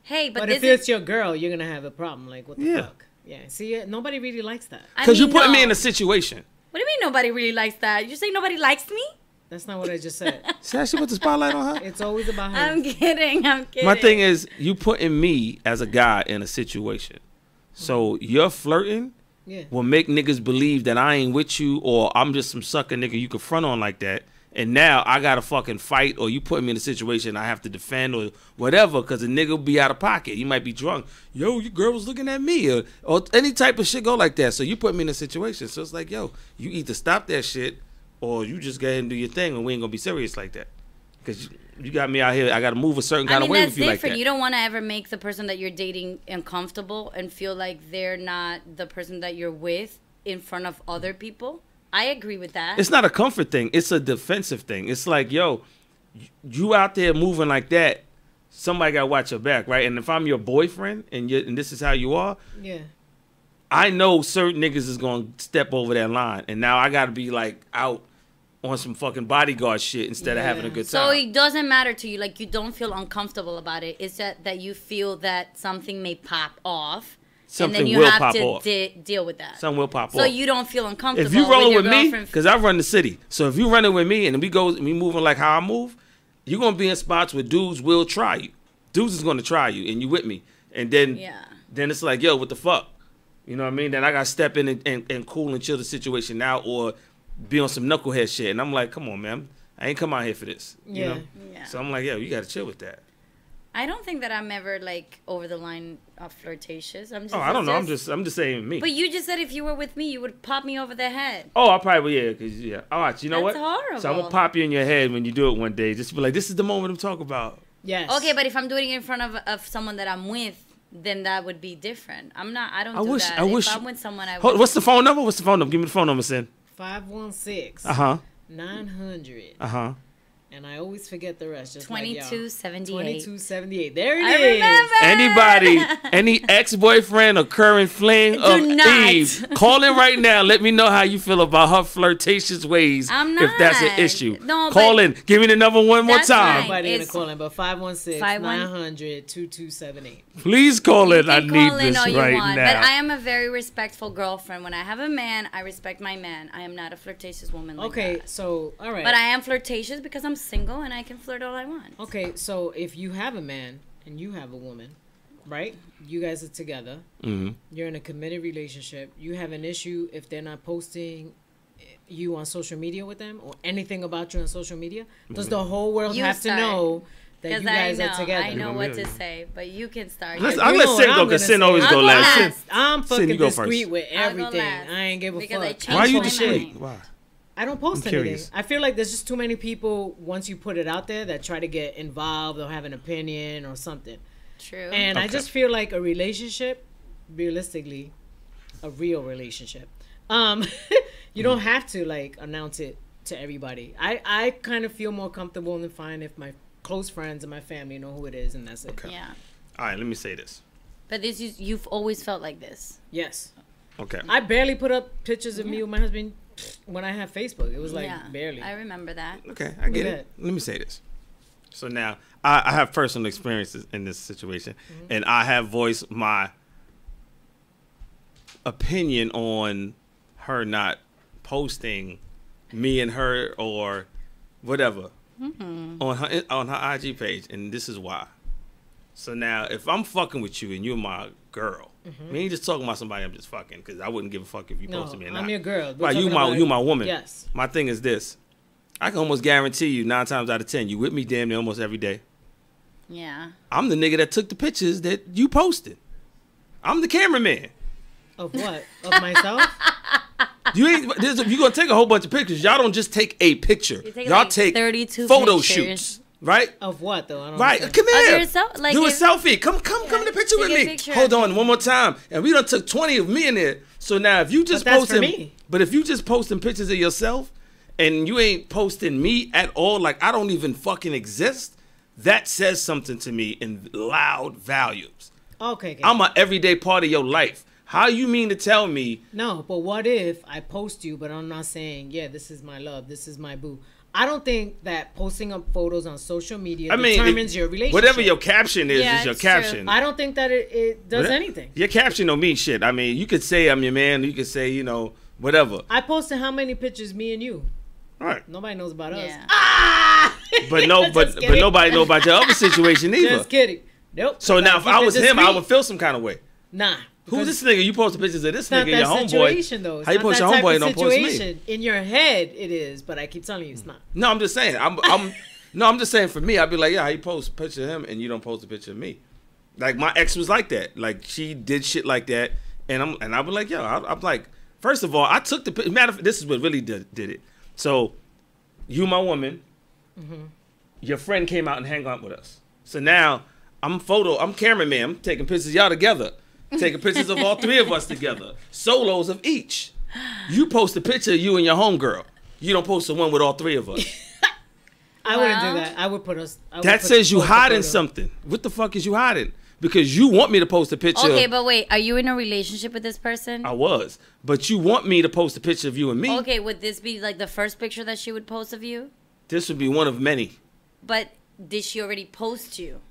C: Hey,
B: But
C: this
B: if it's your girl, you're going to have a problem. Like, what the
A: Yeah.
B: fuck? Yeah. See, nobody really likes that.
A: because you're putting me
C: no.
A: in a situation.
C: What do you mean nobody really likes that? You say nobody likes me?
B: That's not what I just said.
A: See how she put the spotlight on her?
B: It's always about her.
C: I'm kidding.
A: My thing is, you putting me as a guy in a situation. So your flirting
B: Yeah.
A: will make niggas believe that I ain't with you or I'm just some sucker nigga you can front on like that. And now I got to fucking fight or you put me in a situation I have to defend or whatever because the nigga will be out of pocket. He might be drunk. Yo, your girl was looking at me or any type of shit go like that. So you put me in a situation. So it's like, yo, you either stop that shit or you just go ahead and do your thing and we ain't going to be serious like that. Because you got me out here. I got to move a certain kind of way
C: that's
A: with you like
C: different.
A: that.
C: You don't want to ever make the person that you're dating uncomfortable and feel like they're not the person that you're with in front of other people. I agree with that.
A: It's not a comfort thing. It's a defensive thing. It's like, yo, you out there moving like that, somebody got to watch your back, right? And if I'm your boyfriend and this is how you are,
B: Yeah.
A: I know certain niggas is going to step over that line. And now I got to be like out on some fucking bodyguard shit instead of having a good
C: So
A: time.
C: it doesn't matter to you. Like, you don't feel uncomfortable about it. It's that you feel that something may pop off.
A: Something
C: and then you
A: will
C: have
A: pop
C: to
A: off.
C: deal with that.
A: Something will pop
C: So
A: off.
C: you don't feel uncomfortable.
A: If you rolling
C: your
A: with me,
C: girlfriend-
A: because I run the city. So if you running with me and we moving like how I move, you're going to be in spots where dudes will try you. Dudes is going to try you and you with me. And then it's like, yo, what the fuck? You know what I mean? Then I got to step in and cool and chill the situation out or be on some knucklehead shit. And I'm like, come on, man. I ain't come out here for this. You know?
C: Yeah.
A: So I'm like, yo, you got to chill with that.
C: I don't think that I'm ever like over the line of flirtatious. I'm just.
A: Oh, I don't know. I'm just saying me.
C: But you just said if you were with me, you would pop me over the head.
A: Oh, I probably will, All right, you know
C: That's
A: what?
C: horrible.
A: So I'm going to pop you in your head when you do it one day. Just be like, this is the moment I'm talking about.
B: Yes.
C: Okay, but if I'm doing it in front of someone that I'm with, then that would be different. I'm not. I don't do that. If I'm with someone, I would.
A: What's the phone number? What's the phone number? Give me the phone number, Sin.
B: 516. 900. And I always forget the rest. Just
C: 2278.
B: 2278. There it
C: I
B: is.
C: remember.
A: Anybody, any ex-boyfriend or current fling of
C: not.
A: Eve, call in right now. Let me know how you feel about her flirtatious ways.
C: I'm
A: If that's an
C: not.
A: issue.
C: No,
A: call
C: but
A: in. Give me the number one more
C: that's
A: time.
C: fine.
B: Nobody gonna
C: It's
B: call in, but 516 900 2278.
A: Please call in.
C: You
A: I
C: can
A: need
C: call in
A: this
C: all you
A: right
C: want,
A: now.
C: But I am a very respectful girlfriend. When I have a man, I respect my man. I am not a flirtatious woman like
B: Okay,
C: that.
B: so all right.
C: But I am flirtatious because I'm single and I can flirt all I want.
B: Okay, so if you have a man and you have a woman, right? You guys are together.
A: Mm-hmm.
B: You're in a committed relationship. You have an issue if they're not posting you on social media with them or anything about you on social media. Does the whole world
C: You
B: have
C: start.
B: to know that you guys are together?
C: I know what to
A: Yeah.
C: say, but you can start.
A: Let's-
C: You-
A: I'll
B: You
A: let
B: know
A: Sin
B: what
A: go
B: I'm
A: because
B: gonna
A: Sin
B: say.
A: always
C: I'll
A: go
C: go
A: last.
C: last.
A: Sin,
B: I'm fucking
A: you go
B: discreet
A: first.
B: with
C: I'll go
B: everything.
C: last
B: I ain't give a
C: because I
B: fuck.
C: changed
A: why are you
C: my
A: discreet?
C: mind.
A: Why?
B: I don't post
A: I'm
B: anything.
A: curious.
B: I feel like there's just too many people once you put it out there that try to get involved or have an opinion or something.
C: True.
B: And I
A: Okay.
B: just feel like a relationship, realistically, a real relationship, you don't have to like announce it to everybody. I kind of feel more comfortable and fine if my close friends and my family know who it is, and that's it.
A: Okay.
C: Yeah.
A: All right, let me say this.
C: But this is, you've always felt like this.
B: Yes.
A: Okay.
B: I barely put up pictures of me with my husband when I had Facebook. It was like
C: yeah.
B: barely.
C: I remember that.
A: Okay, I get
B: Look
A: it.
B: at
A: Let me say this. So now, I have personal experiences in this situation, and I have voiced my opinion on her not posting me and her or whatever on her IG page, and this is why. So now, if I'm fucking with you and you're my girl, We ain't just talking about somebody I'm just fucking, because I wouldn't give a fuck if you
B: No,
A: posted me or not.
B: I'm your girl. We're
A: Right, you
B: talking
A: my
B: about-
A: woman.
B: Yes.
A: My thing is this. I can almost guarantee you 9 times out of 10, you with me damn near almost every day.
C: Yeah.
A: I'm the nigga that took the pictures that you posted. I'm the cameraman.
B: Of what? Of myself?
A: You ain't. You gonna take a whole bunch of pictures. Y'all don't just take a picture.
C: You take,
A: Y'all
C: like,
A: take
C: 32
A: photo
C: pictures.
A: shoots, right?
B: Of what though? I don't
A: Right.
B: understand.
A: Come here.
C: yourself, like
A: Do a
C: if-
A: selfie. Come in the picture
C: take
A: with
C: a
A: me.
C: picture
A: Hold
C: of
A: on, one more time. And we done took 20 of me in there. So now if you just
B: But that's for
A: posting,
B: me.
A: but if you just posting pictures of yourself and you ain't posting me at all, like I don't even fucking exist, that says something to me in loud volumes.
B: Okay.
A: I'm an everyday part of your life. How you mean to tell me?
B: No, but what if I post you, but I'm not saying, yeah, this is my love, this is my boo. I don't think that posting up photos on social media determines your relationship.
A: Whatever your caption is your
C: it's
A: caption.
B: I don't think that it does anything.
A: Your caption don't mean shit. I mean, you could say I'm your man. You could say, you know, whatever.
B: I posted how many pictures, me and you.
A: All right.
B: Nobody knows about us.
C: Yeah.
B: Ah!
A: But no,
B: Just
A: but
B: kidding.
A: nobody know about your other situation either.
B: Just kidding. Nope.
A: So now, if
B: Keep
A: I
B: it
A: was him, I
B: discreet.
A: would feel some kind of way.
B: Nah.
A: Who's
B: because
A: this nigga? You posted pictures of this
B: It's not
A: nigga, your
B: that
A: homeboy.
B: situation, though. It's
A: How you
B: not
A: post
B: that
A: your
B: type
A: homeboy
B: of
A: and don't post me?
B: situation. In your head, it is, but I keep telling you it's not.
A: No, I'm just saying. I'm just saying for me, I'd be like, yeah, how you post a picture of him and you don't post a picture of me? Like my ex was like that. Like she did shit like that, and I'd be like, yo, I'm like, first of all, I took the matter of, this is what really did it. So, you my woman, your friend came out and hang out with us. So now I'm cameraman. I'm taking pictures of y'all together, taking pictures of all 3 of us together, solos of each. You post a picture of you and your homegirl. You don't post the one with all 3 of us.
B: I wouldn't
C: Well-
B: do that. I would put us.
A: That says you hiding something. What the fuck is you hiding? Because you want me to post a picture.
C: Okay, but wait, are you in a relationship with this person?
A: I was, but you want me to post a picture of you and me.
C: Okay, would this be like the first picture that she would post of you?
A: This would be one of many.
C: But did she already post you?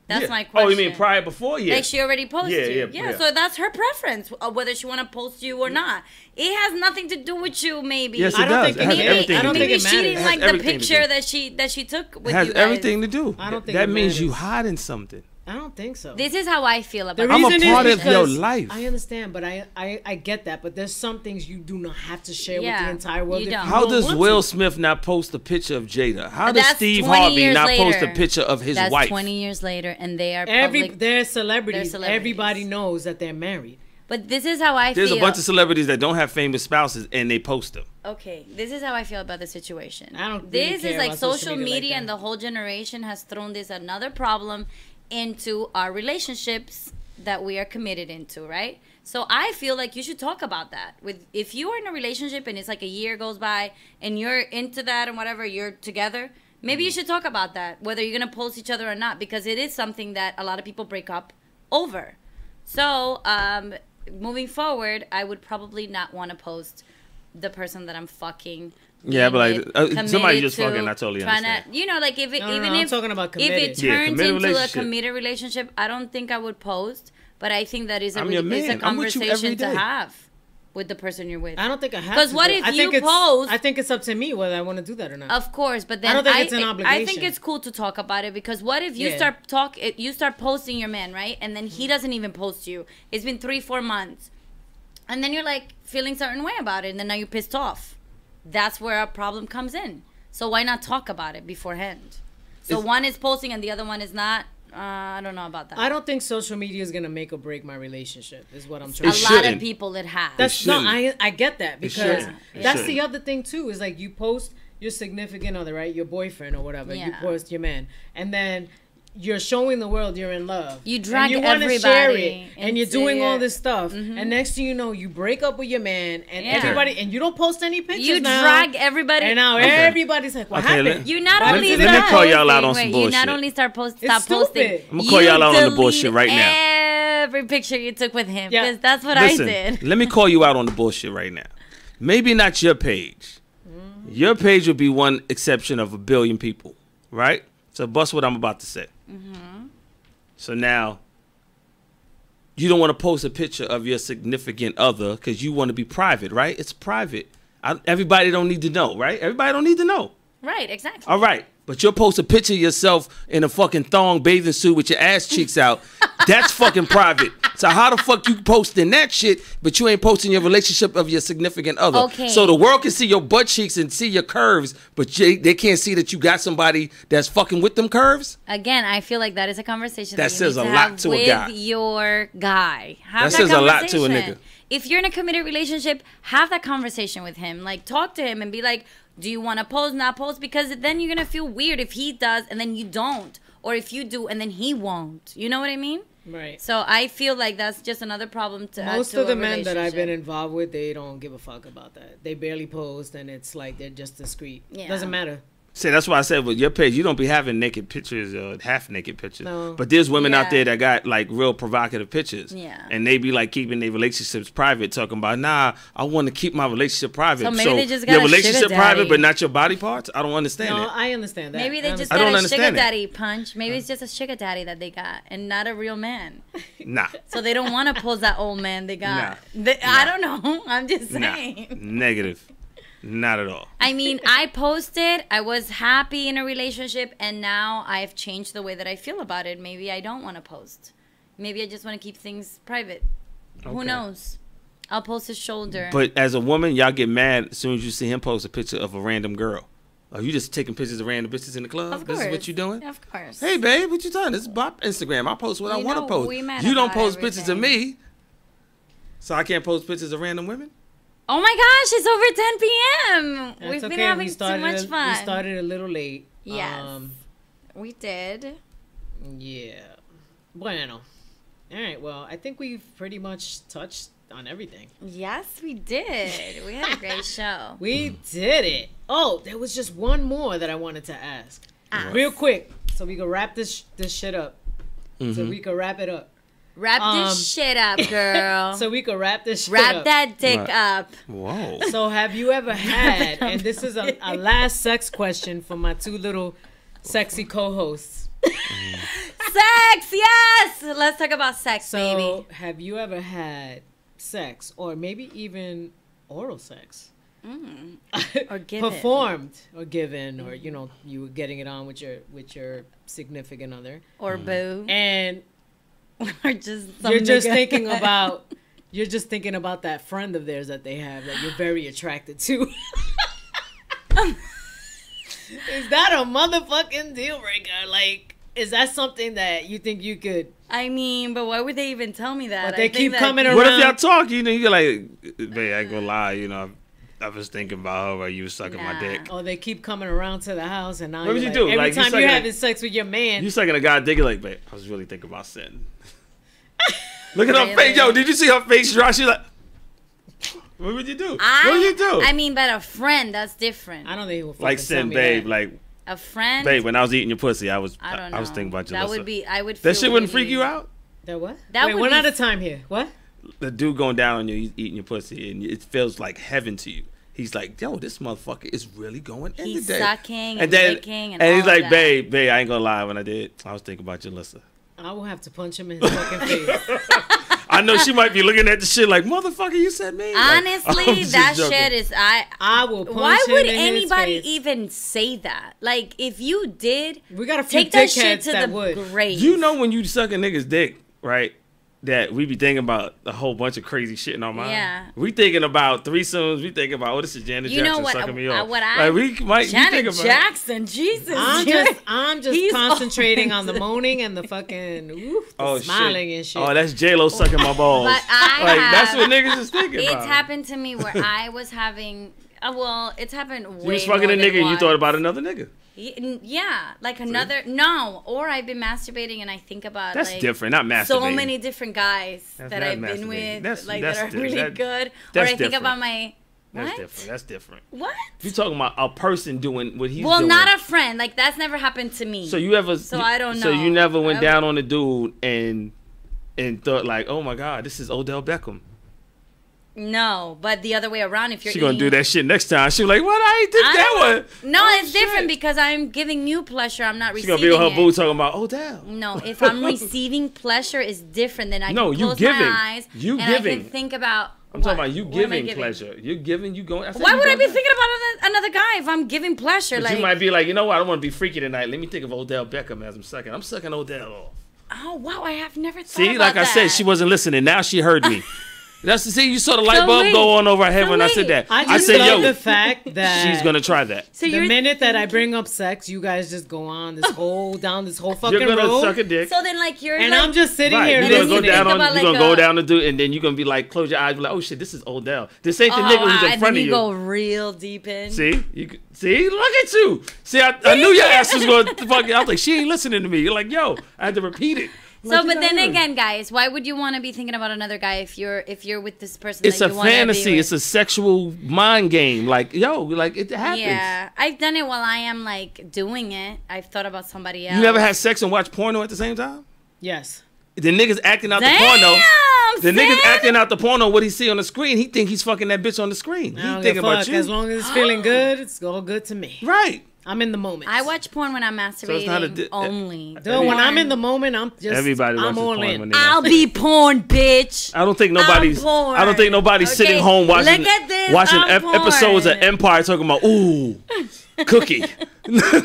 C: That's
A: Yeah.
C: my question.
A: Oh, you mean prior before? Yeah.
C: Like she already posted you.
A: Yeah.
C: So that's her preference, whether she want to post you or not. It has nothing to do with you, maybe.
A: Yes, it
B: I don't
A: does.
B: think
A: It
B: it
A: has
B: matters.
A: everything
B: I
A: to
B: don't
A: do.
B: think
C: Maybe
B: it
C: she
B: matters.
C: didn't
A: It
C: like
A: has
C: the
A: everything to
C: picture
A: do.
C: that she took with
A: It has
C: you guys.
A: everything to do.
B: I don't think
A: that
B: it
A: means you
B: matters.
A: hiding something.
B: I don't think so.
C: This is how I feel
B: The
C: about
A: I'm a
B: reason
A: part
B: is
A: of your
B: because-
A: life.
B: I understand, but I get that. But there's some things you do not have to share with
C: Yeah,
B: the entire world.
C: you
B: if
C: don't.
A: How
B: don't
A: does
B: want
A: Will
B: to.
A: Smith not post a picture of Jada? How does
C: That's
A: Steve
C: 20
A: Harvey
C: years
A: not post a
C: later.
A: picture of his
C: That's
A: wife?
C: 20 years later, and they are
B: They're celebrities.
C: They're celebrities.
B: Everybody knows that they're married.
C: But this is how I
A: There's
C: feel.
A: a bunch of celebrities that don't have famous spouses and they post them.
C: Okay, this is how I feel about the situation.
B: I don't really
C: This
B: care
C: is like
B: about social
C: social
B: media
C: media
B: like
C: and
B: that.
C: the whole generation has thrown this another problem into our relationships that we are committed into, right? So I feel like you should talk about that. With if you are in a relationship and it's like a year goes by and you're into that and whatever, you're together, maybe you should talk about that, whether you're gonna post each other or not, because it is something that a lot of people break up over. So moving forward, I would probably not want to post the person that I'm fucking.
A: Yeah, but like,
C: committed
A: somebody just
C: to,
A: fucking, I totally
C: trying
A: understand.
C: To, you know, like if it,
B: No, no,
C: even
B: no, I'm
C: if
B: talking about
C: if it
B: committed.
A: Yeah,
C: turns
A: committed
C: into a
A: relationship.
C: committed relationship, I don't think I would post. But I think that is a
A: I'm your
C: it's a
A: man. I'm with you every
C: conversation to
A: day.
C: have with the person you're with.
B: I don't think I have.
C: 'Cause
B: to
C: what
B: do it.
C: if
B: I
C: you
B: think it's-
C: post-
B: I think it's up to me whether I want to do that or not.
C: Of course, but then
B: I don't think it's an
C: I
B: obligation.
C: think it's cool to talk about it because what if you
B: Yeah.
C: you start posting your man, right? And then he doesn't even post you. It's been 3-4 months. And then you're like feeling certain way about it and then now you're pissed off. That's where a problem comes in. So why not talk about it beforehand? So one is posting and the other one is not. I don't know about that.
B: I don't think social media is gonna make or break my relationship. Is what I'm trying.
C: A
A: It
B: to
C: lot
A: shouldn't.
C: of people it has.
B: That's no,
A: shouldn't.
B: I get that because
A: shouldn't. It
B: that's
A: shouldn't.
B: the other thing too. Is like you post your significant other, right? Your boyfriend or whatever. You
C: Yeah.
B: post your man, and then you're showing the world you're in love.
C: You drag
B: and you wanna share
C: everybody
B: it, and you're
C: into
B: doing all
C: it.
B: this stuff, and next thing you know, you break up with your man, and
C: Yeah.
B: everybody, and you don't post any pictures.
C: You
B: now,
C: drag everybody.
B: and now
A: Okay.
B: everybody's like, "What
A: Okay,
B: happened?"
C: You not
B: Let
C: only
B: me-
C: start
B: let me
A: call y'all out
C: posting-
A: on some
C: wait, You not
A: bullshit.
C: only start
B: It's
C: posting.
B: stupid.
A: I'm gonna call y'all out on the bullshit
C: delete
A: right now.
C: Every picture you took with him,
B: Yeah.
C: because that's what
A: Listen,
C: I did.
A: let me call you out on the bullshit right now. Maybe not your page. Your page would be one exception of a billion people, right? So bust what I'm about to say. So now, you don't want to post a picture of your significant other because you want to be private, right? It's private. Everybody don't need to know, right? Everybody don't need to know.
C: Right, exactly.
A: All right. but you'll post a picture of yourself in a fucking thong bathing suit with your ass cheeks out. That's fucking private. So how the fuck you posting that shit, but you ain't posting your relationship of your significant other?
C: Okay.
A: So the world can see your butt cheeks and see your curves, but they can't see that you got somebody that's fucking with them curves?
C: Again, I feel like that is a conversation
A: That
C: you
A: says
C: need
A: a
C: to
A: lot
C: have
A: to a
C: with
A: guy.
C: your guy. Have
A: That says a lot to a
C: conversation.
A: nigga.
C: If you're in a committed relationship, have that conversation with him. Like, talk to him and be like, do you want to post, not post? Because then you're going to feel weird if he does and then you don't. Or if you do and then he won't. You know what I mean?
B: Right.
C: So I feel like that's just another problem to
B: Most
C: to
B: of the
C: a
B: men that I've been
C: relationship.
B: involved with, they don't give a fuck about that. They barely post, and it's like they're just discreet.
C: Yeah.
B: Doesn't matter.
A: See, that's why I said with your page, you don't be having naked pictures or half naked pictures.
B: No.
A: But there's women out
C: Yeah.
A: there that got like real provocative pictures.
C: Yeah.
A: And they be like keeping their relationships private, talking about, nah, I want to keep my relationship private.
C: So maybe they just got
A: your
C: a sugar
A: relationship private,
C: daddy.
A: but not your body parts? I don't understand
B: No,
A: it.
B: I understand that.
C: Maybe they just
A: I don't
C: got a
A: understand
C: sugar
A: it.
C: daddy punch. Maybe it's just a sugar daddy that they got and not a real man.
A: Nah.
C: So they don't want to pull that old man they got.
A: Nah.
C: I don't know. I'm just
A: Nah.
C: saying.
A: Negative. Not at all.
C: I mean, I posted, I was happy in a relationship, and now I've changed the way that I feel about it. Maybe I don't want to post. Maybe I just want to keep things private. Who
A: Okay.
C: knows? I'll post his shoulder.
A: But as a woman, y'all get mad as soon as you see him post a picture of a random girl. Are you just taking pictures of random bitches in the club?
C: of course.
A: This is what you doing?
C: Of course.
A: Hey, babe, what you doing? This is Bob Instagram. I post what I
C: You
A: want to
C: know,
A: post.
C: we mad
A: You don't
C: about
A: post pictures of
C: everything.
A: me. So I can't post pictures of random women?
C: Oh my gosh, it's over 10 p.m.
B: That's
C: We've been
B: okay.
C: having too much fun.
B: We started a little late.
C: Yes. We did.
B: Yeah. Bueno. All right. Well, I think we've pretty much touched on everything.
C: Yes, we did. We had a great show.
B: We did it. Oh, there was just one more that I wanted to ask.
C: Ask.
B: Real quick, so we can wrap this shit up.
A: Mm-hmm.
B: So we can wrap it up.
C: Wrap this shit up, girl.
B: So we can wrap this shit
C: Wrap
B: up.
C: that dick
A: Right.
C: up.
A: Whoa.
B: So have you ever had, and this is a last sex question for my two little sexy co-hosts.
C: Sex, yes. Let's talk about sex,
B: So
C: baby.
B: have you ever had sex, or maybe even oral sex?
C: Or given.
B: Performed or given, or you were getting it on with your significant other,
C: Or boo.
B: and
C: Or just some
B: you're just
C: nigga.
B: thinking about that friend of theirs that they have that you're very attracted to. Is that a motherfucking deal breaker? Like, is that something that you think you could?
C: I mean, but why would they even tell me that?
B: But they
C: I think
B: keep
C: that-
B: coming
A: What if
B: around.
A: y'all talk? You're like, babe, I ain't gonna lie. I was thinking about her while you was sucking my
C: Nah.
A: dick.
B: Or they keep coming around to the house, and now
A: What would
B: you're
A: you do?
B: every
A: Like, you
B: time
A: sucking
B: you're
A: a-
B: having sex with your man.
A: You sucking a guy dick, you're like, babe, I was really thinking about sin. Look at her
C: Really?
A: face. Yo, did you see her face drop? She's like, what would you do? What would you do?
C: I mean, but a friend, that's different.
B: I don't think he will fucking
A: like
B: tell
A: sin,
B: me
A: babe.
B: that.
A: like,
C: A friend?
A: babe, when I was eating your pussy, I was
C: I don't know.
A: I was thinking about your
C: That
A: lister.
C: would be, I would
A: That
C: feel
A: shit wouldn't freak
C: really-
A: you out?
B: That what?
C: That
B: Wait,
C: would
B: one
C: be-
B: at a time here. What?
A: The dude going down on you, he's eating your pussy, and it feels like heaven to you. He's like, yo, this motherfucker is really going in
C: He's
A: today.
C: sucking and
A: and then,
C: licking and
A: he's
C: all
A: like,
C: that.
A: babe, I ain't gonna lie. When I did, I was thinking about your lister.
B: I will have to punch him in his fucking face.
A: I know she might be looking at the shit like, motherfucker, you said me. Like, I'm
C: Honestly,
A: just
C: that
A: joking.
C: shit is,
B: I will punch
C: why
B: him
C: would
B: in his
C: anybody
B: face.
C: even say that? Like, if you did,
B: We got a few
C: take that shit
B: dickheads
C: to
B: that
C: the
B: would.
C: grave.
A: You know when you suck a nigga's dick, right? That we be thinking about a whole bunch of crazy shit in our mind.
C: Yeah.
A: We thinking about threesomes. We thinking about, this is Janet
C: You
A: Jackson
C: know what?
A: sucking me off.
C: What I?
A: Like, we might you think
C: Janet
A: about
C: Jackson, Jesus.
B: I'm just
C: He's
B: concentrating on the moaning and the fucking the smiling
A: shit.
B: and shit.
A: Oh, that's J-Lo sucking my balls.
C: But I
A: like, that's
C: have-
A: what niggas is thinking
C: It's
A: about.
C: happened to me where I was having. It's happened way
A: You was fucking
C: more
A: a
C: than
A: nigga and you
C: once.
A: thought about another nigga.
C: Yeah, like another. No, or I've been masturbating and I think about
A: That's
C: like,
A: different, not masturbating.
C: so many different guys
A: That's
C: that
A: not
C: I've been
A: masturbating.
C: with,
A: That's-
C: like
A: that's
C: that are
A: di-
C: really
A: that-
C: good. Or
A: that's
C: I think
A: different.
C: about my.
A: That's
C: What?
A: different. That's different.
C: What?
A: You talking about a person doing what he's
C: Well,
A: doing.
C: not a friend. Like that's never happened to me.
A: So you ever?
C: So I don't
A: So you
C: know.
A: never went
C: I
A: down on the dude and thought like, oh my god, this is Odell Beckham.
C: No, but the other way around. If you're
A: She gonna
C: eating,
A: do that shit next time. She like, what? I ain't did
C: I
A: that
C: don't-
A: one.
C: No,
A: Oh,
C: it's different
A: shit.
C: because I'm giving you pleasure. I'm not
A: She
C: receiving
A: gonna be with her
C: it.
A: boo talking about Odell.
C: No, if I'm receiving pleasure, is different than I
A: No,
C: can
A: you
C: close
A: giving.
C: my eyes
A: You
C: and I
A: giving.
C: can think about.
A: I'm talking about you
C: What am I
A: giving pleasure. You're giving, you going.
C: Why would I be thinking about another guy if I'm giving pleasure?
A: But
C: like
A: you might be like, you know what? I don't want to be freaky tonight. Let me think of Odell Beckham as I'm sucking. I'm sucking Odell off.
C: oh wow, I have never thought
A: See,
C: about
A: like I
C: that.
A: said, she wasn't listening. Now she heard me. That's see, you saw the light
C: So
A: bulb
C: wait.
A: go on over her head
C: So
A: when I
C: wait.
A: said that.
B: I
A: I
B: just
A: said,
B: love
A: yo,
B: the fact that
A: she's gonna try that.
C: So
B: the
C: you're
B: minute that I bring up sex, you guys just go on this whole fucking
A: You're gonna
B: road,
A: suck a dick.
C: so then like you're
B: and
C: like,
B: I'm just sitting
A: Right,
B: here
A: you're gonna go
B: listening.
A: down on,
C: about
A: you're
C: like
A: gonna go
C: a-
A: down the dude, and then you're gonna be like, close your eyes, be like, oh shit, this is Odell. This ain't the nigga who's in
C: and
A: front
C: then
A: of
C: you
A: you.
C: go real deep in.
A: See, see, look at you. See, I knew your ass was going to fuck. I was like, she ain't listening to me. You're like, yo, I had to repeat it.
C: So,
A: Like,
C: but
A: you
C: then
A: know.
C: again, guys, why would you want to be thinking about another guy if you're with this person?
A: It's
C: that
A: a
C: you wanna be
A: fantasy.
C: with?
A: It's a sexual mind game. Like, yo, like it happens.
C: Yeah, I've done it while I am like doing it. I've thought about somebody else.
A: You never had sex and watch porno at the same time?
B: Yes.
A: The niggas acting out
C: Damn,
A: the porno. The niggas
C: Sam.
A: acting out the porno. What he see on the screen? He think he's fucking that bitch on the screen.
B: I
A: He
B: don't
A: thinking
B: give a
A: about
B: fuck.
A: you.
B: As long as it's feeling good, it's all good to me.
A: Right.
B: I'm in the moment.
C: I watch porn when I'm masturbating
A: not a
C: only.
B: Dude, when I'm in the
C: Porn.
B: moment, I'm just.
A: Everybody
B: I'm
A: watches
B: all
A: porn
B: in.
A: when they
C: I'll be porn, bitch.
A: I don't think nobody's.
C: porn.
A: I don't think nobody's
C: Okay,
A: sitting home watching
C: look at this,
A: watching
C: I'm porn.
A: episodes of Empire talking about ooh cookie.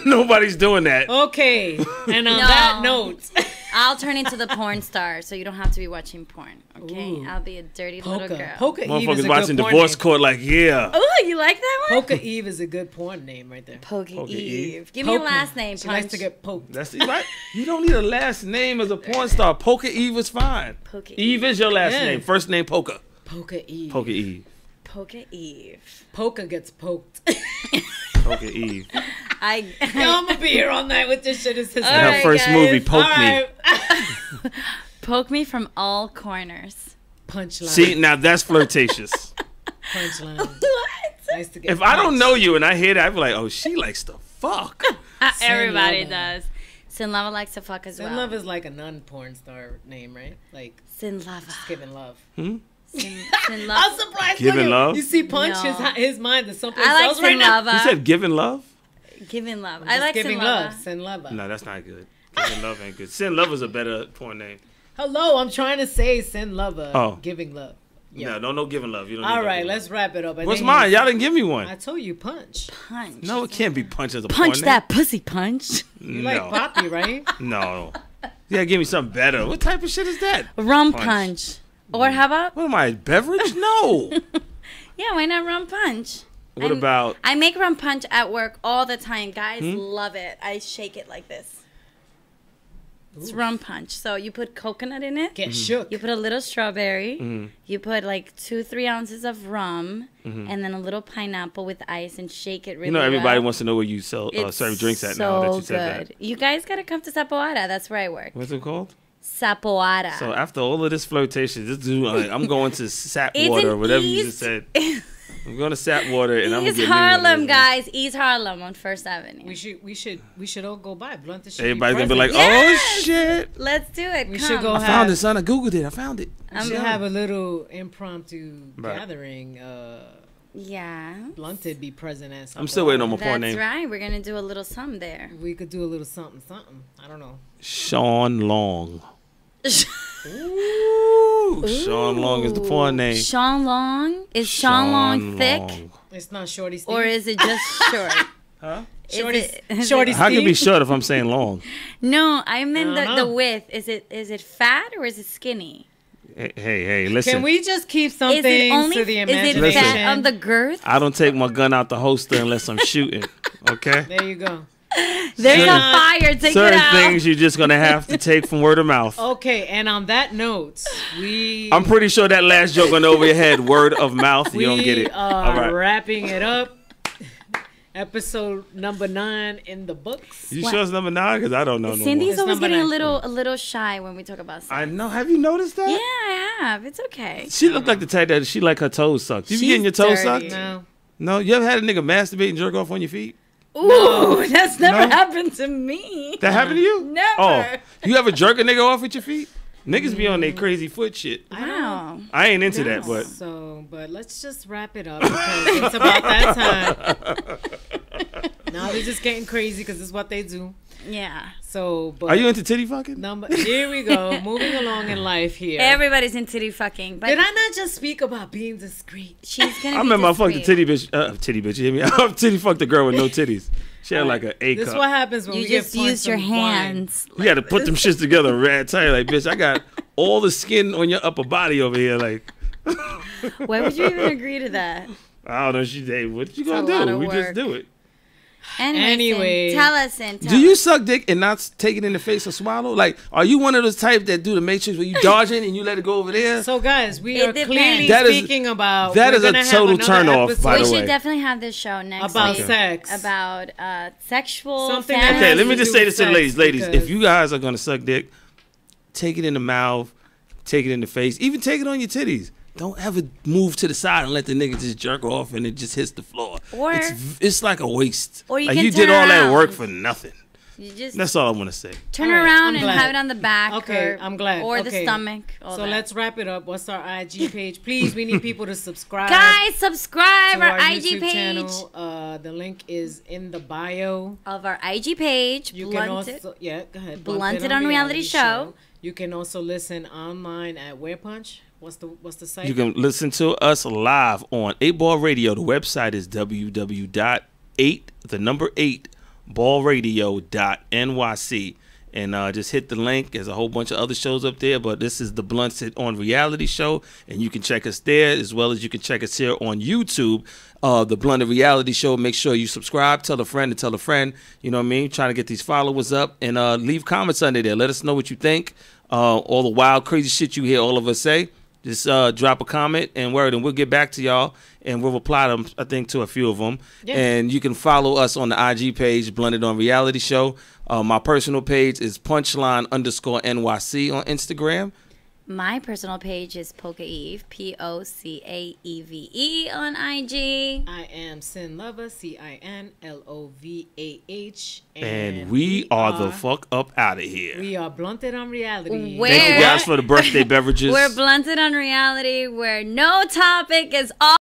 A: Nobody's doing that.
B: Okay, and on
C: No.
B: that note,
C: I'll turn into the porn star, so you don't have to be watching porn. Okay,
B: Ooh.
C: I'll be a dirty little girl.
B: Polka Eve is
A: Motherfuckers
B: a
A: watching
B: good porn
A: Divorce
B: name.
A: Court like yeah.
C: Oh, you like that one?
B: Polka Eve is a good porn name right there.
C: Polka
A: Polka
C: Eve.
A: Eve.
C: Give me a
B: Polka.
C: last name,
B: She
C: Punch.
B: likes to get poked.
A: That's right. You don't need a last name as a porn star. Polka Eve is fine.
C: Polka
A: Eve is your last
B: Yeah.
A: name. First name Polka.
B: Polka Eve.
A: Polka Eve.
C: Polka Eve.
B: Polka gets poked.
A: Polka Eve.
B: Yo, I'm gonna be here all night with this shit. It's his
C: All
A: And her
C: right,
A: first
C: guys.
A: movie, Poke
B: All
A: Me.
B: right.
C: Poke me from all corners.
B: Punchline.
A: See, now that's flirtatious.
B: Punchline.
C: What?
B: Nice to get
A: If I don't
B: punched.
A: know you and I hear that, I'd be like, oh, she likes to fuck.
C: Everybody
B: Lava.
C: does. Sin Lava likes to fuck as
B: Sin
C: well.
B: Love is like a non-porn star name, right? Like
C: Sin Lava.
B: giving love.
C: Sin
B: I'm
C: Lava.
B: surprised.
A: Giving
B: Look at-
A: love?
B: You see, Punch
C: No.
B: his mind is someplace
C: I like
B: else right
C: Sin
B: now.
C: Lava.
A: You said giving love?
C: Giving love.
B: Just
C: I like
B: giving
C: Sin
B: love.
C: Lava.
B: Sin Love.
A: No, that's not good. Giving love ain't good. Sin Love is a better porn name.
B: Hello, I'm trying to say Sin Lover.
A: Oh.
B: Giving love. Yeah.
A: No giving love. You don't need
B: All
A: no
B: right,
A: giving
B: let's wrap it up.
A: love.
B: And
A: What's
B: then
A: mine? Y'all didn't give me
B: I
A: one.
B: told you Punch.
C: Punch.
A: No, it can't be punch as a
C: Punch
A: porn
C: that pussy punch.
B: You
A: name.
B: like
A: No.
B: Poppy, right?
A: No. You gotta give me something better. What type of shit is that?
C: Rum
A: Punch.
C: punch. Or how about?
A: What am I, beverage? No.
C: Yeah, why not rum punch?
A: What about
C: I make rum punch at work all the time. Guys
A: Hmm?
C: love it. I shake it like this. It's rum punch. So you put coconut in it.
B: Get shook.
C: You put a little strawberry.
A: Mm-hmm.
C: You put like 2-3 ounces of rum, and then a little pineapple with ice, and shake it really.
A: you know everybody
C: well.
A: wants to know where you sell
C: It's
A: serve drinks at now that you said that.
C: You guys gotta come to Sapoara. That's where I work.
A: What's it called?
C: Sapoara.
A: So after all of this flirtation, this dude, like, I'm going to Sap
C: It's
A: Water,
C: in
A: whatever you
C: East-
A: just said. I'm going to Sap Water and I'm gonna
C: East
A: get me one of
C: Harlem,
A: those.
C: guys. East Harlem on First Avenue.
B: We should all go by. Blunt the shit.
A: Everybody's gonna be like,
C: Yes!
A: "Oh shit!
C: Let's do it.
B: We
C: Come.
B: should go
A: I found it, son. I googled it. I found it."
B: We should have a little impromptu
A: Right.
B: gathering.
C: Yeah.
B: Blunted be present as.
A: I'm still waiting on my porn
C: That's
A: name.
C: right. We're gonna do a little something there.
B: We could do a little something. I don't know.
A: Sean Long. Ooh, Sean Long is the porn name.
C: Sean Long? Is Sean Long thick?
A: Long.
B: It's not Shorty Steve.
C: Or is it just short?
A: Huh?
B: Shorty?
C: is
B: Shorty
A: How can it be
B: Steve?
A: short if I'm saying long?
C: No, I meant
B: I don't
C: the
B: know.
C: width. Is it fat or is it skinny?
A: Hey, listen.
B: Can we just keep some
C: Is it
B: things
C: only
B: to the
C: is
B: imagination?
C: it fat on the girth?
A: I don't take my gun out the holster unless I'm shooting. Okay.
B: There you go.
C: There's a
B: Certain-
C: fire. Take it
A: Certain
C: out.
A: things you're just gonna have to take from word of mouth.
B: Okay, and on that note, we
A: I'm pretty sure that last joke went over your head. Word of mouth. You don't get it.
B: are
A: All right.
B: wrapping it up. Episode number 9 in the books.
A: You
C: What?
A: sure it's number 9? Because I don't know no
C: Cindy's
A: more.
B: It's
C: always
B: number
C: getting
B: 9.
C: a little shy when we talk about sex.
A: I know. Have you noticed that?
C: Yeah, I have. It's okay.
A: She looked like the type that she like her toes sucked. You be
C: She's
A: getting your toes
C: dirty.
A: sucked?
B: No.
A: No. You ever had a nigga masturbate and jerk off on your feet?
C: Ooh, that's never
A: No.
C: happened to me.
A: That happened to you?
C: Never.
A: Oh, you ever jerk a nigga off with your feet? Niggas be on their crazy foot shit.
C: Wow.
A: I ain't into that, but
B: So, but let's just wrap it up because it's about that time. Now they're just getting crazy because it's what they do.
C: Yeah.
B: So, but
A: Are you into titty fucking?
B: here we go. Moving along in life here.
C: Everybody's in titty fucking. But
B: Did I not just speak about being discreet?
C: she's gonna.
A: I remember I fucked the titty bitch. Titty bitch, you hear me? I titty fucked a girl with no titties. She had like an A
B: This
A: cup.
B: is what happens when
C: You
B: we
C: just
B: get
C: use your
B: points on wine.
C: hands.
A: You had to put them shits together rat tight. Like, bitch, I got all the skin on your upper body over here. Like,
C: Why would you even agree to that?
A: I don't know. She say, what you
C: a lot
A: gonna do?
C: of
A: We just
C: work.
A: do it.
B: Anyway.
C: Tell us in.
A: Do you suck dick and not take it in the face or swallow? Like, are you one of those type that do the Matrix where you dodge it and you let it go over there?
B: So, guys, we
C: It
B: are
C: depends.
B: clearly
A: That is-
B: speaking about.
A: that
B: we're
A: is a
B: gonna have
A: total
B: another
A: turn-off,
B: episode
A: by
C: We
A: the way.
C: should definitely have this show next
B: about
C: week.
B: sex.
C: About sexual.
B: Something that
C: fantasies.
A: Okay, let me
B: has
A: just
B: to
A: say
B: do
A: this to the
B: with
A: ladies.
B: sex
A: Ladies,
B: because-
A: if you guys are gonna suck dick, take it in the mouth, take it in the face, even take it on your titties. Don't ever move to the side and let the nigga just jerk off and it just hits the floor.
C: Or-
A: it's like a waste.
C: Or you
A: like
C: can
A: you did
C: turn
A: all that
C: around.
A: work for nothing.
C: You just
A: That's all I want to say.
C: turn
B: All right,
C: around
B: I'm
C: and
B: glad.
C: have it on the back.
B: Okay,
C: or,
B: I'm glad.
C: Or the
B: Okay.
C: stomach. all
B: So
C: that.
B: let's wrap it up. What's our IG page? Please, we need people to subscribe.
C: Guys, subscribe
B: to
C: our IG
B: YouTube
C: page.
B: channel. The link is in the bio.
C: Of our IG page.
B: You
C: Blunted.
B: can also go ahead.
C: Blunted on Reality Show.
B: You can also listen online at Where Punch. What's the site?
A: You can listen to us live on 8 Ball Radio. The website is www.8ballradio.nyc. And just hit the link. There's a whole bunch of other shows up there, but this is the Blunted on Reality Show, and you can check us there as well as you can check us here on YouTube. The Blunted Reality Show. Make sure you subscribe, tell a friend, and tell a friend. You know what I mean? Trying to get these followers up, and leave comments under there. Let us know what you think. All the wild, crazy shit you hear all of us say. Just drop a comment and word, and we'll get back to y'all, and we'll reply to them, I think, to a few of them.
B: Yeah.
A: And you can follow us on the IG page, Blunted on Reality Show. My personal page is punchline_NYC on Instagram.
C: My personal page is Polka Eve, POCAEVE on IG.
B: I am Sin Lover, CINLOVAH.
A: And we are the fuck up out of here.
B: We are Blunted on Reality.
C: Where-
A: Thank you guys for the birthday beverages.
C: We're Blunted on Reality, where no topic is off